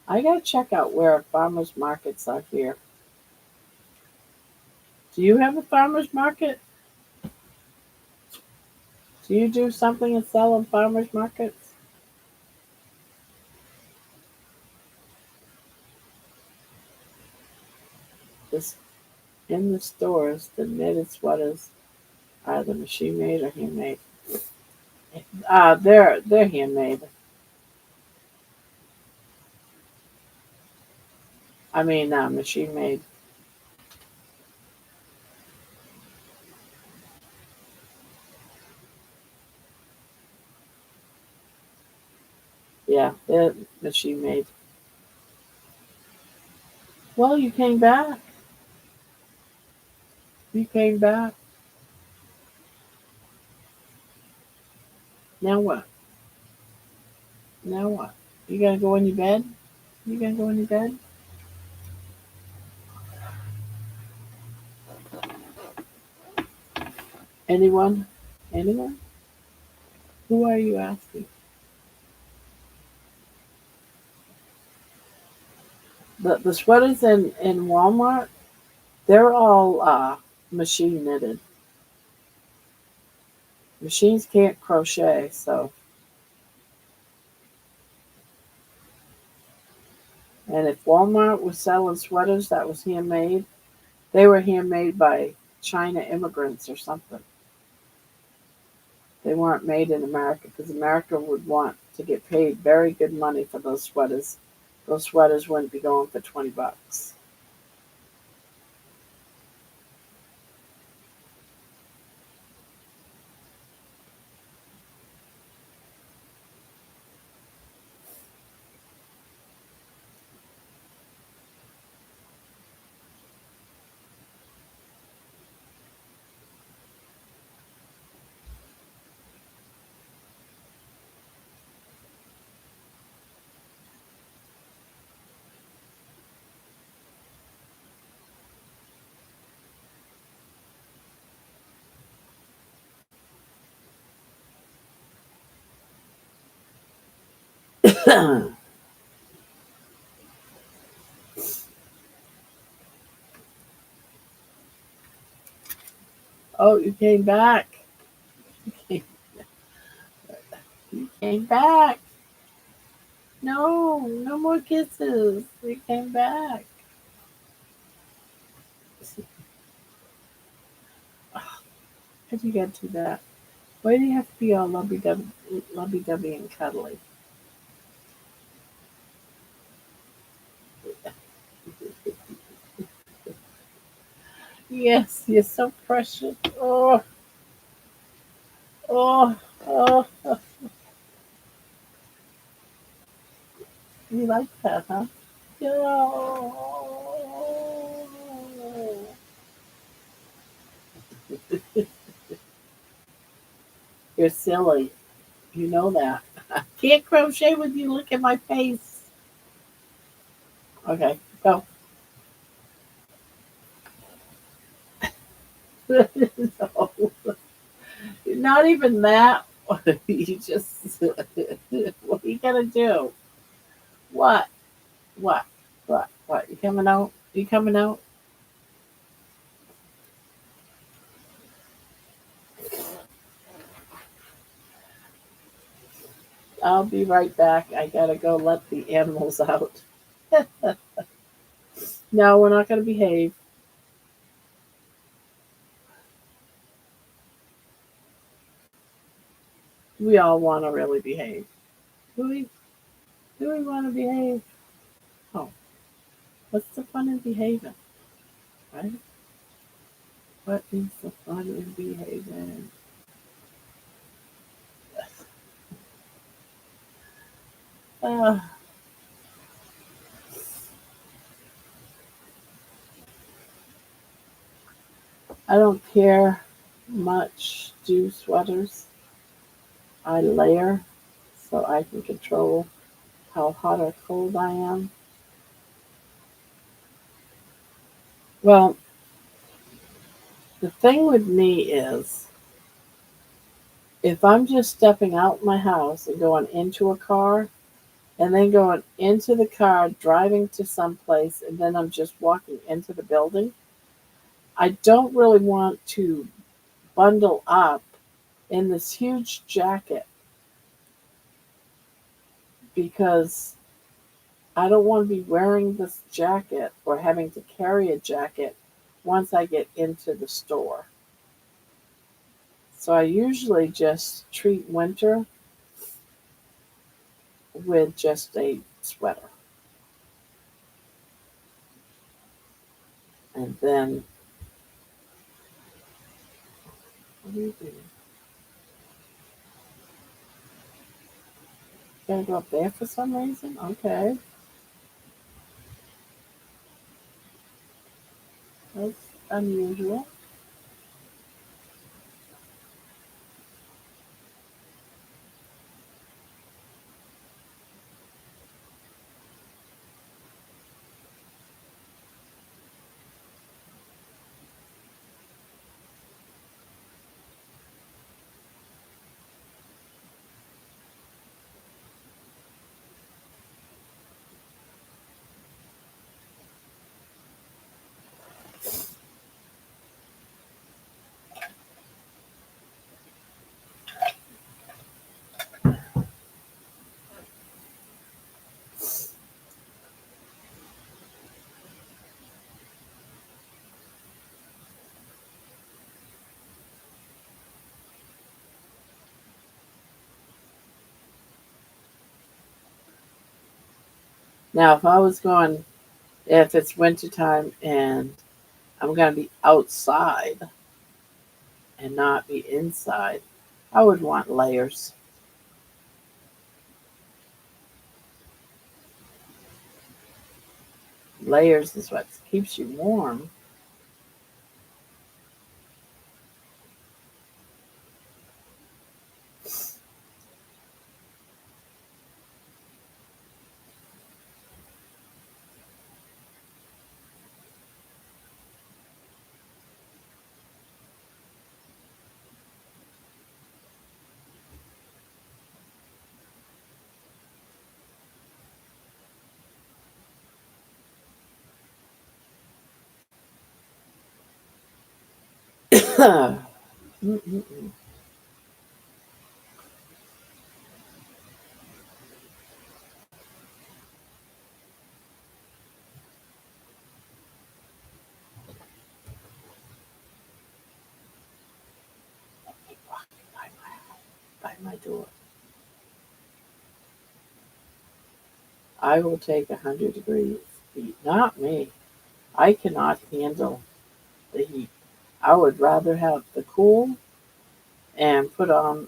I gotta check out where farmers markets are here. Do you have a farmers market? Do you do something and sell in farmers markets? This in the stores, the knitted sweaters are the machine made or handmade. They're handmade. I mean, machine made. Yeah, they're machine made. Well, you came back. You came back. Now what? Now what? You gonna go in your bed? You gonna go in your bed? Anyone? Anyone? Who are you asking? The sweaters in Walmart, they're all machine knitted. Machines can't crochet, so and if Walmart was selling sweaters that was handmade, they were handmade by China immigrants or something. They weren't made in America because America would want to get paid very good money for those sweaters. Those sweaters wouldn't be going for $20. Oh, you came back. You came back. No, no more kisses. You came back. How do you get to that? Why do you have to be all lovey dovey and cuddly? Yes, you're so precious. Oh, oh, oh. You like that, huh? Oh. You're silly. You know that. Can't crochet with you. Look at my face. Okay, go. Not even that. You just, what are you gonna do? What? What? What? You coming out? You coming out? I'll be right back. I gotta go let the animals out. No, we're not gonna behave. We all want to really behave. Do we? Do we want to behave? Oh, what's the fun in behaving? Right? What is the fun in behaving? Uh, I don't care much. Do sweaters. I layer so I can control how hot or cold I am. Well, the thing with me is if I'm just stepping out my house and going into a car and then going into the car, driving to some place, and then I'm just walking into the building, I don't really want to bundle up in this huge jacket because I don't want to be wearing this jacket or having to carry a jacket once I get into the store. So I usually just treat winter with just a sweater. And then, what do you do? Gotta go up there for some reason? Okay, that's unusual. Now, if it's wintertime and I'm gonna be outside and not be inside, I would want layers. Layers is what keeps you warm. Mm-mm-mm. Walking by my door. I will take 100 degrees heat. Not me. I cannot handle the heat. I would rather have the cool and put on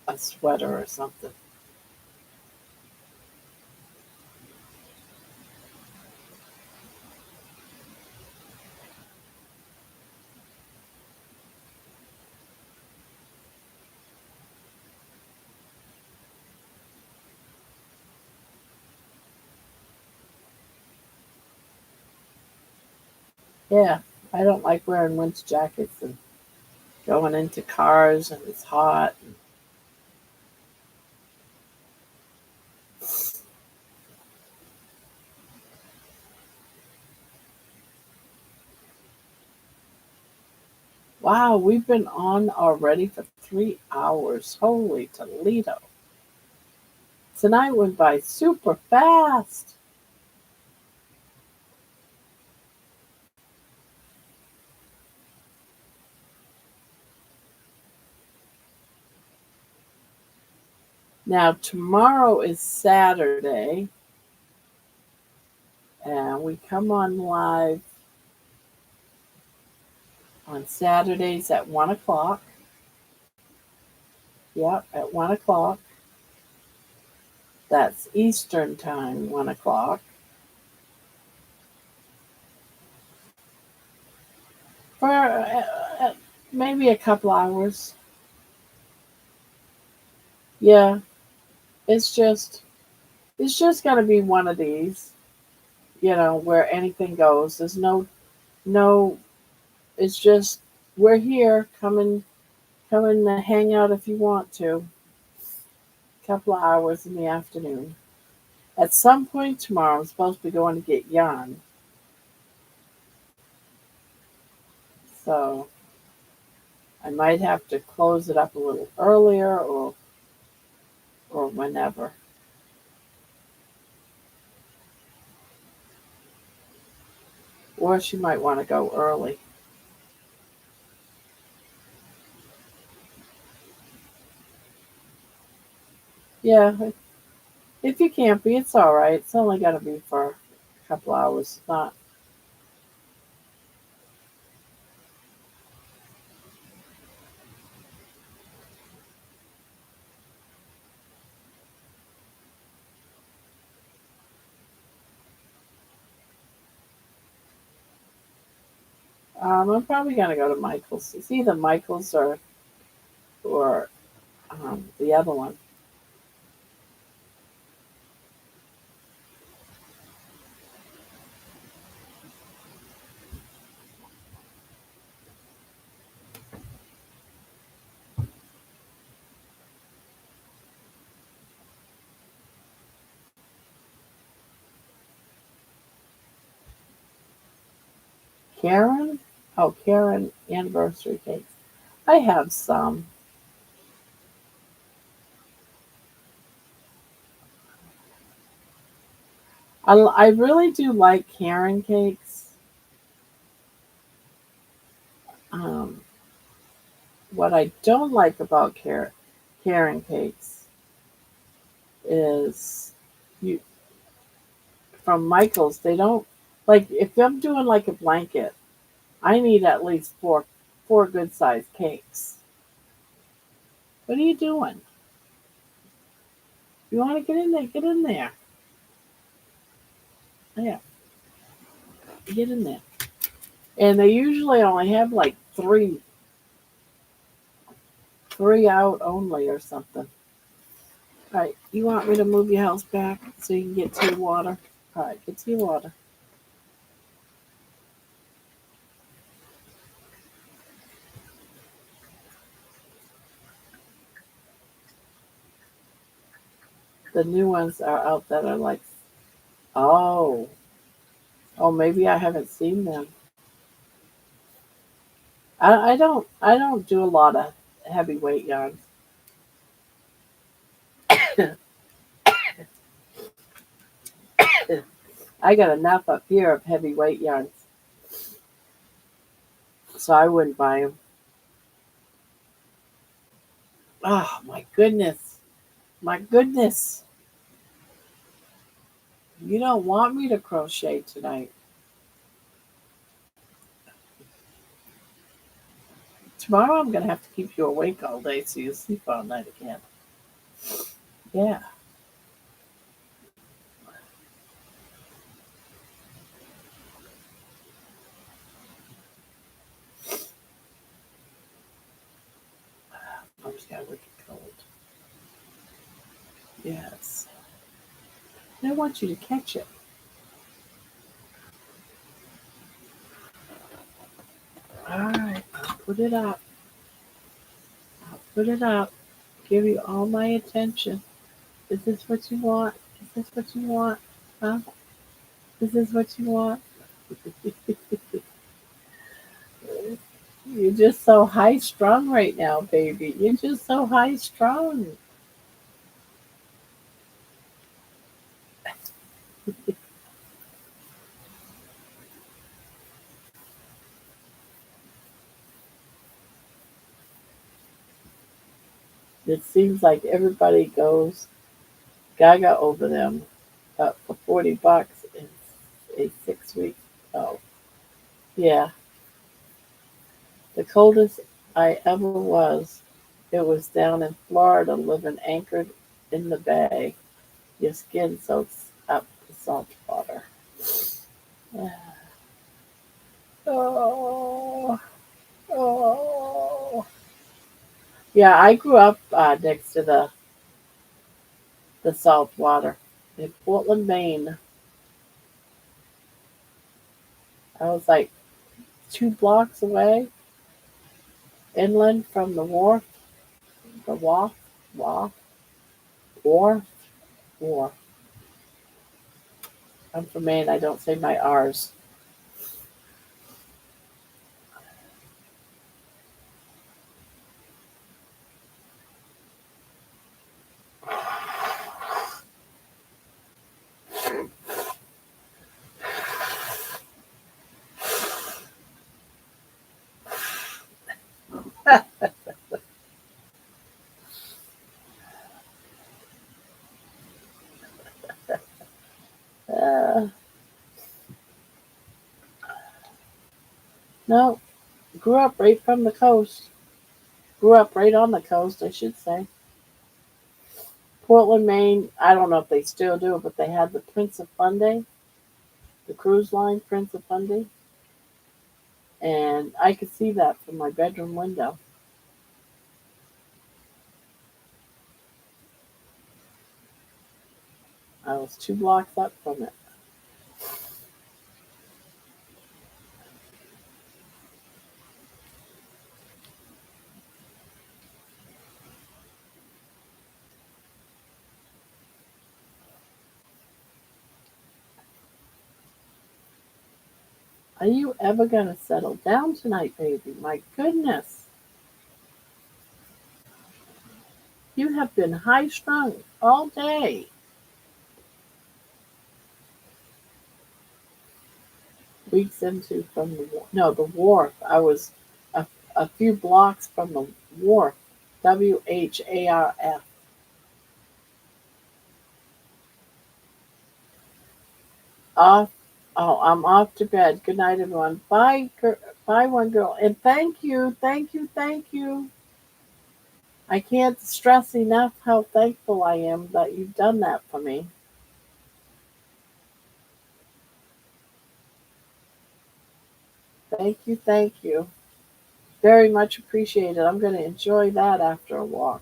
a sweater or something. Yeah, I don't like wearing winter jackets and going into cars and it's hot. Wow, we've been on already for 3 hours. Holy Toledo. Tonight went by super fast. Now, tomorrow is Saturday, and we come on live on Saturdays at 1 o'clock. Yep, at 1 o'clock. That's Eastern Time, 1 o'clock. For maybe a couple hours. Yeah, it's just gonna be one of these, where anything goes. There's no. It's just we're here. Come and hang out if you want to. A couple of hours in the afternoon. At some point tomorrow, I'm supposed to be going to get yarn. So I might have to close it up a little earlier or whenever. Or she might want to go early. Yeah, if you can't be, it's all right. It's only got to be for a couple hours. Not. I'm probably gonna go to Michael's. It's either Michael's or the other one. Karen? Oh, Karen anniversary cakes. I have some. I really do like Karen cakes. Um, what I don't like about Karen cakes is you from Michael's. They don't like if I'm doing like a blanket. I need at least four good sized cakes. What are you doing? You want to get in there? Get in there. Yeah, get in there. And they usually only have like three out only or something. All right, you want me to move your house back so you can get to your water? All right, get to your water. The new ones are out that are like, oh, oh, maybe I haven't seen them. I don't do a lot of heavyweight yarns. I got enough up here of heavyweight yarns, so I wouldn't buy them. Oh my goodness, my goodness! You don't want me to crochet tonight. Tomorrow I'm gonna have to keep you awake all day so you sleep all night again. Yeah. I'm just got wicked cold. Yes. I want you to catch it. All right, I'll put it up. Put it up. Give you all my attention. Is this what you want? Is this what you want? Huh? Is this what you want? You're just so high strung right now, baby. You're just so high strung. It seems like everybody goes gaga over them. But for $40, it's a 6 week. Oh, yeah. The coldest I ever was, it was down in Florida, living anchored in the bay. Your skin soaks up the salt water. Oh, oh. Yeah, I grew up next to the salt water in Portland, Maine. I was like 2 blocks away, inland from the the wharf, wharf, wharf. I'm from Maine. I don't say my R's. Uh, no, grew up right from the coast. Grew up right on the coast, I should say. Portland, Maine. I don't know if they still do, but they had the Prince of Fundy, the cruise line Prince of Fundy, and I could see that from my bedroom window. I was 2 blocks up from it. Are you ever going to settle down tonight, baby? My goodness. You have been high strung all day. Weeks into from the wharf. I was a, a few blocks from the wharf. WHARF. Off. Oh, I'm off to bed. Good night, everyone. Bye, bye, one girl. And thank you, thank you, thank you. I can't stress enough how thankful I am that you've done that for me. Thank you, thank you. Very much appreciated. I'm going to enjoy that after a walk.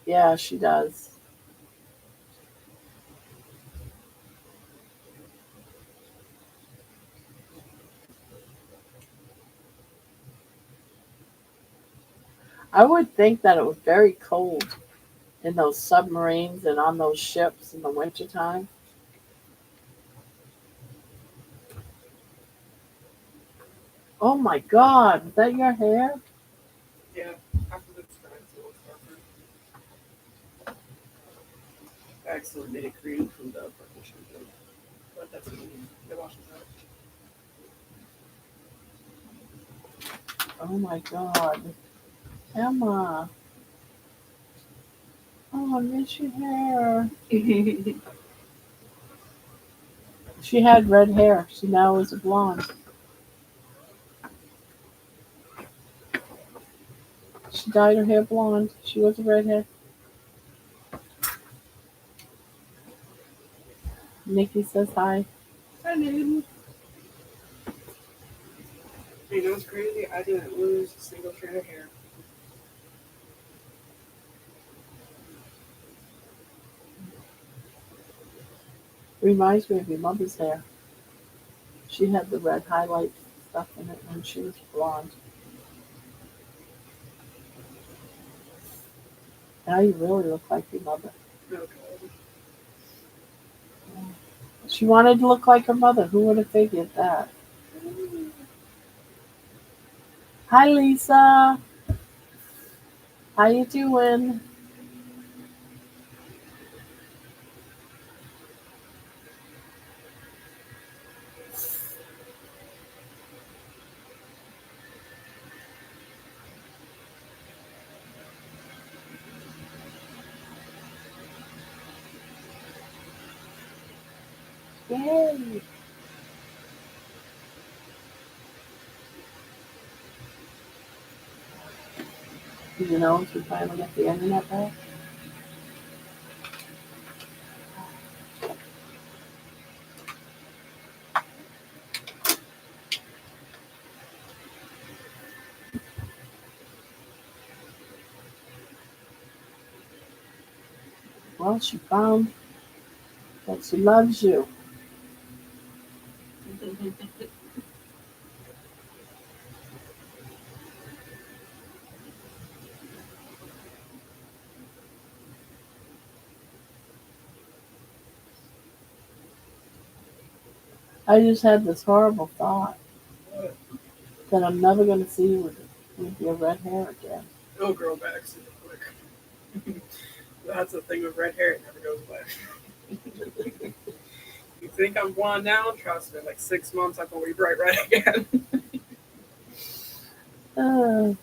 Yeah, she does. I would think that it was very cold in those submarines and on those ships in the wintertime. Oh my God, is that your hair? Yeah, after the sky, so it's darker. I accidentally made it green from the purple shampoo, but that's what it washes out. Oh my God. Emma. Oh, I miss your hair. She had red hair. She now is a blonde. She dyed her hair blonde. She was a redhead. Nikki says hi. I did. You know what's crazy? I didn't lose a single strand of hair. Reminds me of your mother's hair. She had the red highlight stuff in it when she was blonde. Now you really look like your mother. Okay. She wanted to look like her mother. Who would have figured that? Hi, Lisa. How you doing? Yay! You know, we finally got the internet back. Well, she found that she loves you. I just had this horrible thought that I'm never going to see you with your red hair again. It'll grow back super quick. That's the thing with red hair; it never goes away. You think I'm blonde now? Trust me, like 6 months, I'm gonna be bright red again. Uh,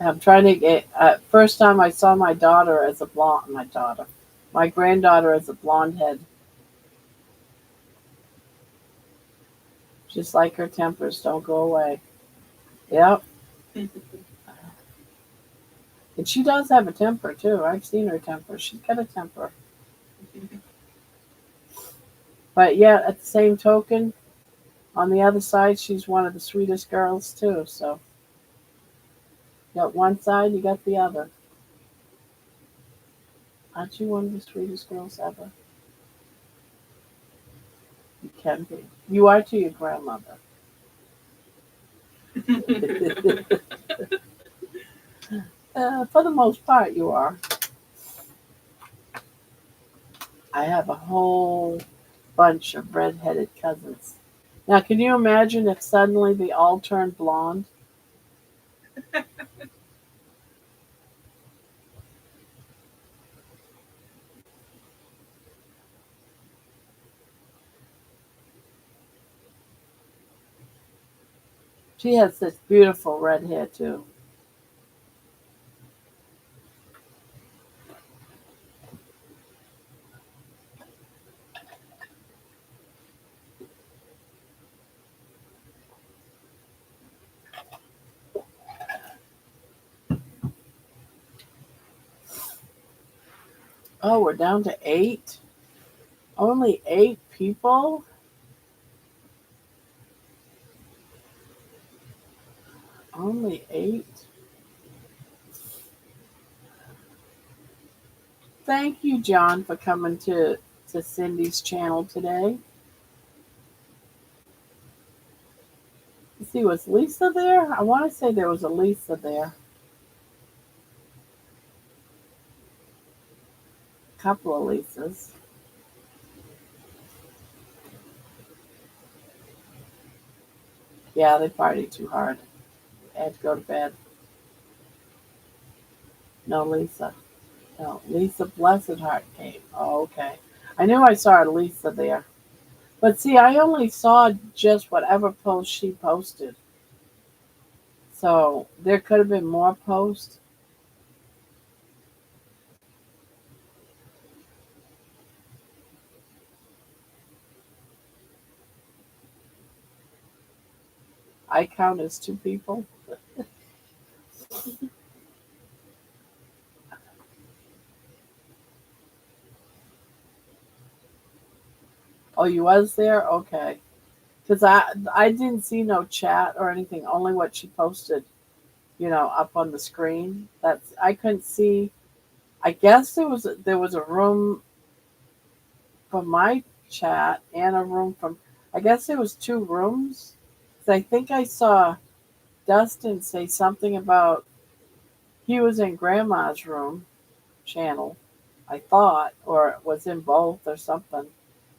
I'm trying to get. First time I saw my daughter as a blonde. My granddaughter as a blonde head, just like her tempers don't go away. Yep, and she does have a temper too. I've seen her temper. She's got a temper. But yet, at the same token, on the other side, she's one of the sweetest girls too. So you got one side, you got the other. Aren't you one of the sweetest girls ever? You can be. You are to your grandmother. For the most part, you are. I have a whole bunch of red-headed cousins. Now, can you imagine if suddenly they all turned blonde? She has such beautiful red hair too. Oh, we're down to 8. Only 8 people. Only 8. Thank you, John, for coming to Cindy's channel today. Let's see, was Lisa there? I want to say there was a Lisa there. A couple of Lisas. Yeah, they partied too hard. They had to go to bed. No, Lisa. No, Lisa Blessed Heart came. Oh, okay. I knew I saw a Lisa there. But see, I only saw just whatever post she posted. So there could have been more posts. I count as 2 people. Oh, you was there? Okay. Because I didn't see no chat or anything, only what she posted, up on the screen. That's I couldn't see. I guess there was a room for my chat and a room from, I guess it was two rooms. 'Cause I think I saw Dustin say something about he was in Grandma's room channel, I thought, or it was in both or something.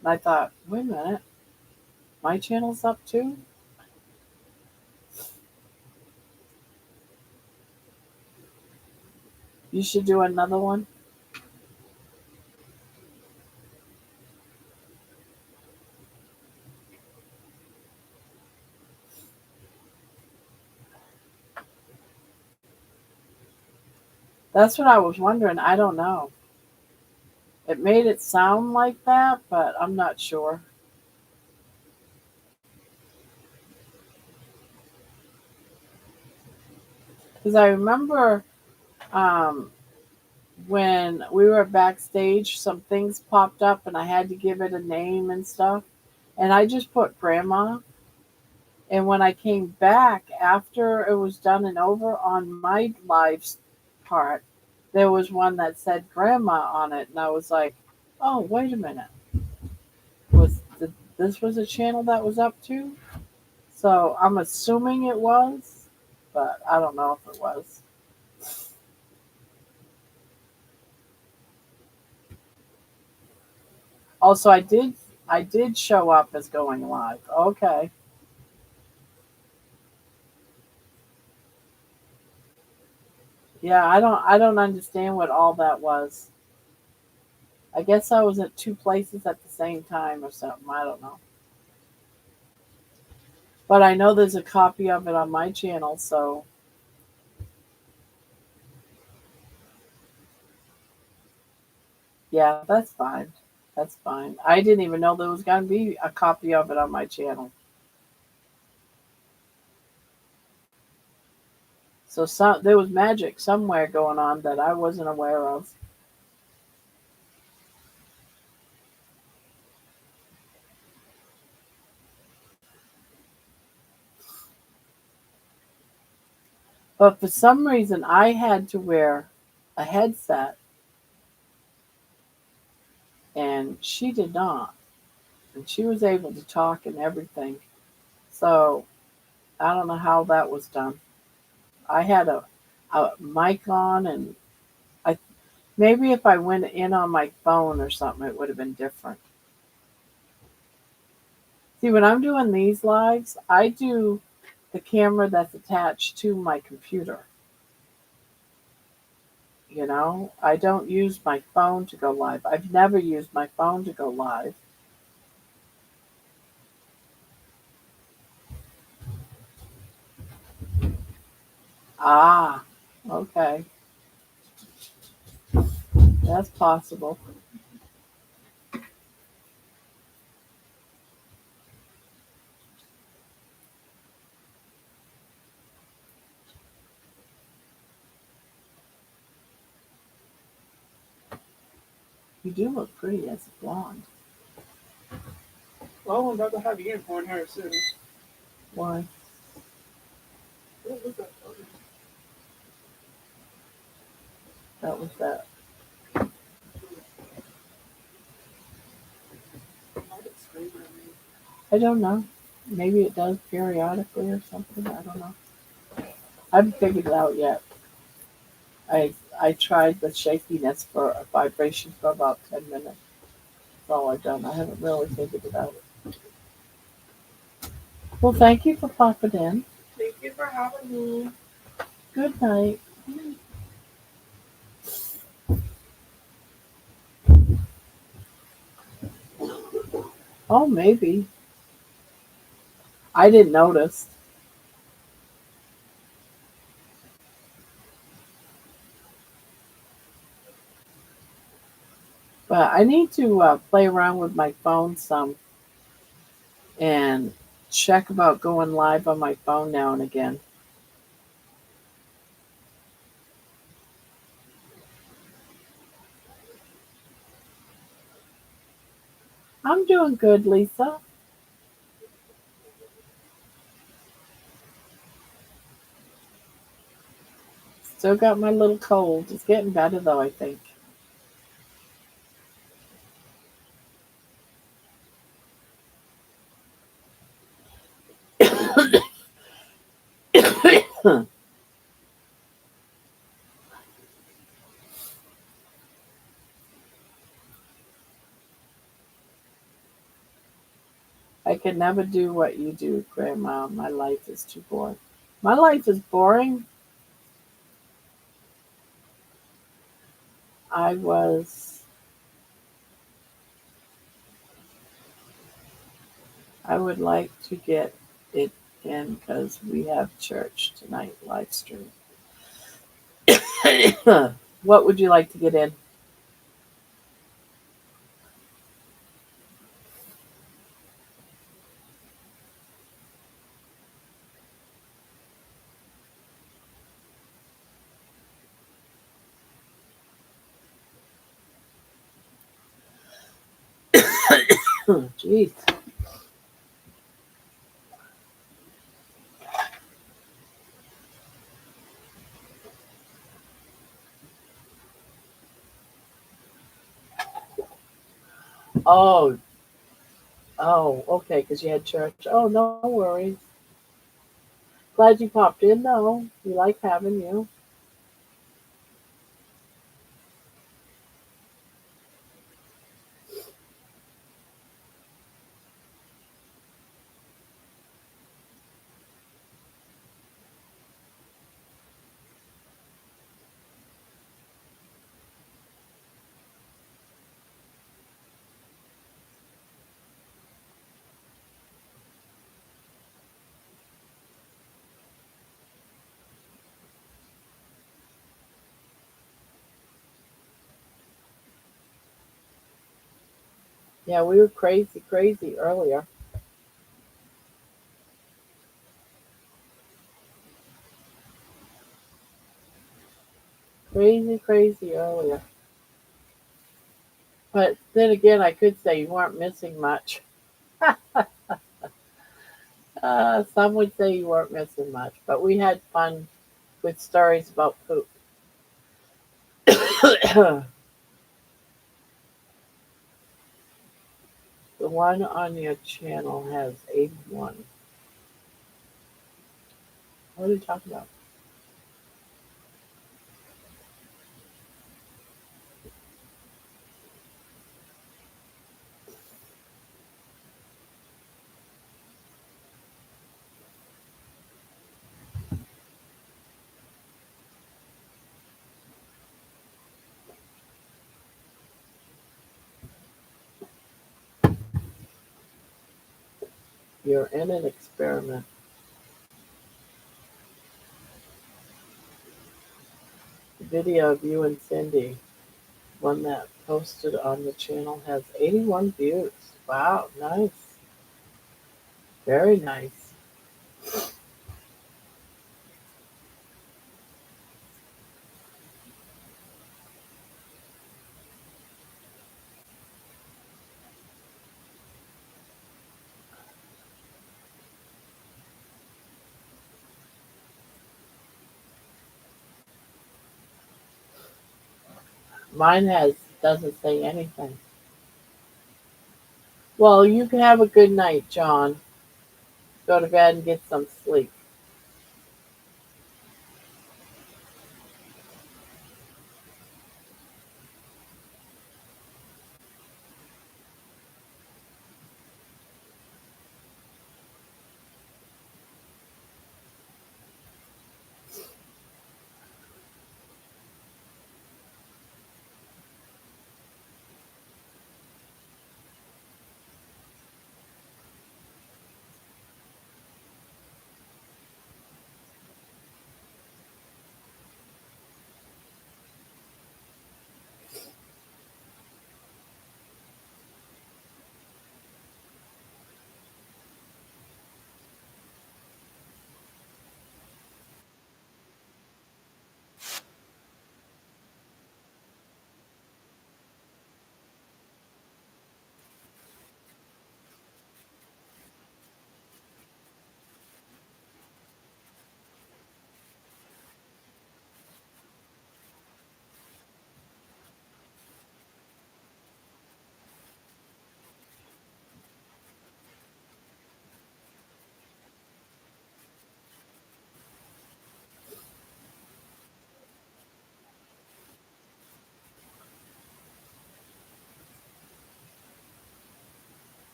And I thought, wait a minute, my channel's up too? You should do another one. That's what I was wondering. I don't know. It made it sound like that, but I'm not sure. Because I remember um, when we were backstage, some things popped up and I had to give it a name and stuff. And I just put Grandma. And when I came back after it was done and over on my live part, there was one that said Grandma on it. And I was like, oh, wait a minute. This was a channel that was up too? So I'm assuming it was, but I don't know if it was. Also, I did show up as going live. Okay. Yeah, I don't understand what all that was. I guess I was at two places at the same time or something. I don't know. But I know there's a copy of it on my channel, so yeah, that's fine. That's fine. I didn't even know there was going to be a copy of it on my channel. So there was magic somewhere going on that I wasn't aware of. But for some reason, I had to wear a headset, and she did not. And she was able to talk and everything. So I don't know how that was done. I had a mic on, and I maybe if I went in on my phone or something, it would have been different. See, when I'm doing these lives, I do the camera that's attached to my computer. I don't use my phone to go live. I've never used my phone to go live. Ah, okay. That's possible. You do look pretty as a blonde. Well, I'm about to have unicorn hair soon. Why? What was that? That was that. Why did it scream at me? I don't know. Maybe it does periodically or something. I don't know. I haven't figured it out yet. I tried the shakiness for a vibration for about 10 minutes. That's all I've done. I haven't really figured it out. Well, thank you for popping in. Thank you for having me. Good night. Oh, maybe. I didn't notice. But I need to play around with my phone some and check about going live on my phone now and again. I'm doing good, Lisa. Still got my little cold. It's getting better though, I think. I can never do what you do, Grandma. My life is too boring. My life is boring. I was. I would like to get it in because we have church tonight, live stream. What would you like to get in? Jeez. Oh, oh, okay, because you had church. Oh, no worries. Glad you popped in, though. We like having you. Yeah, we were crazy, crazy earlier. Crazy, crazy earlier. But then again, I could say you weren't missing much. Some would say you weren't missing much, but we had fun with stories about poop. The one on your channel has 81. What are you talking about? You're in an experiment. The video of you and Cindy, one that posted on the channel, has 81 views. Wow, nice. Very nice. Mine has doesn't say anything. Well, you can have a good night, John. Go to bed and get some sleep.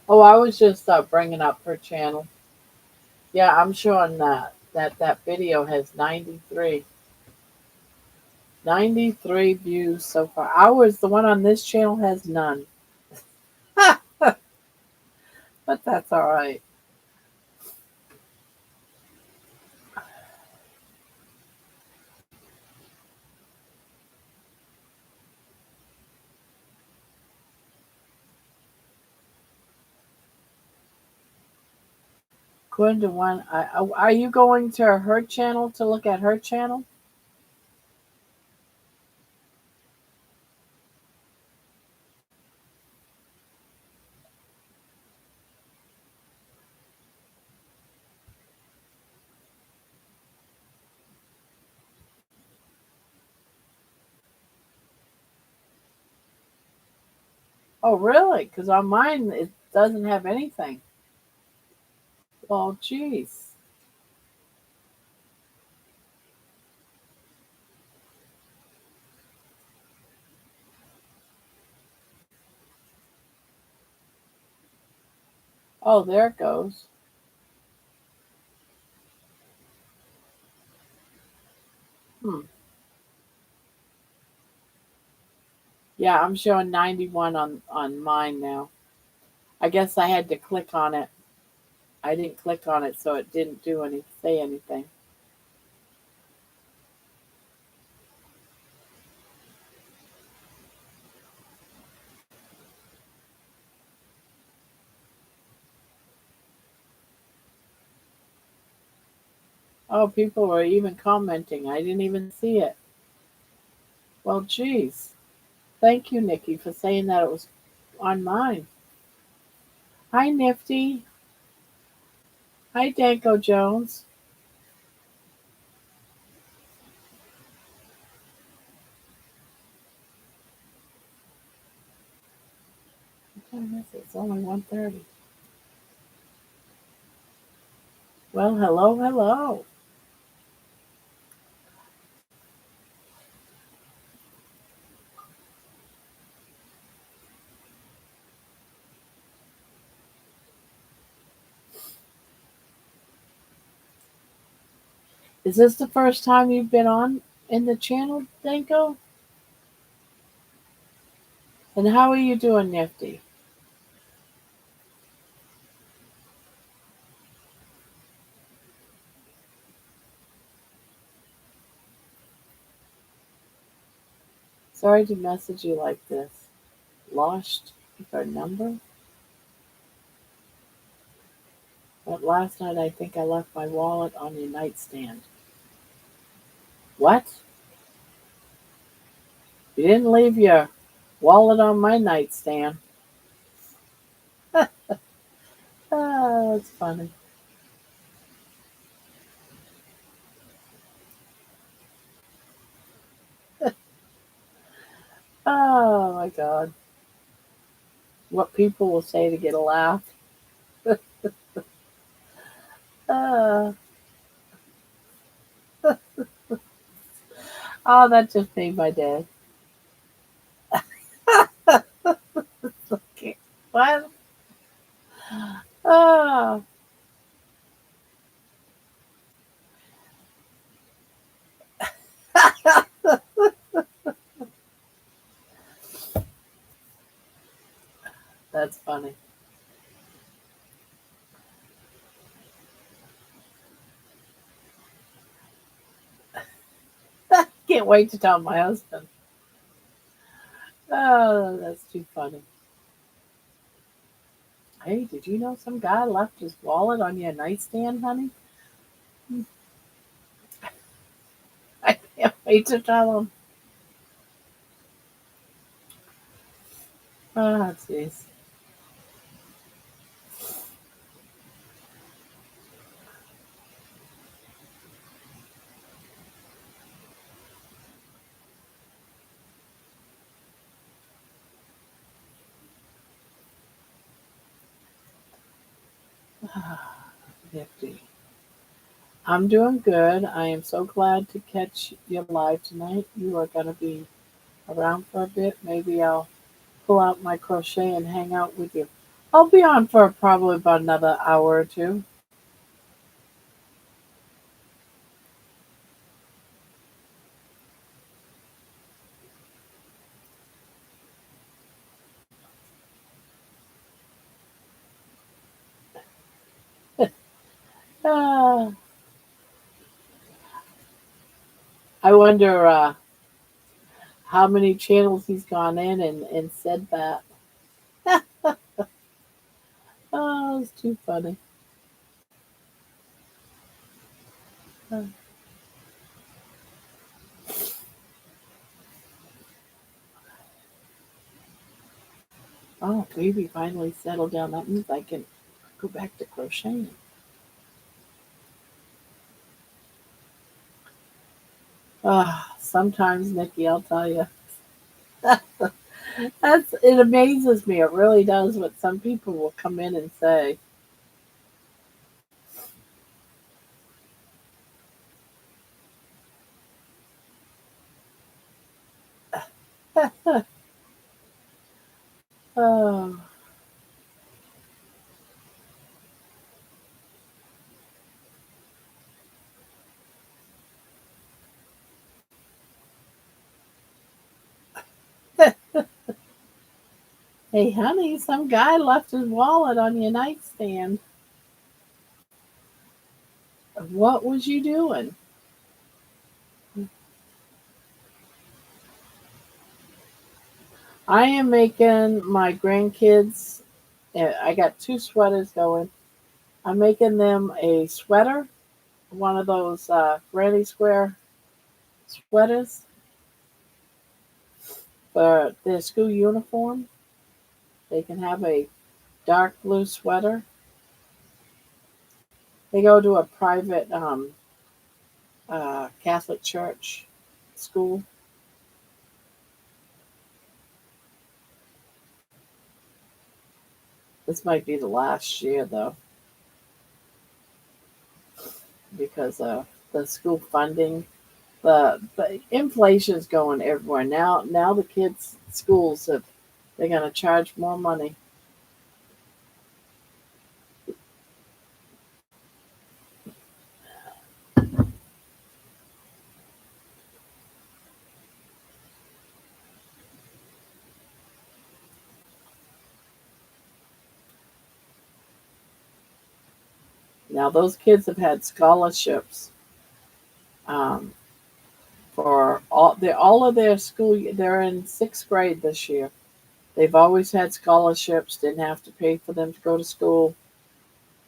Oh, I was just bringing up her channel. Yeah, I'm showing that video has 93 views so far. Ours, the one on this channel, has none. But that's all right. Going to one. Are you going to her channel to look at her channel? Oh, really? Because on mine it doesn't have anything. Well, geez. Oh, there it goes. Hmm. Yeah, I'm showing 91 on mine now. I guess I had to click on it. I didn't click on it, so it didn't say anything. Oh, people were even commenting. I didn't even see it. Well, geez. Thank you, Nikki, for saying that it was on mine. Hi, Nifty. Hi, Danko Jones. What time is it? It's only 1:30. Well, hello, hello. Is this the first time you've been on in the channel, Danko? And how are you doing, Nifty? Sorry to message you like this. Lost your number? But last night I think I left my wallet on your nightstand. What? You didn't leave your wallet on my nightstand. Oh, that's funny. Oh my God. What people will say to get a laugh. Uh, oh, that just made my day. Okay. What? Oh, that's funny. Can't wait to tell my husband. Oh, that's too funny. Hey, did you know some guy left his wallet on your nightstand, honey? I can't wait to tell him. Oh, jeez. Nifty. I'm doing good. I am so glad to catch you live tonight. You are going to be around for a bit. Maybe I'll pull out my crochet and hang out with you. I'll be on for probably about another hour or two. Uh, I wonder how many channels he's gone in and said that. Oh, it's too funny. Uh, Oh, baby finally settled down. That means I can go back to crocheting. Sometimes, Nikki, I'll tell you, it amazes me. It really does what some people will come in and say. Oh, hey, honey, some guy left his wallet on your nightstand. What was you doing? I am making my grandkids. I got two sweaters going. I'm making them a sweater, one of those granny square sweaters for their school uniform. They can have a dark blue sweater. They go to a private Catholic church school. This might be the last year though, because the school funding, the inflation's going everywhere now. Now the kids' schools have they're going to charge more money. Now those kids have had scholarships um, for all of their school. They're in sixth grade this year. They've always had scholarships. Didn't have to pay for them to go to school.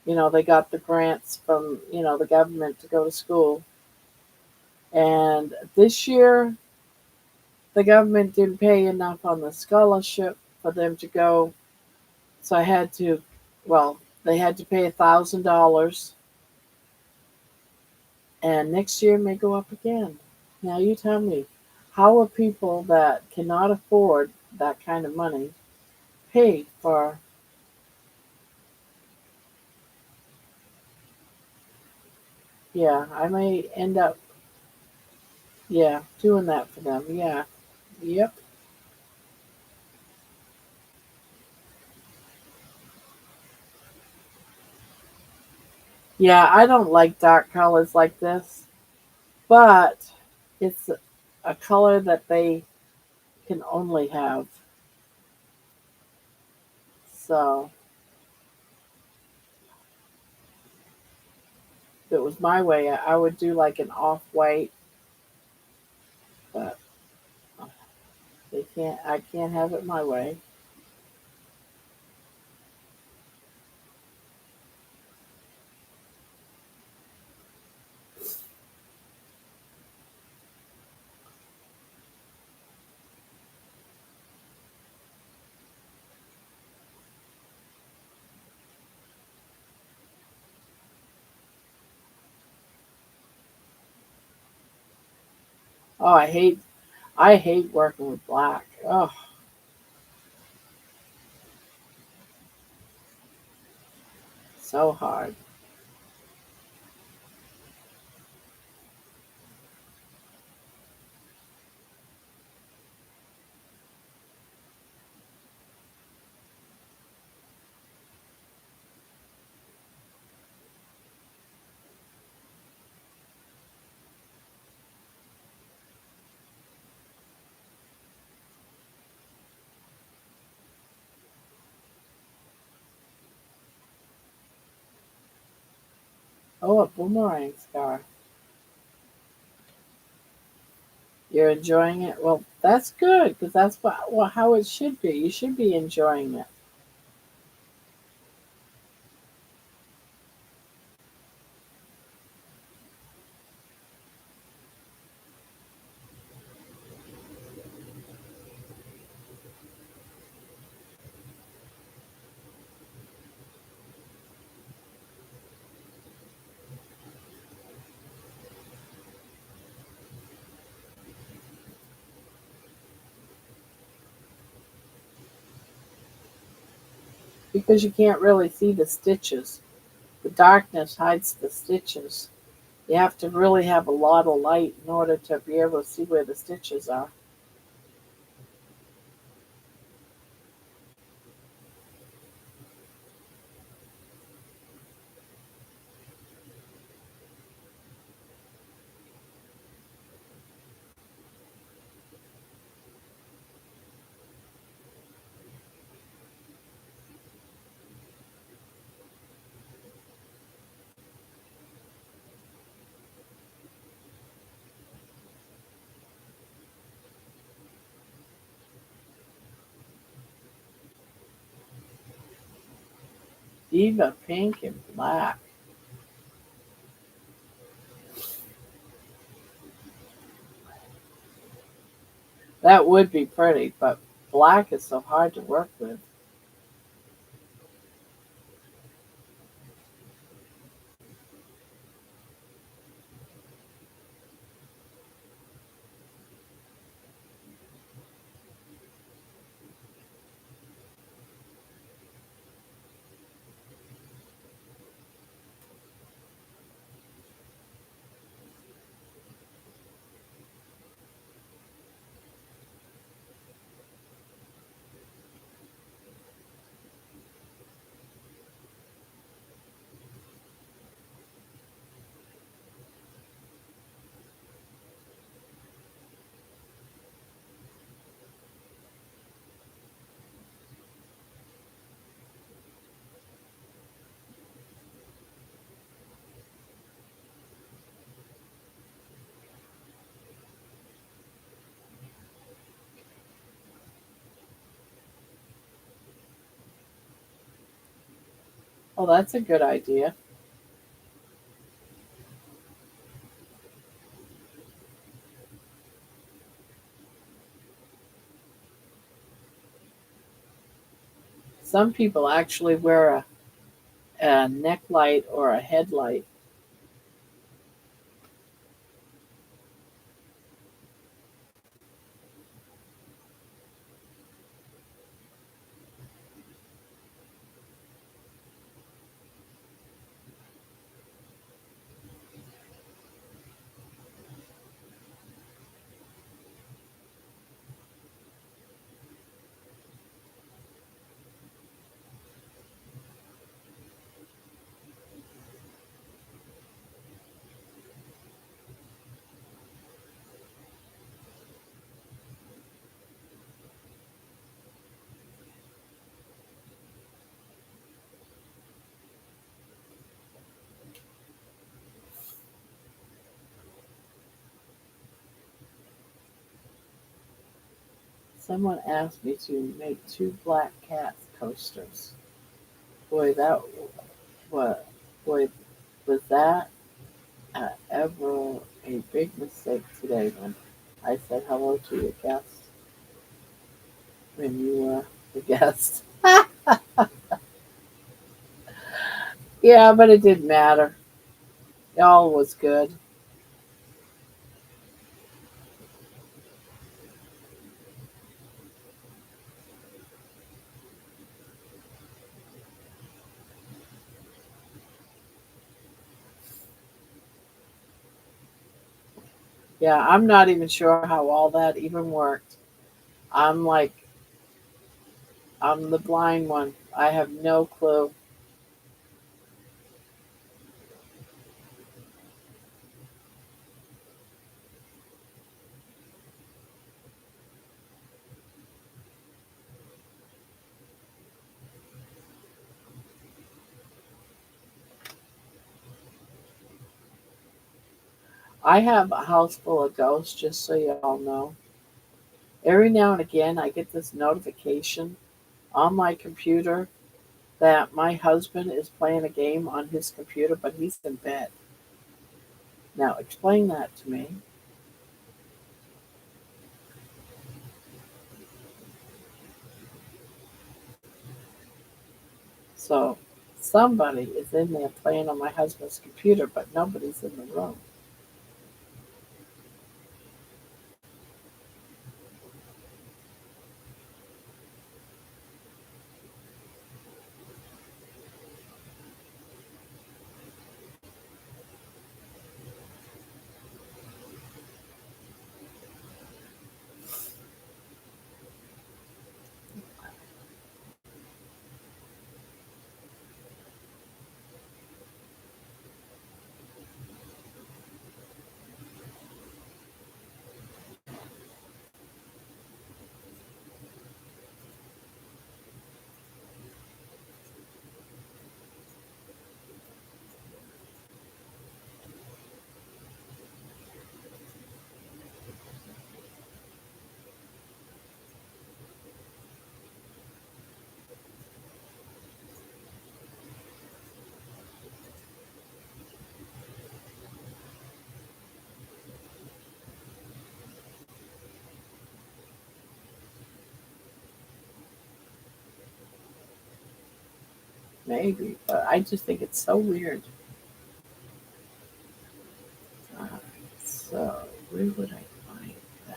They got the grants from the government to go to school. And this year, the government didn't pay enough on the scholarship for them to go. So I had to, well, they had to pay $1,000, and next year may go up again. Now you tell me, how are people that cannot afford that kind of money paid for? Yeah, I may end up, yeah, doing that for them. Yeah, yep. Yeah, I don't like dark colors like this, but it's a color that they can only have. So if it was my way, I would do like an off white, but they can't. I can't have it my way. Oh, I hate working with black. Oh, so hard. Oh, a boomerang scar. You're enjoying it? Well, that's good because that's how it should be. You should be enjoying it. Because you can't really see the stitches. The darkness hides the stitches. You have to really have a lot of light in order to be able to see where the stitches are. Diva pink and black. That would be pretty, but black is so hard to work with. Oh, that's a good idea. Some people actually wear a neck light or a headlight. Someone asked me to make two black cats coasters. Boy, that what boy was that ever a big mistake today when I said hello to your guest when you were the guest. Yeah, but it didn't matter. All was good. Yeah, I'm not even sure how all that even worked. I'm like, I'm the blind one. I have no clue. I have a house full of ghosts, just so you all know. Every now and again, I get this notification on my computer that my husband is playing a game on his computer, but he's in bed. Now, explain that to me. So, somebody is in there playing on my husband's computer, but nobody's in the room. Maybe, but I just think it's so weird. So, where would I find that?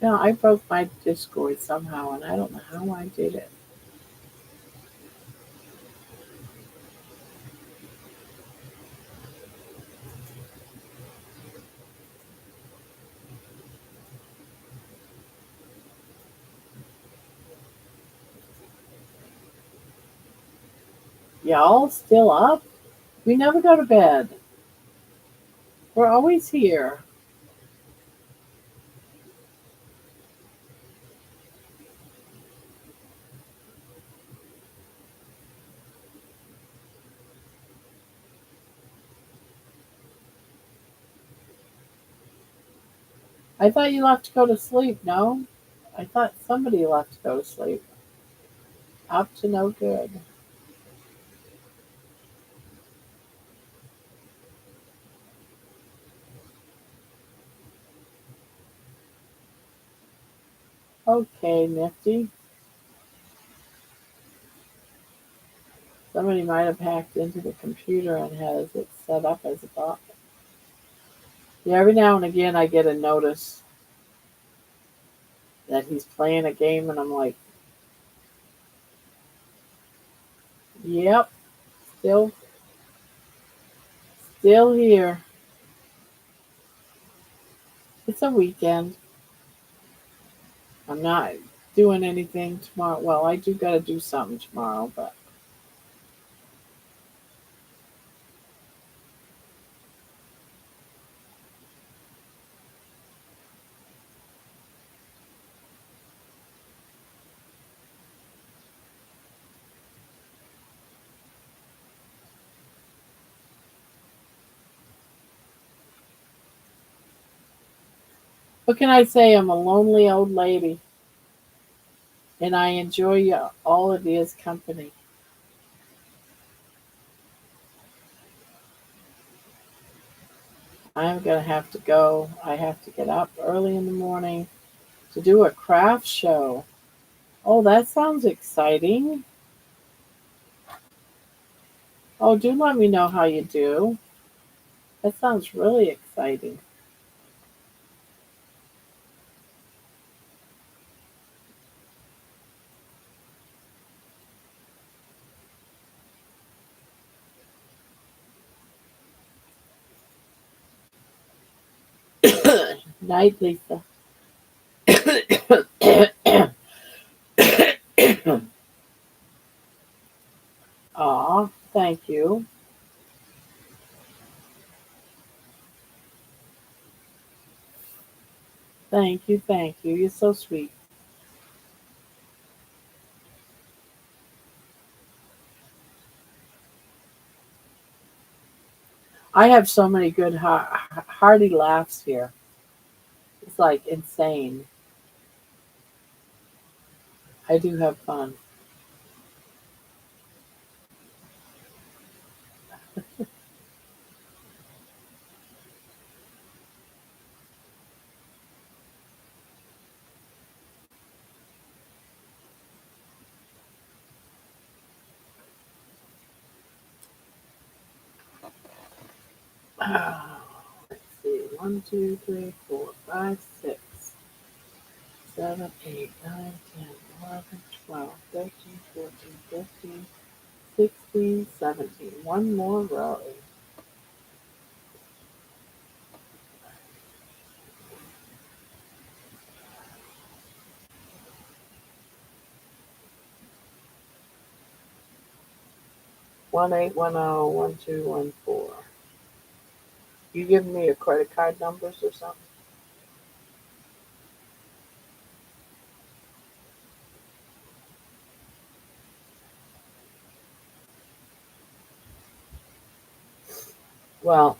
No, I broke my Discord somehow, and I don't know how I did it. Y'all still up? We never go to bed. We're always here. I thought you left to go to sleep, no? I thought somebody left to go to sleep. Up to no good. Okay, Nifty. Somebody might have hacked into the computer and has it set up as a bot. Yeah, every now and again I get a notice that he's playing a game, and I'm like, yep, still, still here. It's a weekend. I'm not doing anything tomorrow. Well, I do got to do something tomorrow, but what can I say? I'm a lonely old lady, and I enjoy all of his company. I'm going to have to go. I have to get up early in the morning to do a craft show. Oh, that sounds exciting. Oh, do let me know how you do. That sounds really exciting. Night, Lisa. Aw, thank you. Thank you, thank you. You're so sweet. I have so many good hearty laughs here. It's like insane. I do have fun. Let's see. 1, 2, 3, 4, 5, 6, 7, 8, 9, 10, 11, 12, 13, 14, 15, 16, 17. One more row. 18101214. You giving me your credit card numbers or something? Well,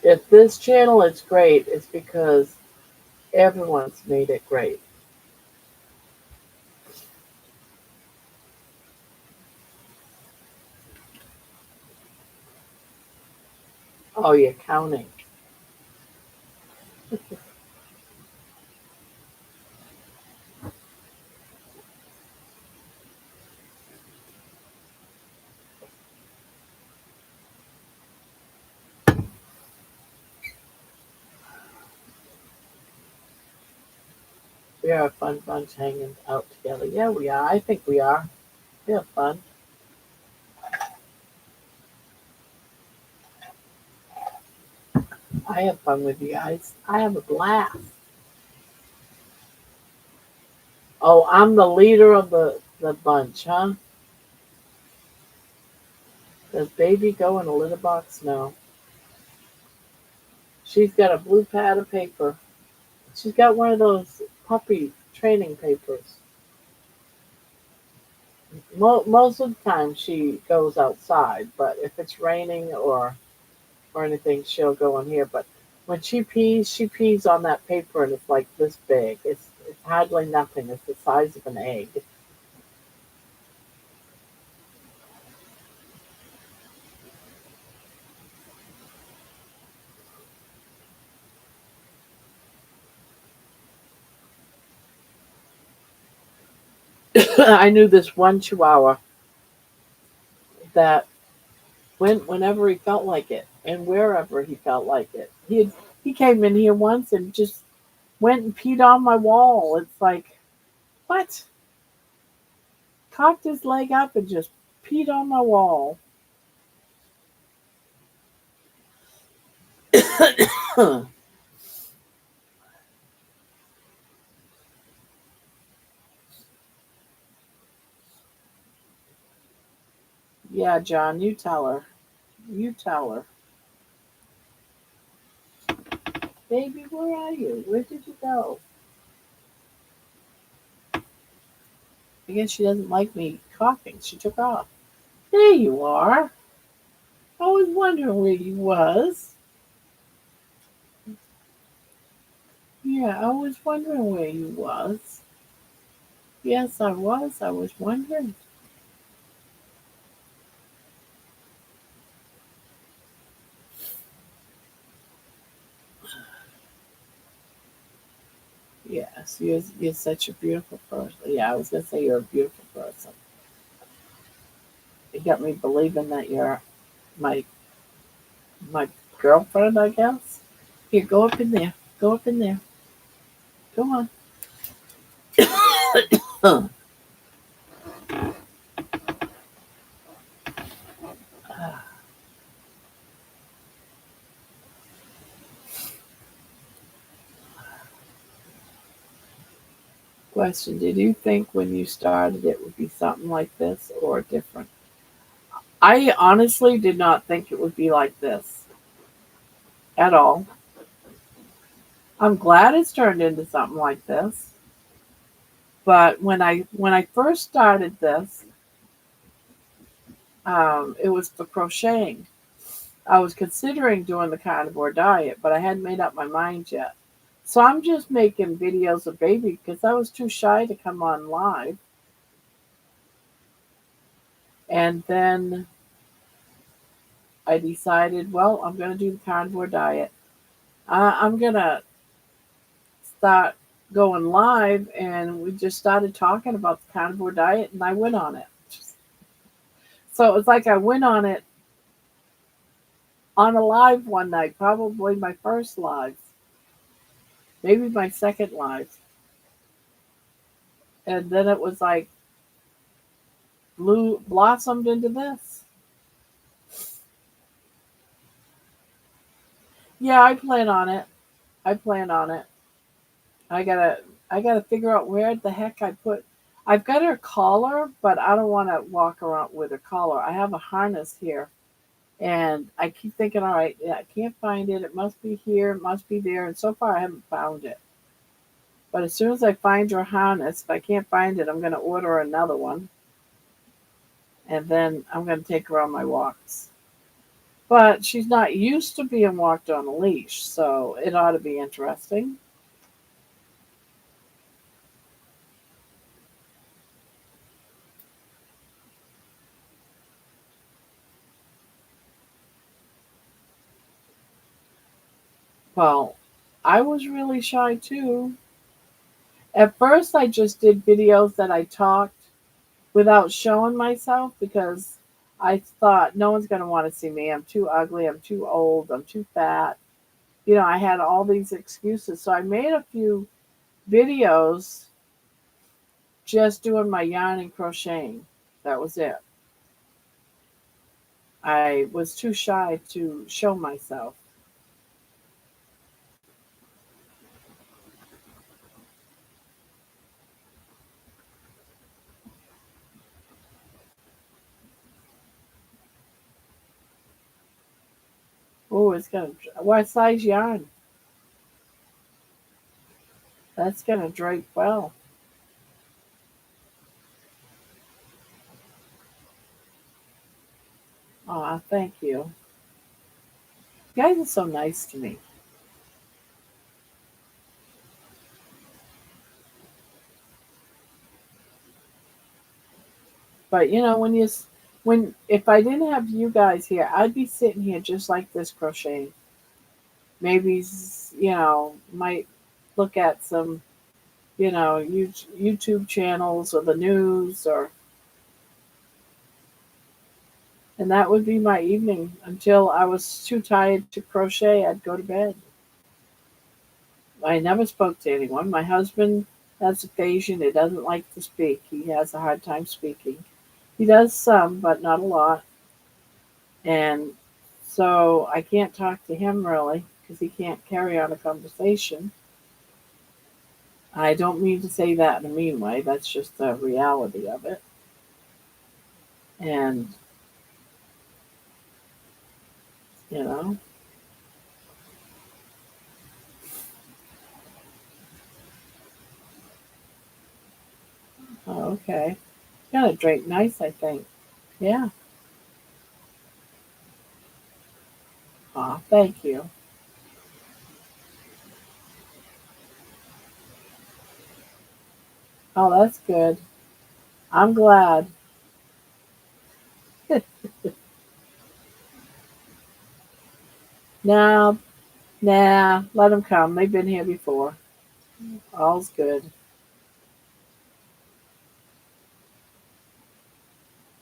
if this channel is great, it's because everyone's made it great. Oh, you're counting. We are a fun bunch hanging out together. Yeah, we are. I think we are. We have fun. I have fun with you guys. I have a blast. Oh, I'm the leader of the bunch, huh? Does baby go in a litter box? No. She's got a blue pad of paper. She's got one of those puppy training papers. Most of the time she goes outside, but if it's raining or anything, she'll go in here. But when she pees on that paper, and it's like this big. It's hardly nothing. It's the size of an egg. I knew this one Chihuahua that went whenever he felt like it and wherever he felt like it. He came in here once and just went and peed on my wall. It's like, what? Cocked his leg up and just peed on my wall. Yeah, John, you tell her. You tell her. Baby, where are you? Where did you go? I guess she doesn't like me coughing. She took off. There you are. I was wondering where you was. Yeah, I was wondering where you was. Yes, I was. I was wondering. Yes, you're such a beautiful person. Yeah, I was gonna say you're a beautiful person. You got me believing that you're my my girlfriend, I guess. Here, go up in there. Go up in there. Go on. Question: did you think when you started it would be something like this or different? I honestly did not think it would be like this at all. I'm glad it's turned into something like this. But when I first started this, it was for crocheting. I was considering doing the carnivore diet, but I hadn't made up my mind yet. So I'm just making videos of baby because I was too shy to come on live. And then I decided, well, I'm going to do the carnivore diet. I'm going to start going live. And we just started talking about the carnivore diet, and I went on it. So it was like I went on it on a live one night, probably my first live, maybe my second live. And then it was like blossomed into this. Yeah, I plan on it. I plan on it. I gotta I gotta figure out where the heck I put. I've got her collar, but I don't want to walk around with her collar. I have a harness here, and I keep thinking, all right, yeah, I can't find it. It must be here. It must be there. And so far, I haven't found it. But as soon as I find her harness, if I can't find it, I'm gonna order another one, and then I'm gonna take her on my walks. But she's not used to being walked on a leash, so it ought to be interesting. Well, I was really shy too. At first, I just did videos that I talked without showing myself because I thought no one's going to want to see me. I'm too ugly. I'm too old. I'm too fat. I had all these excuses. So I made a few videos just doing my yarn and crocheting. That was it. I was too shy to show myself. Oh, it's going to, what size yarn? That's going to drape well. Aw, thank you. You guys are so nice to me. But when if I didn't have you guys here, I'd be sitting here just like this crocheting. Maybe might look at some YouTube channels or the news and that would be my evening until I was too tired to crochet. I'd go to bed. I never spoke to anyone. My husband has aphasia. He doesn't like to speak. He has a hard time speaking. He does some, but not a lot. And so I can't talk to him really because he can't carry on a conversation. I don't mean to say that in a mean way. That's just the reality of it. And, you know, oh, okay. Got to drape nice, I think. Yeah. Aw, thank you. Oh, that's good. I'm glad. Nah, nah, let them come. They've been here before. All's good.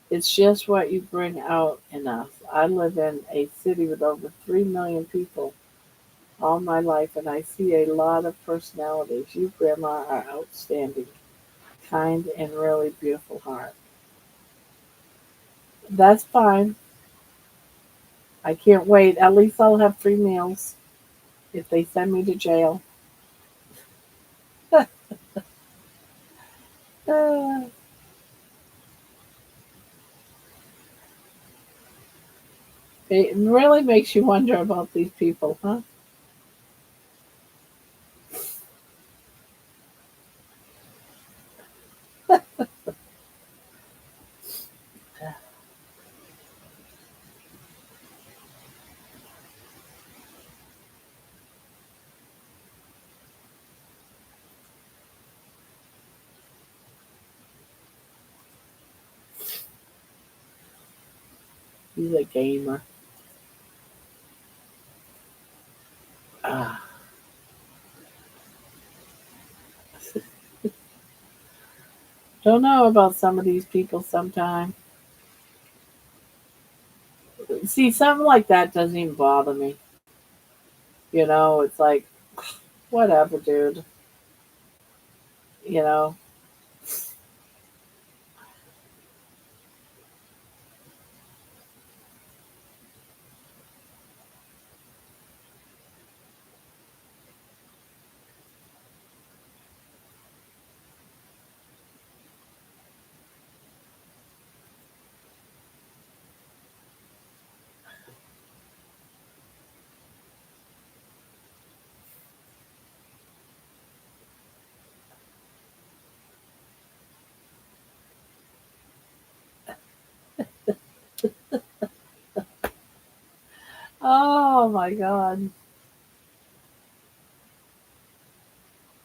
It's just what you bring out in us. I live in a city with over 3 million people all my life, and I see a lot of personalities. You, Grandma, are outstanding, kind, and really beautiful heart. That's fine. I can't wait. At least I'll have 3 meals if they send me to jail. Uh, it really makes you wonder about these people, huh? He's a gamer. Ah, don't know about some of these people sometimes. See, something like that doesn't even bother me. It's like, whatever, dude. You know? Oh my God.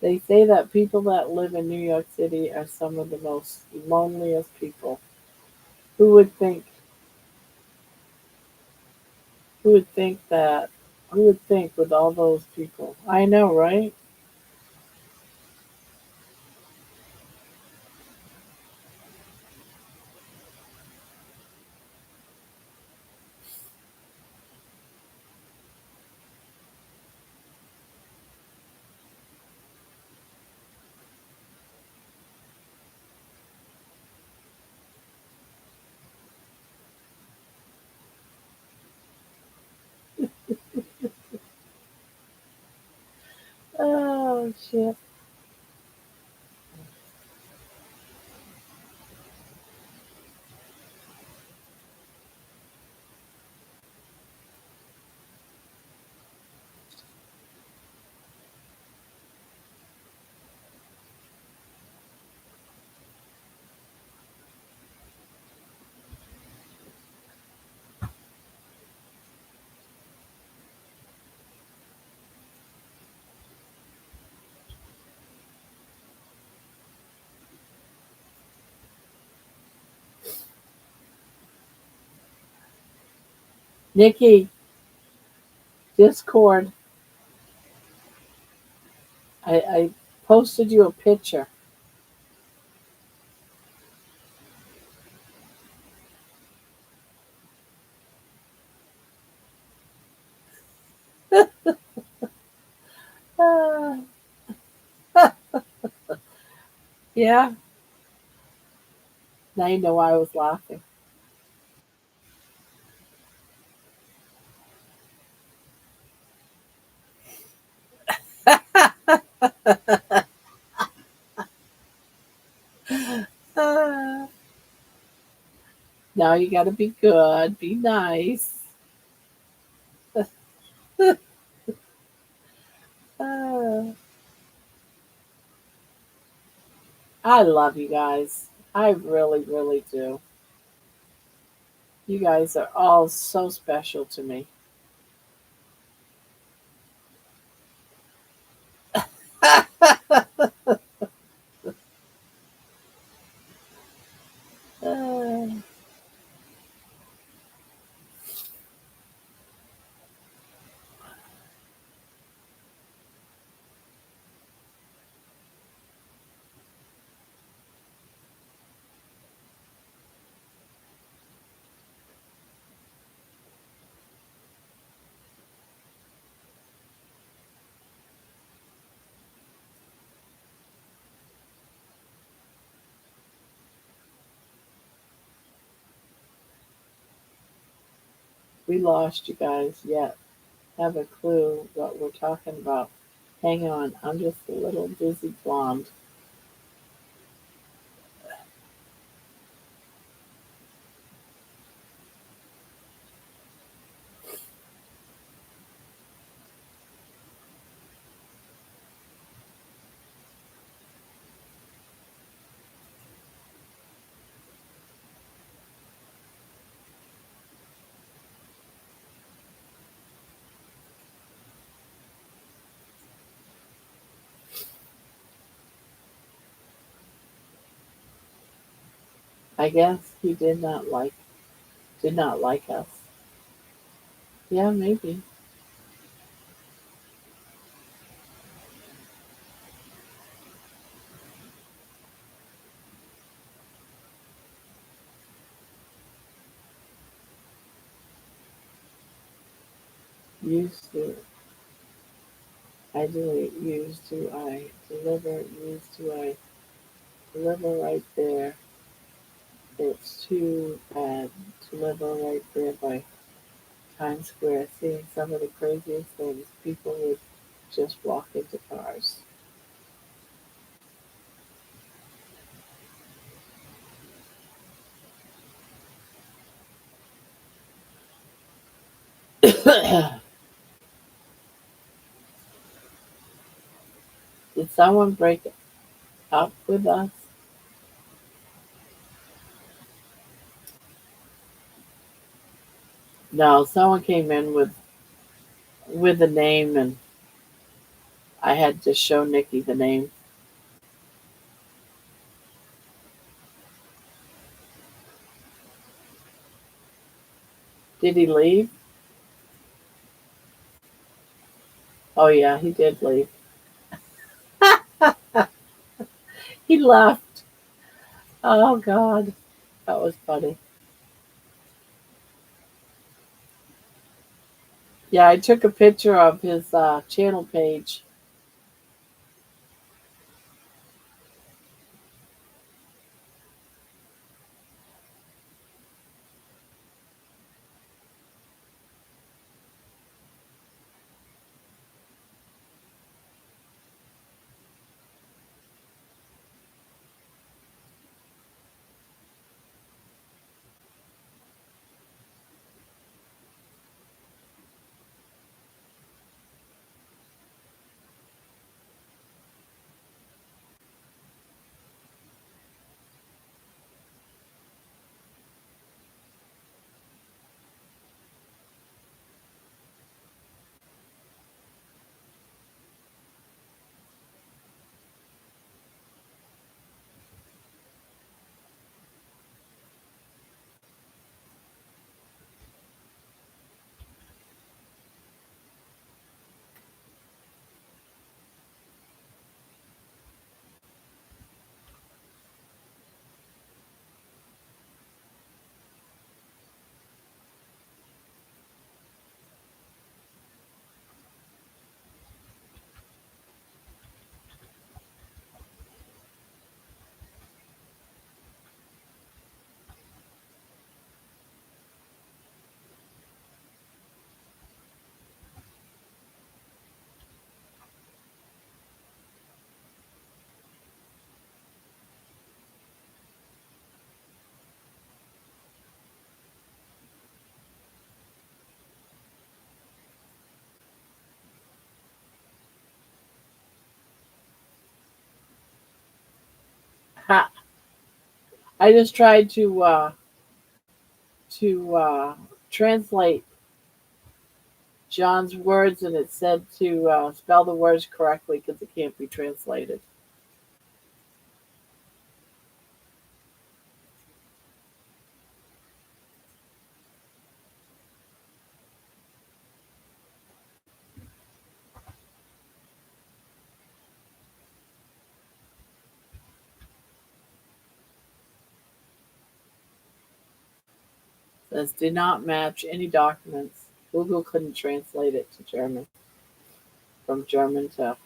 They say that people that live in New York City are some of the most loneliest people. Who would think who would think that who would think with all those people? I know, right? Oh shit. Nikki, Discord. I posted you a picture. Ah, yeah. Now you know why I was laughing. Ah, now you gotta be good, be nice. Ah, I love you guys. I really, really do. You guys are all so special to me. Ah, we lost you guys yet. Have a clue what we're talking about. Hang on, I'm just a little dizzy blonde. I guess he did not like us. Yeah, maybe. Used to I delete, used to I deliver, used to I deliver right there. It's too bad to live right there by Times Square, seeing some of the craziest things. People would just walk into cars. Did someone break up with us? No, someone came in with the name, and I had to show Nikki the name. Did he leave? Oh yeah, he did leave. He left. Oh God, that was funny. Yeah, I took a picture of his channel page. Ha, I just tried to translate John's words, and it said to spell the words correctly because it can't be translated. It says do not match any documents. Google couldn't translate it to German from German to.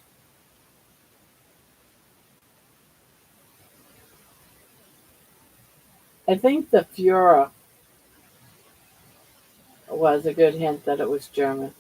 I think the Führer was a good hint that it was German.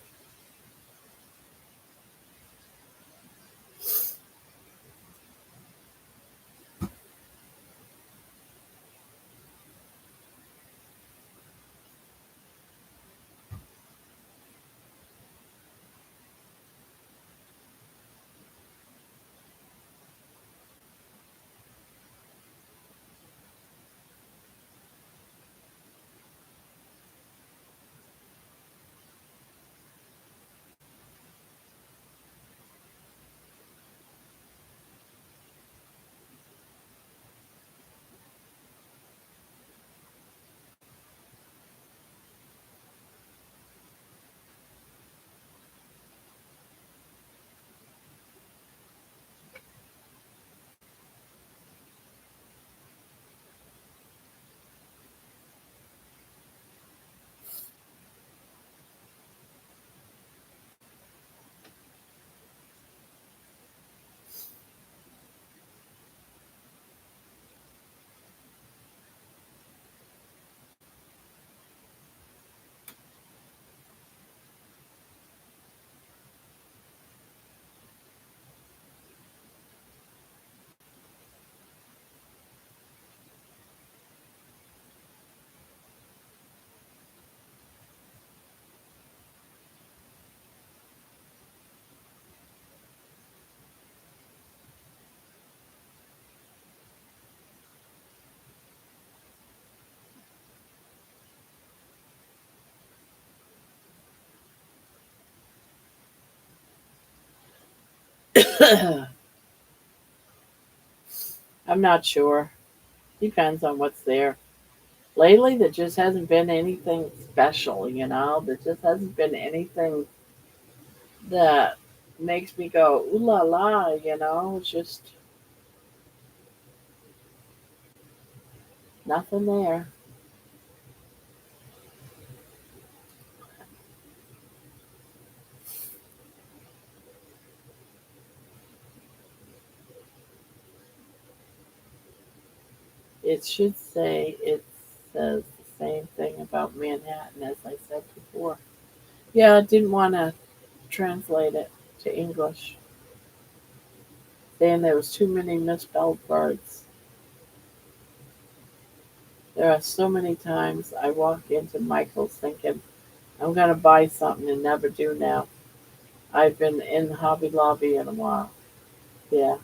I'm not sure. Depends on what's there. Lately, there just hasn't been anything special, you know? There just hasn't been anything that makes me go, ooh la la, you know? It's just nothing there. It should say, it says the same thing about Manhattan as I said before. Yeah, I didn't want to translate it to English, saying there was too many misspelled words. There are so many times I walk into Michael's thinking, I'm going to buy something and never do now. I've been in Hobby Lobby in a while. Yeah,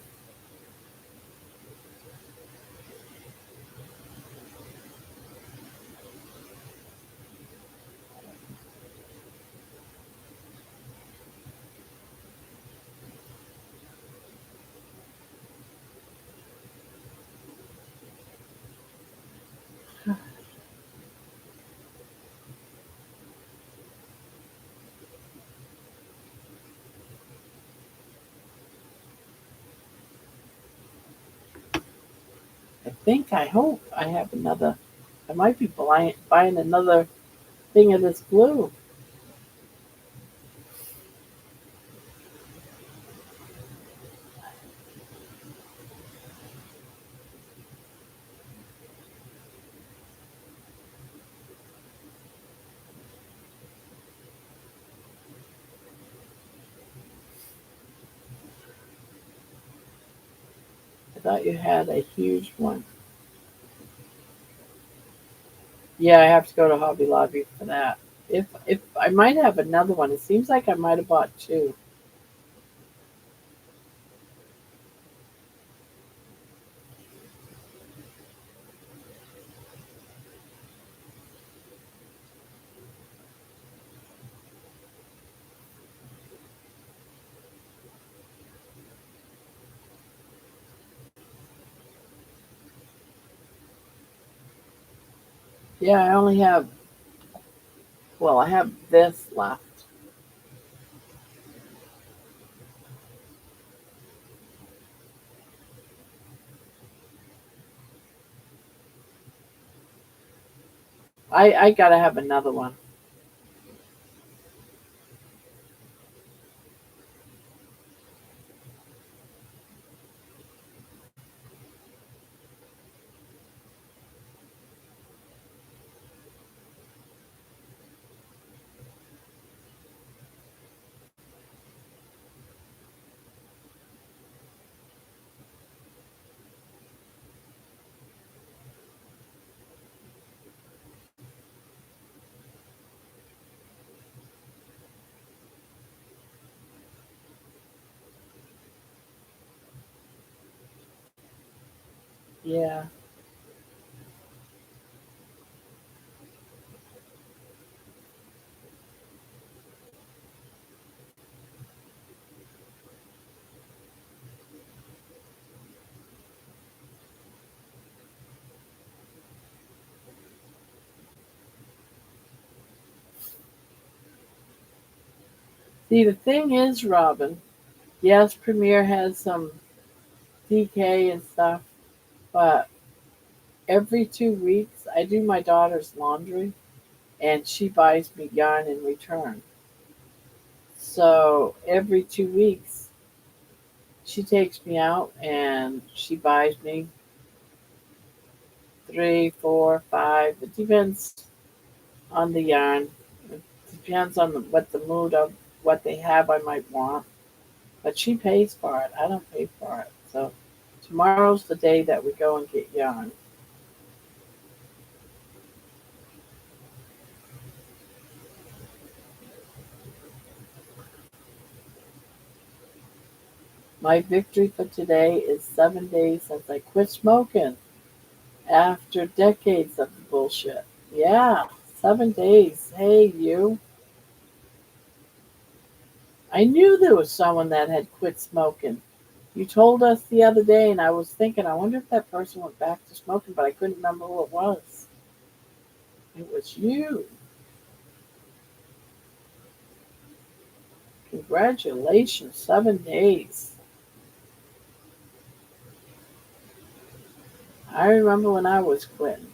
I hope I have another. I might be buying another thing of this glue. I thought you had a huge one. Yeah, I have to go to Hobby Lobby for that. If I might have another one. It seems like I might have bought two. Yeah, I only have. Well, I have this left. I gotta have another one. Yeah, see, the thing is, Robin, yes, Premiere has some DK and stuff, but every 2 weeks I do my daughter's laundry and she buys me yarn in return. So every 2 weeks she takes me out and she buys me three, four, five. It depends on the yarn. It depends on what the mood of what they have I might want. But she pays for it. I don't pay for it. So tomorrow's the day that we go and get yarn. My victory for today is 7 days since I quit smoking after decades of the bullshit. Yeah, 7 days. Hey, you. I knew there was someone that had quit smoking. You told us the other day, and I was thinking, I wonder if that person went back to smoking, but I couldn't remember who it was. It was you. Congratulations, 7 days. I remember when I was quitting.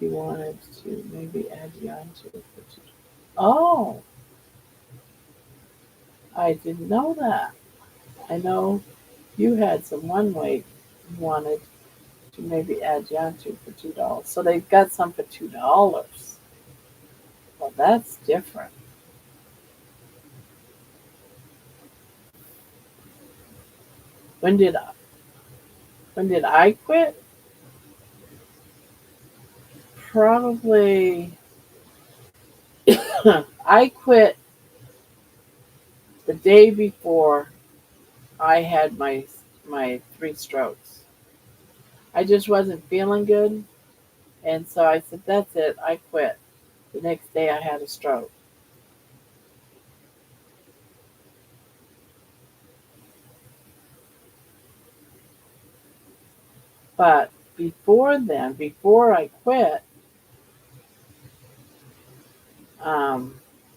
You wanted to maybe add you onto it. Oh, I didn't know that. I know you had some one weight you wanted to maybe add you onto for $2. So they've got some for $2. Well, that's different. When did I, when did I quit? Probably I quit the day before I had my 3 strokes. I just wasn't feeling good, and so I said, "That's it. I quit." The next day, I had a stroke. But before then, before I quit, um,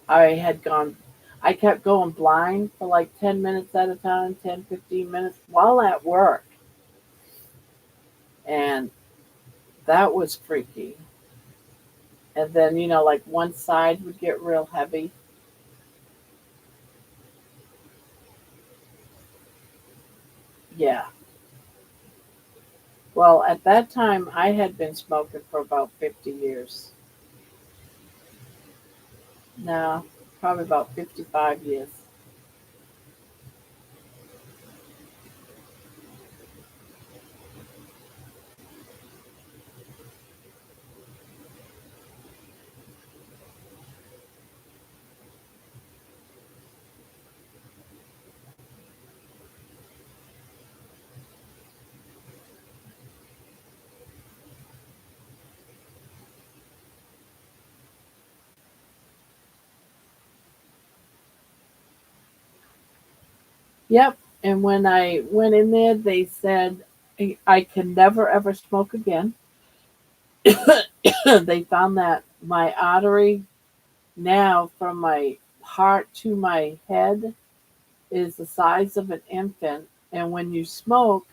I had gone. I kept going blind for like 10 minutes at a time, 10, 15 minutes while at work, and that was freaky. And then like one side would get real heavy. Yeah. Well, at that time, I had been smoking for about 50 years. No, probably about 55 years. Yep. And when I went in there, they said I can never ever smoke again. They found that my artery now from my heart to my head is the size of an infant. And when you smoke,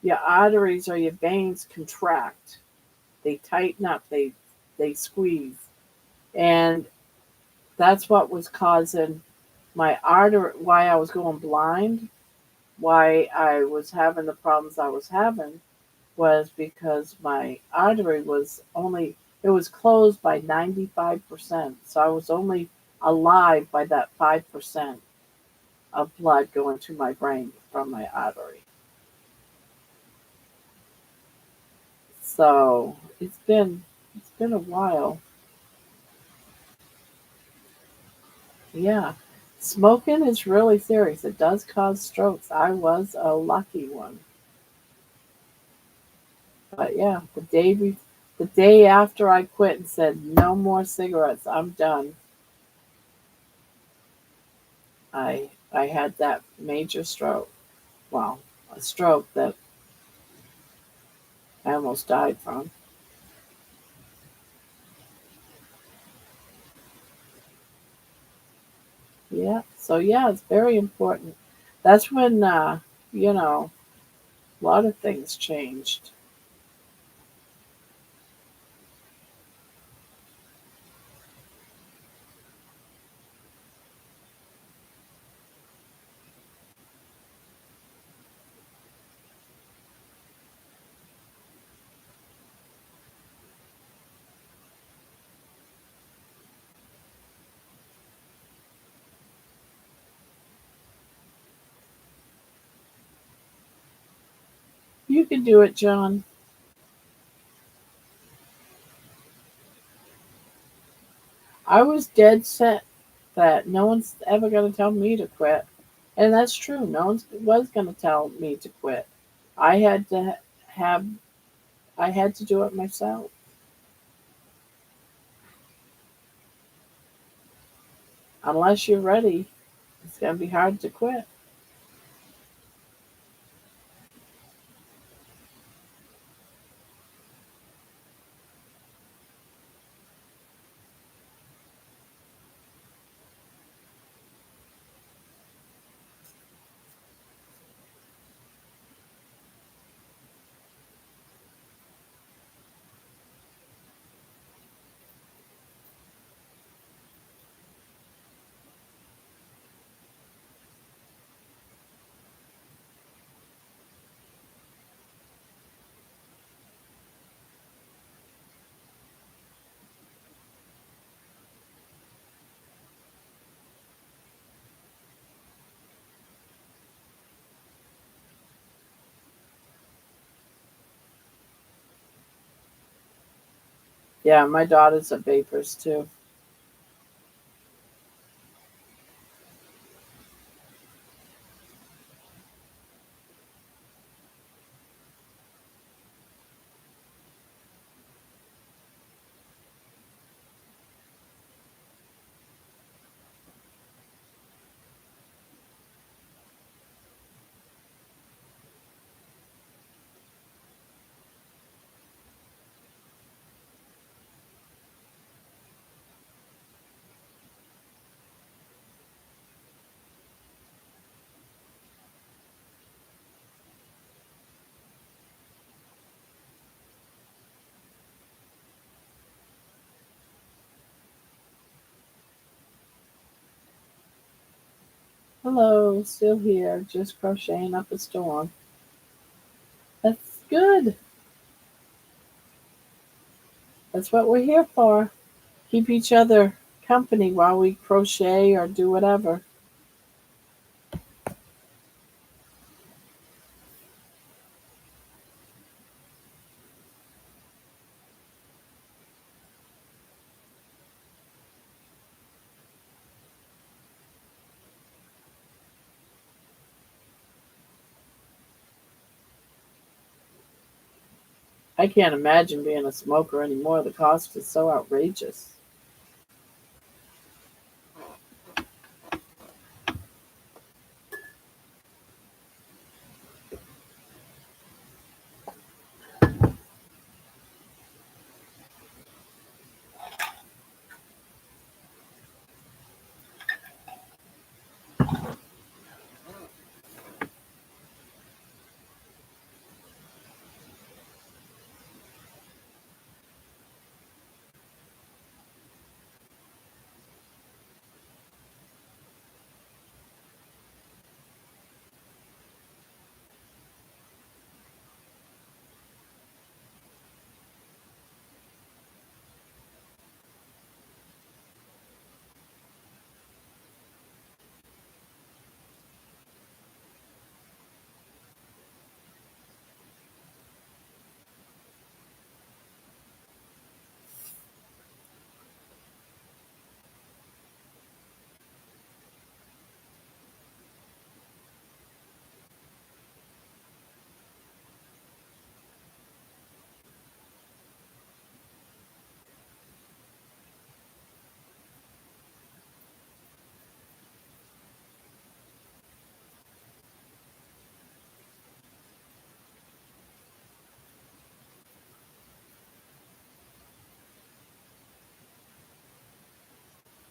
your arteries or your veins contract. They tighten up, they squeeze. And that's what was causing my artery, why I was going blind, why I was having the problems I was having was because my artery was only it was closed by 95%. So I was only alive by that 5% of blood going to my brain from my artery. So it's been a while. Yeah. Smoking is really serious. It does cause strokes. I was a lucky one. But yeah, the day after I quit and said no more cigarettes, I'm done. I had that major stroke. Well, a stroke that I almost died from. Yeah. So yeah, it's very important. That's when you know, a lot of things changed. can do it, John. I was dead set that no one's ever going to tell me to quit. And that's true. No one was going to tell me to quit. I had to have, I had to do it myself. Unless you're ready, it's going to be hard to quit. Yeah, my daughters are vapors too. Hello, still here, just crocheting up a storm. That's good. That's what we're here for. Keep each other company while we crochet or do whatever. I can't imagine being a smoker anymore. The cost is so outrageous.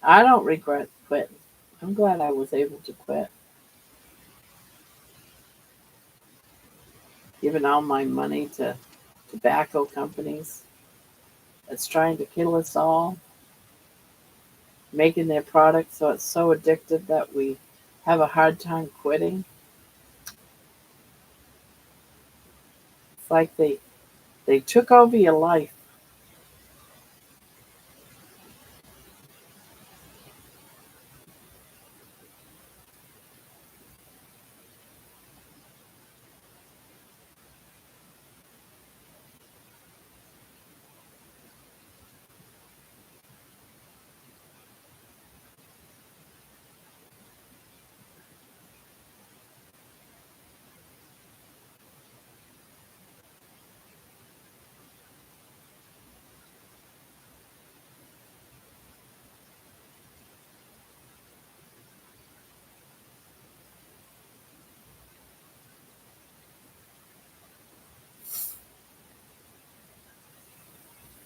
I don't regret quitting. I'm glad I was able to quit. Giving all my money to tobacco companies that's trying to kill us all, making their products so it's so addictive that we have a hard time quitting. It's like they took over your life.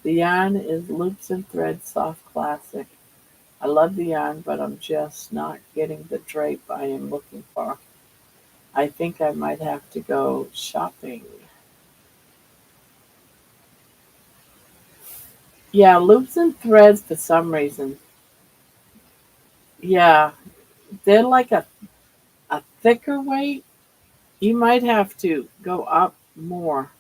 The yarn is Loops and Thread Soft Classic. I love the yarn, but I'm just not getting the drape I am looking for. I think I might have to go shopping. Yeah, Loops and Threads for some reason. Yeah, they're like a thicker weight. You might have to go up more.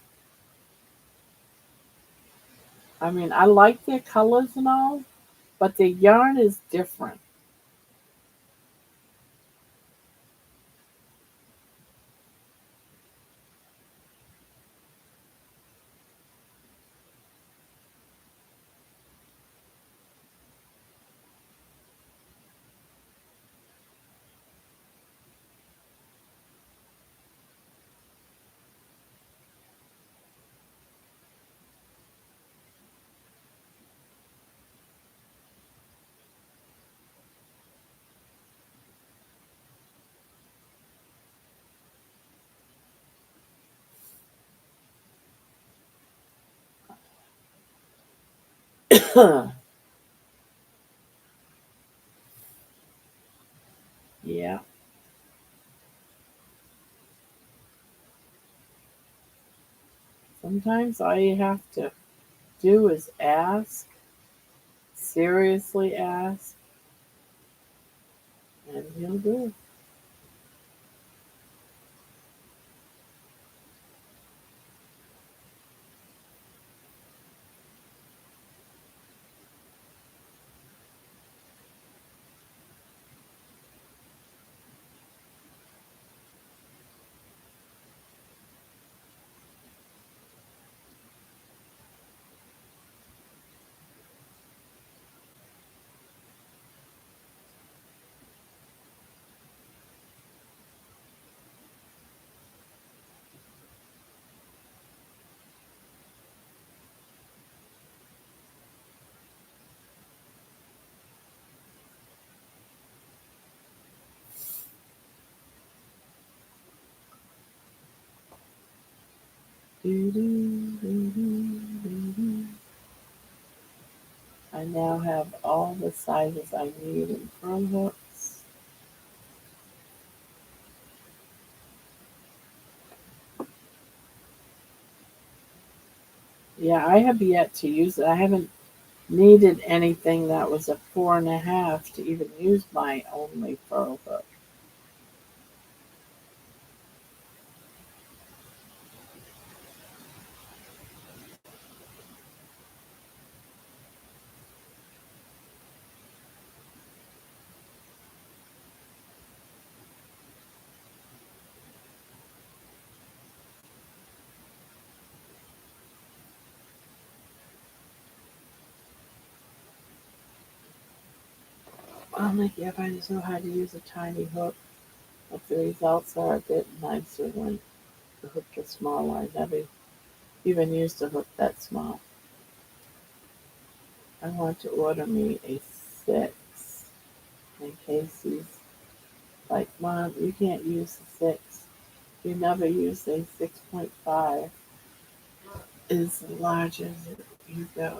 I mean, I like their colors and all, but the yarn is different. Yeah, sometimes all you have to do is ask, seriously ask, and he'll do it. Do, do, do, do, do, do. I now have all the sizes I need in pearl hooks. Yeah, I have yet to use it. I haven't needed anything that was a 4.5 to even use my only pearl hook. Well, like, if I just know how to use a tiny hook, but the results are a bit nicer when the hook is smaller. I never even used a hook that small. I want to order me a 6 in case he's like, Mom, you can't use the 6. You never use a 6.5 as large as you go.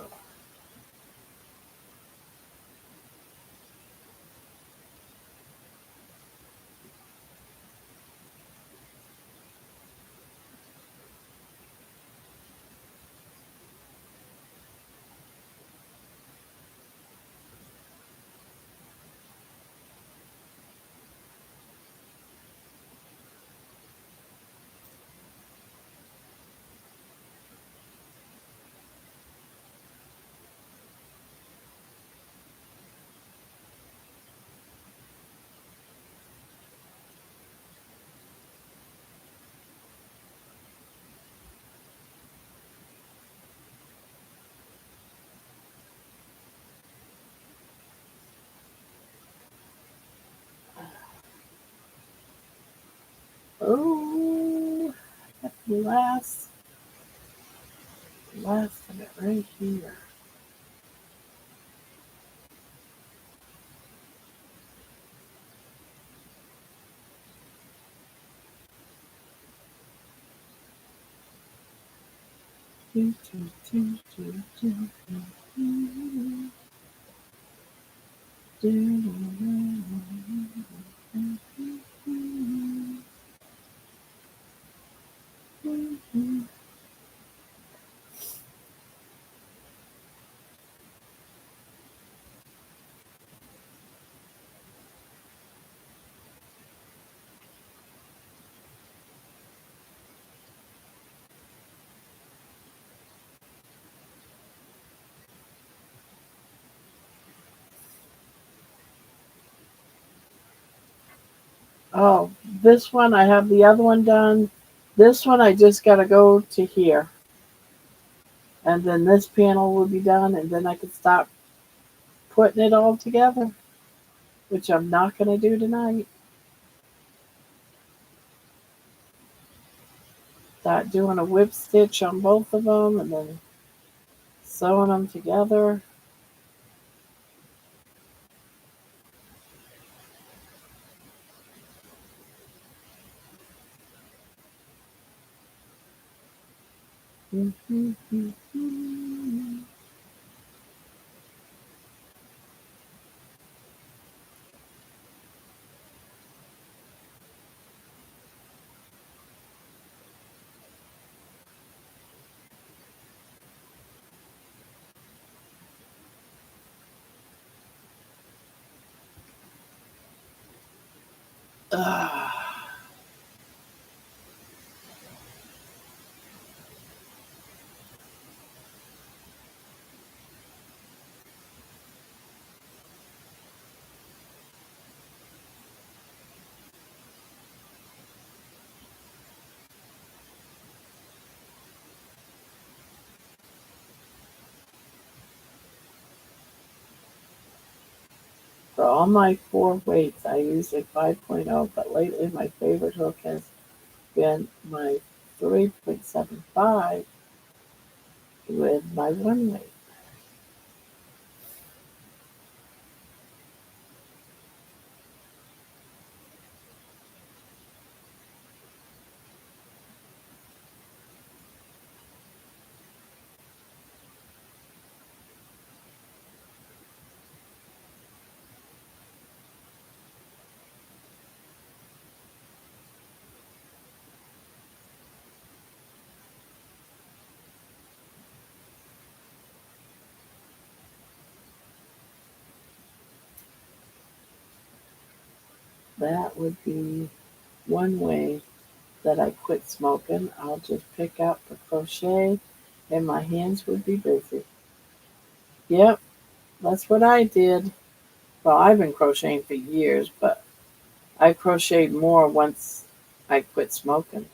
Oh, I got the last of it right here. Do, do, do, do, do, do, do. Oh, this one I have the other one done. This one I just gotta go to here, and then this panel will be done, and then I can start putting it all together, which I'm not gonna do tonight. Start doing a whip stitch on both of them, and then sewing them together. For all my four weights, I use a 5.0, but lately my favorite hook has been my 3.75 with my one weight. That would be one way that I quit smoking. I'll just pick up a crochet and my hands would be busy. Yep, that's what I did. Well, I've been crocheting for years, but I crocheted more once I quit smoking.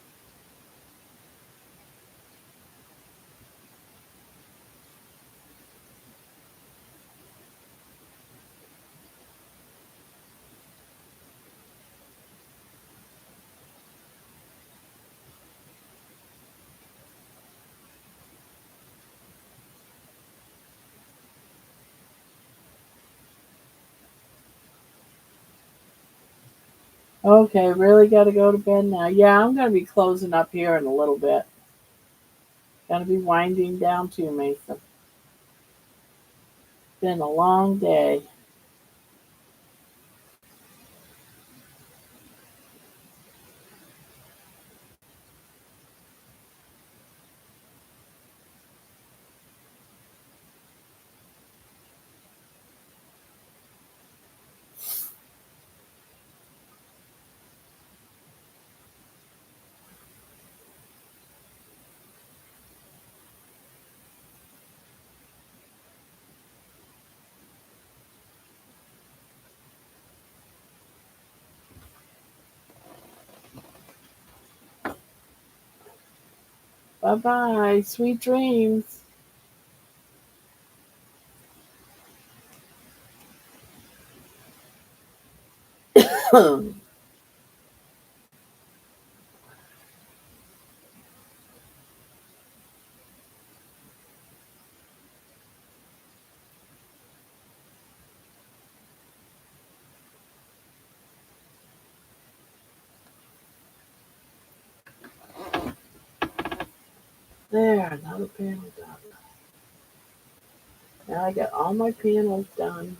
Okay, really got to go to bed now. Yeah, I'm going to be closing up here in a little bit. Going to be winding down too, Mason. Been a long day. Bye bye. Sweet dreams. There, another panel done. Now I got all my panels done.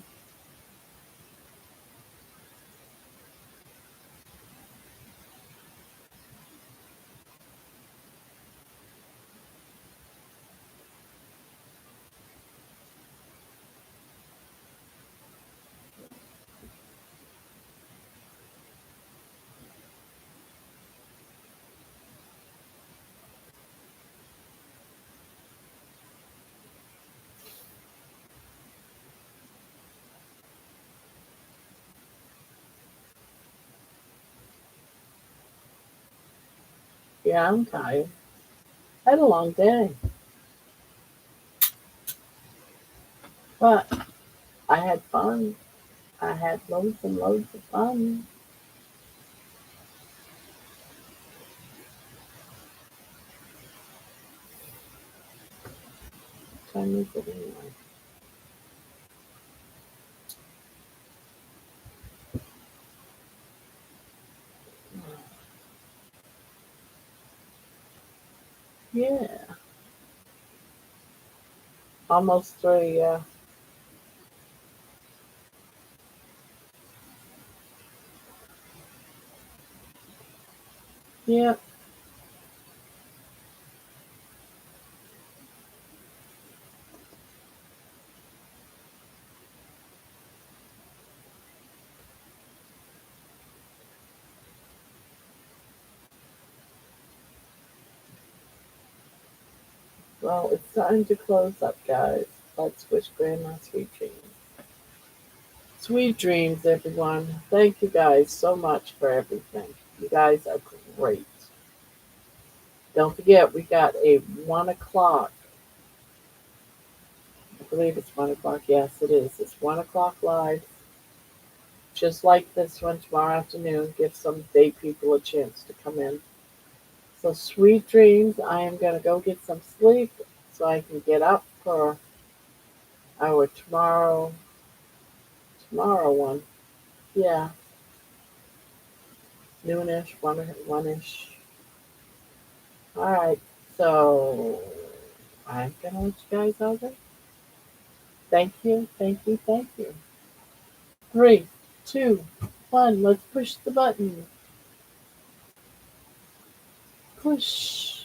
Yeah, I'm tired. I had a long day, but I had fun. I had loads and loads of fun. What time is it anyway? Yeah, almost 3. Yeah, yeah. Well, it's time to close up, guys. Let's wish Grandma sweet dreams. Sweet dreams, everyone. Thank you guys so much for everything. You guys are great. Don't forget, we got a 1 o'clock. I believe it's 1 o'clock. Yes, it is. It's 1 o'clock live, just like this one tomorrow afternoon. Give some day people a chance to come in. So sweet dreams. I am gonna go get some sleep so I can get up for our tomorrow one. Yeah, noonish, one ish. All right. So I'm gonna let you guys over. Thank you, thank you, thank you. 3, 2, 1. Let's push the button. Push.